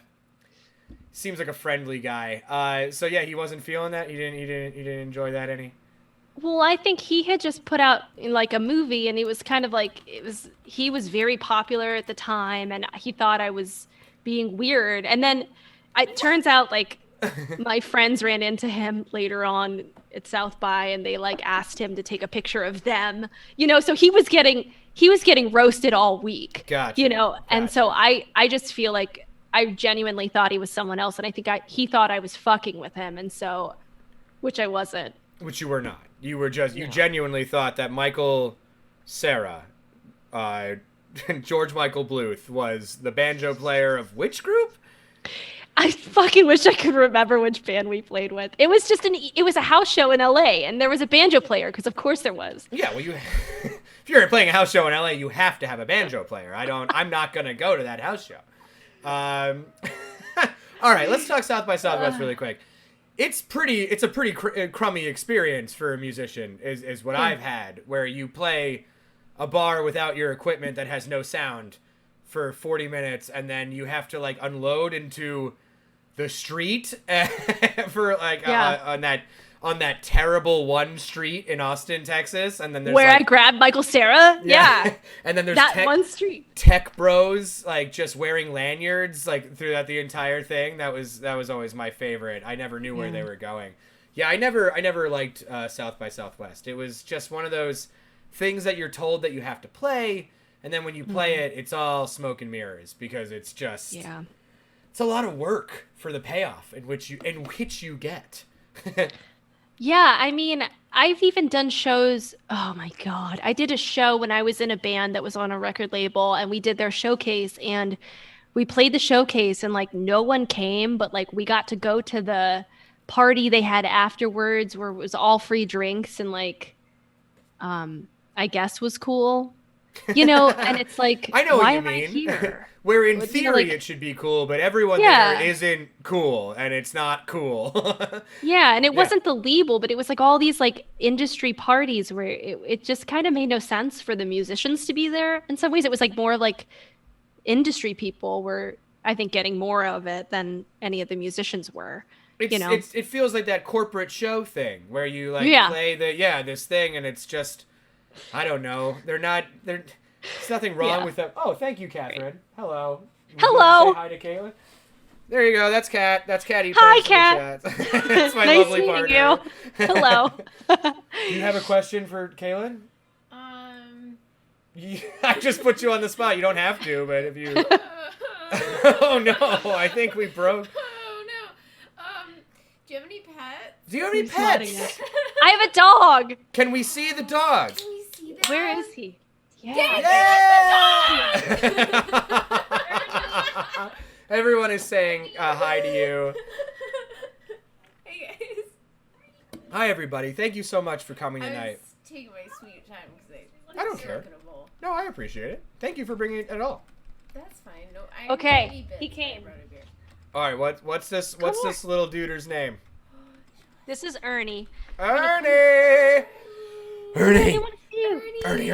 friendly guy. So yeah, he wasn't feeling that. He didn't enjoy that any. Well, I think he had just put out like a movie and it was kind of like he was very popular at the time and he thought I was being weird. And then it turns out like my friends ran into him later on at South by and they like asked him to take a picture of them, so he was getting roasted all week, Gotcha. And so I just feel like I genuinely thought he was someone else. And I think he thought I was fucking with him. And so, which I wasn't. Which you were not. You were just, you genuinely thought that Michael Cera, George Michael Bluth, was the banjo player of which group? I fucking wish I could remember which band we played with. It was just it was a house show in LA and there was a banjo player because of course there was. Yeah, well if you're playing a house show in LA, you have to have a banjo player. I'm not going to go to that house show. All right, let's talk South by Southwest really quick. It's a pretty crummy experience for a musician is what I've had, where you play a bar without your equipment that has no sound for 40 minutes and then you have to like unload into the street for like on that terrible one street in Austin, Texas, and then there's where like, I grabbed Michael Cera. Yeah. And then there's that one street. Tech bros like just wearing lanyards like throughout the entire thing. That was always my favorite. I never knew where they were going. Yeah, I never liked South by Southwest. It was just one of those things that you're told that you have to play, and then when you play it, it's all smoke and mirrors because it's just it's a lot of work for the payoff in which you get. Yeah, I mean, I've even done shows. Oh my God. I did a show when I was in a band that was on a record label and we did their showcase and we played the showcase and like no one came, but like we got to go to the party they had afterwards where it was all free drinks and like, I guess was cool, and it's like, I know why what you am I mean. here? Where in Well, theory it should be cool, but everyone there isn't cool, and it's not cool. Yeah, and it wasn't the label, but it was like all these like industry parties where it just kind of made no sense for the musicians to be there. In some ways, it was like more like industry people were, I think, getting more of it than any of the musicians were. It feels like that corporate show thing where you like play this thing, and it's just, I don't know. There's nothing wrong with them. Oh, thank you, Catherine. Hello. Hello. Say hi to Kailynn. There you go. That's Kat. That's Catty. Hi, Kat. That's my Nice lovely meeting partner. you. Hello. Do you have a question for Kailynn? I just put you on the spot. You don't have to, but if you... Oh, no. I think we broke... Oh, no. Do you have any pets? Do you have any pets? I have a dog. Can we see the dog? Can we see that? Where is he? Yeah. Yeah! Everyone is saying hi to you. Hey, guys. Hi, everybody. Thank you so much for coming I tonight. was taking my sweet time because I don't care. No, I appreciate it. Thank you for bringing it at all. That's fine. No, I Okay, he came. All right, what's this little duder's name? This is Ernie. Ernie! Ernie! I want to see you. Ernie!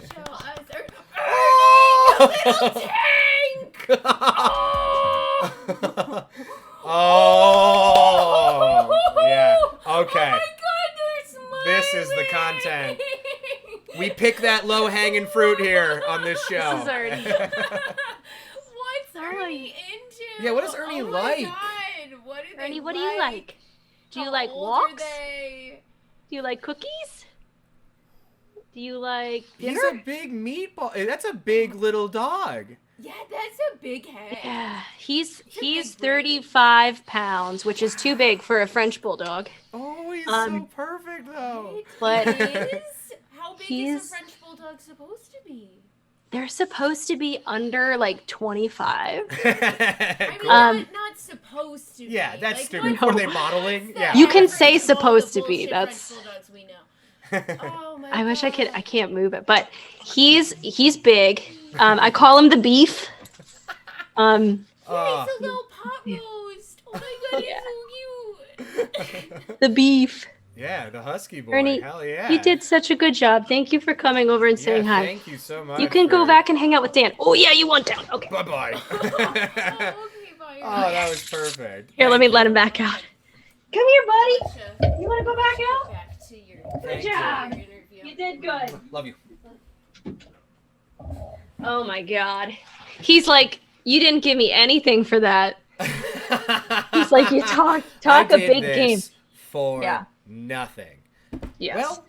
Show us Oh! little tank! Oh! Yeah. Okay. Oh my God, they're smiling. This is the content. We pick that low-hanging fruit here on this show. This is Ernie. What's Ernie into? Yeah, what does Ernie oh like? My God. What do Ernie, they what do you like? Do you How like old walks? Are they? Do you like cookies? Do you like dinner? He's a big meatball. That's a big little dog. Yeah, that's a big head. Yeah, he's big 35 pounds, which is too big for a French bulldog. Oh, he's so perfect, though. But How big is he's- a French bulldog supposed to be? they're supposed to be under like 25. I mean, not supposed to be. Yeah, that's Like, stupid. not- What are they modeling? that's the Yeah. You can average say of all supposed the to be, bullshit that's- French bulldogs we know. Oh my I wish I could. God. I can't move it, but he's big. I call him the beef. Yeah, he's a little pot roast. Oh my God, Yeah. he's so cute. The beef. Yeah, the husky boy. Ernie, Hell yeah. you did such a good job. Thank you for coming over and saying hi. Thank you so much. You can go back and hang out with Dan. Oh yeah, you want down. Okay. Bye-bye. Oh, okay, bye. Oh, that was perfect. Here, let me let him back out. Come here, buddy. Gotcha. You want to go back out? Back to your, Thank Good job. your interview. You did good. Love you. Oh my God. He's like, you didn't give me anything for that. He's like, you talk I a did big this game. for Yeah. nothing. Yes. Well,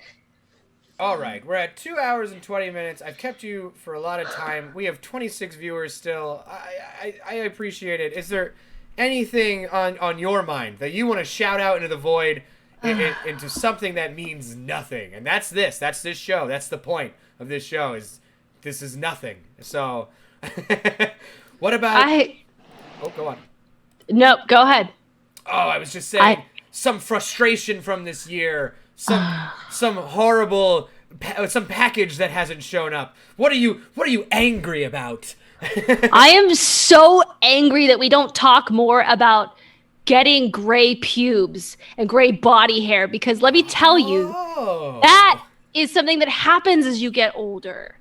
all right. We're at 2 hours and 20 minutes. I've kept you for a lot of time. We have 26 viewers still. I appreciate it. Is there anything on your mind that you want to shout out into the void, into something that means nothing? And that's this. That's this show. That's the point of this show. This is nothing. So, what about? Oh, go on. No, go ahead. Oh, I was just saying some frustration from this year, some horrible, some package that hasn't shown up. What are you angry about? I am so angry that we don't talk more about getting gray pubes and gray body hair, because let me tell you, Oh. that is something that happens as you get older.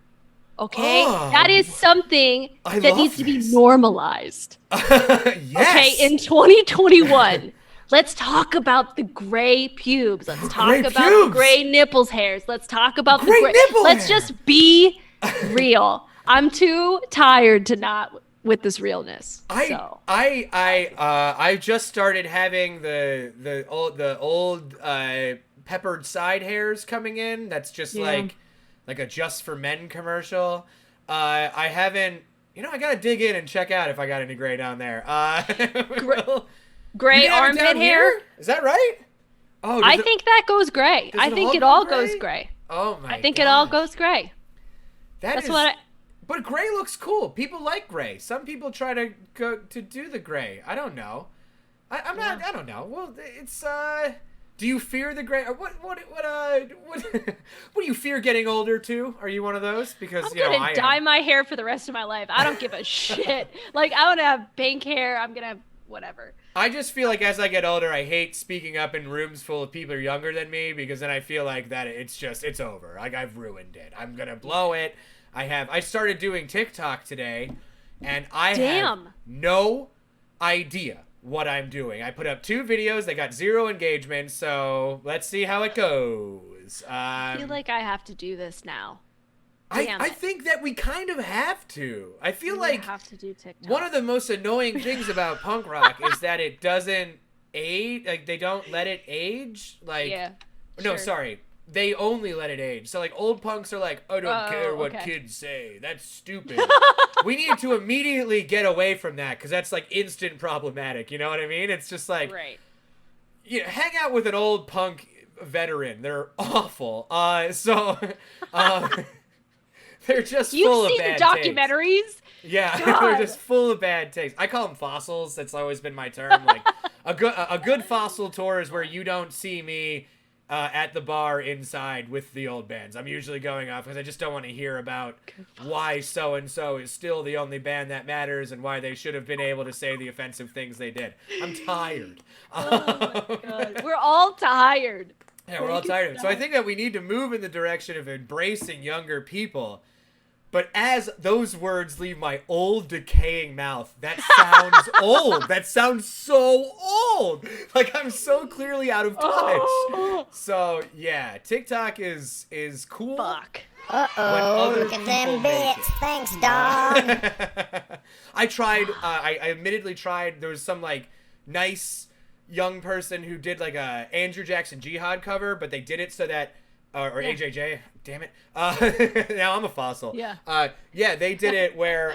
Okay? Oh. That is something I that love needs to be this. normalized. Yes. Okay, in 2021, let's talk about the gray pubes. Let's talk Gray about pubes. the gray nipples hairs. Let's talk about Gray the gray. nipple Let's hair. just be real. I'm too tired to not with this realness. So. I just started having the old peppered side hairs coming in. That's just like a Just for Men commercial. I haven't. I gotta dig in and check out if I got any gray down there. Gray You have it armpit down hair? here? Is that right? Oh, I think that goes gray. does I it think all it go all gray? goes gray. Oh my! I think it all gosh. goes gray. That's what But gray looks cool. People like gray. Some people try to go to do the gray. I don't know. I'm not. I don't know. Well, it's. Do you fear the gray? Or what do you fear getting older too? Are you one of those? Because I'm gonna dye my hair for the rest of my life. I don't give a shit. Like, I want to have pink hair. I'm gonna have whatever. I just feel like as I get older, I hate speaking up in rooms full of people younger than me, because then I feel like that it's over. Like, I've ruined it. I'm gonna blow it. I started doing TikTok today, and I have no idea what I'm doing. I put up 2 videos. They got 0 engagement, so let's see how it goes. I feel like I have to do this now. I think that we kind of have to. I feel We like have to do TikTok. one of the most annoying things about punk rock is that it doesn't age. Like, they don't let it age. Like, Yeah. no, sure. sorry. they only let it age. So like old punks are like, I don't care what okay. kids say. That's stupid. We need to immediately get away from that because that's like instant problematic. You know what I mean? It's just like, Right. you know, hang out with an old punk veteran. They're awful. They're just full of You've seen bad the documentaries? takes. Yeah, God. they're just full of bad takes. I call them fossils. That's always been my term. Like a good fossil tour is where you don't see me at the bar inside with the old bands. I'm usually going off because I just don't want to hear about why so and so is still the only band that matters and why they should have been able to say the offensive things they did. I'm tired. Oh my God. We're all tired. Yeah, we're all tired of it. So I think that we need to move in the direction of embracing younger people. But as those words leave my old, decaying mouth, that sounds old. That sounds so old. Like I'm so clearly out of touch. Oh. So yeah, TikTok is cool. Fuck. Uh-oh, look at them bits. Thanks, dog. I tried. I admittedly tried. There was some like nice young person who did like a Andrew Jackson Jihad cover, but they did it so that or AJJ, damn it. Now I'm a fossil. Yeah. Yeah, they did it where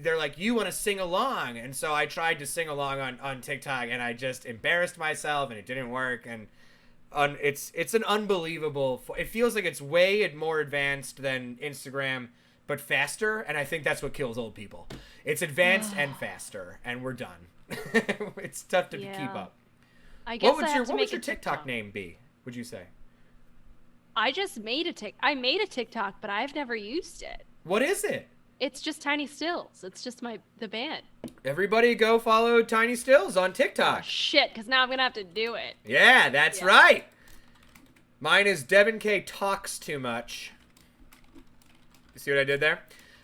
they're like, you want to sing along, and so I tried to sing along on TikTok, and I just embarrassed myself, and it didn't work, and it's an unbelievable. It feels like it's way more advanced than Instagram, but faster, and I think that's what kills old people. It's advanced and faster, and we're done. It's tough to keep up. I guess What would your TikTok name be? Would you say? I just made I made a TikTok, but I've never used it. What is it? It's just Tiny Stills. It's just the band. Everybody go follow Tiny Stills on TikTok. Oh, shit, because now I'm gonna have to do it. Yeah, that's right. Mine is Devon Kay Talks Too Much. You see what I did there?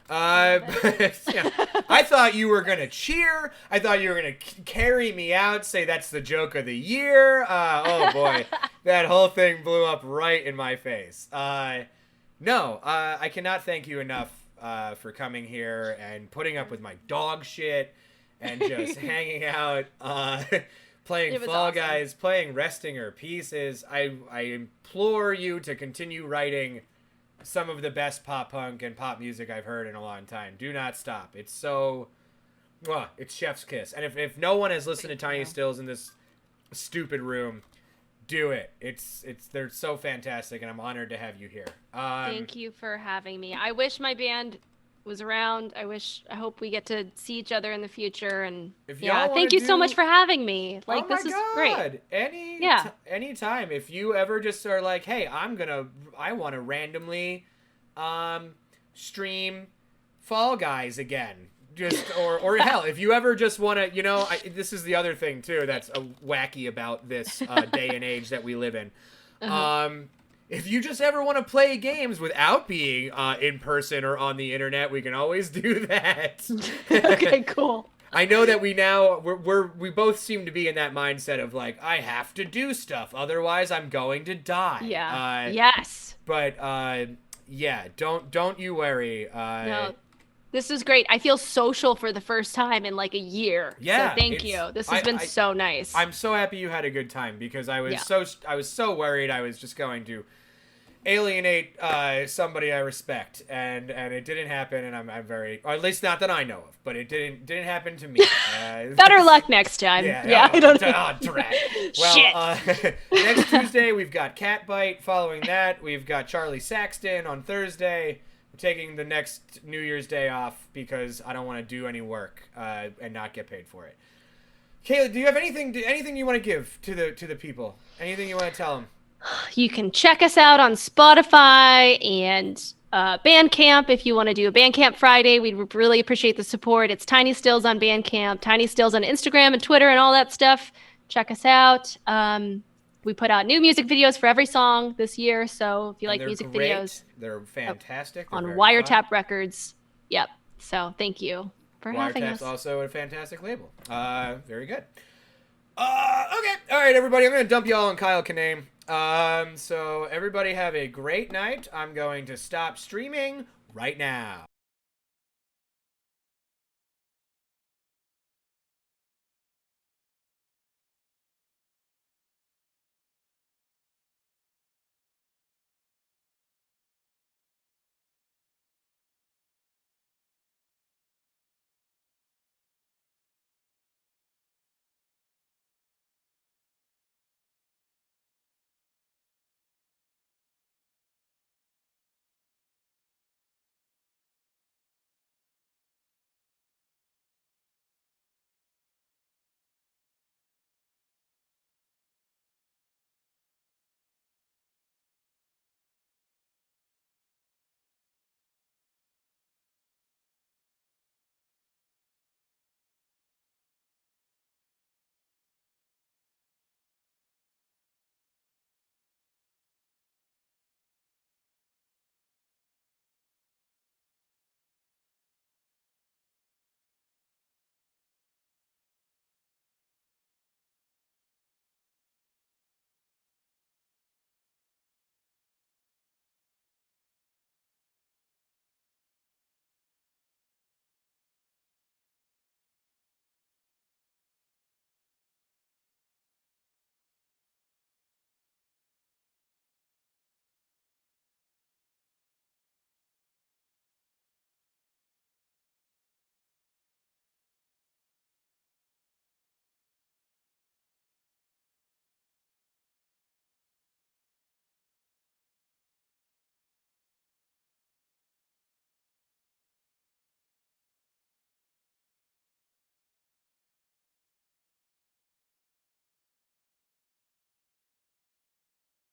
Yeah. I thought you were gonna cheer. I thought you were gonna carry me out, say that's the joke of the year. Oh boy, that whole thing blew up right in my face. No, I cannot thank you enough for coming here and putting up with my dog shit and just hanging out, playing Fall awesome. Guys, playing Resting Her Pieces. I implore you to continue writing some of the best pop punk and pop music I've heard in a long time. Do not stop. It's so, it's chef's kiss. And if no one has listened to Tiny Stills in this stupid room, do it. They're so fantastic, and I'm honored to have you here. Thank you for having me. I wish my band was around. I hope we get to see each other in the future. And thank you so much for having me. Like, this is great. Anytime. If you ever just are like, hey, I want to randomly stream Fall Guys again. Just or hell, if you ever just want to, this is the other thing too that's wacky about this day and age that we live in. If you just ever want to play games without being in person or on the internet, we can always do that. Okay, cool. I know that we both seem to be in that mindset of like, I have to do stuff, otherwise I'm going to die. Yeah. Yes. But yeah, don't you worry. No. This is great. I feel social for the first time in like a year. Yeah. So thank you. This has been so nice. I'm so happy you had a good time because I was so worried I was just going to alienate somebody I respect, and it didn't happen, and I'm very, or at least not that I know of, but it didn't happen to me. Better luck next time. Yeah, I don't know. Drat. Well, Shit. Next Tuesday we've got Catbite. Following that, we've got Charlie Saxton on Thursday. Taking the next New Year's Day off because I don't want to do any work and not get paid for it. Kailynn, do you have anything you want to give to the people? Anything you want to tell them? You can check us out on Spotify and Bandcamp if you want to do a Bandcamp Friday. We'd really appreciate the support. It's Tiny Stills on Bandcamp, Tiny Stills on Instagram and Twitter and all that stuff. Check us out. We put out new music videos for every song this year, so if you like music videos, they're fantastic. They're on Wiretap Records. Yep. So thank you for having us. Wiretap's also a fantastic label. Very good. Okay. All right, everybody. I'm going to dump you all on Kyle Kinane. So everybody have a great night. I'm going to stop streaming right now.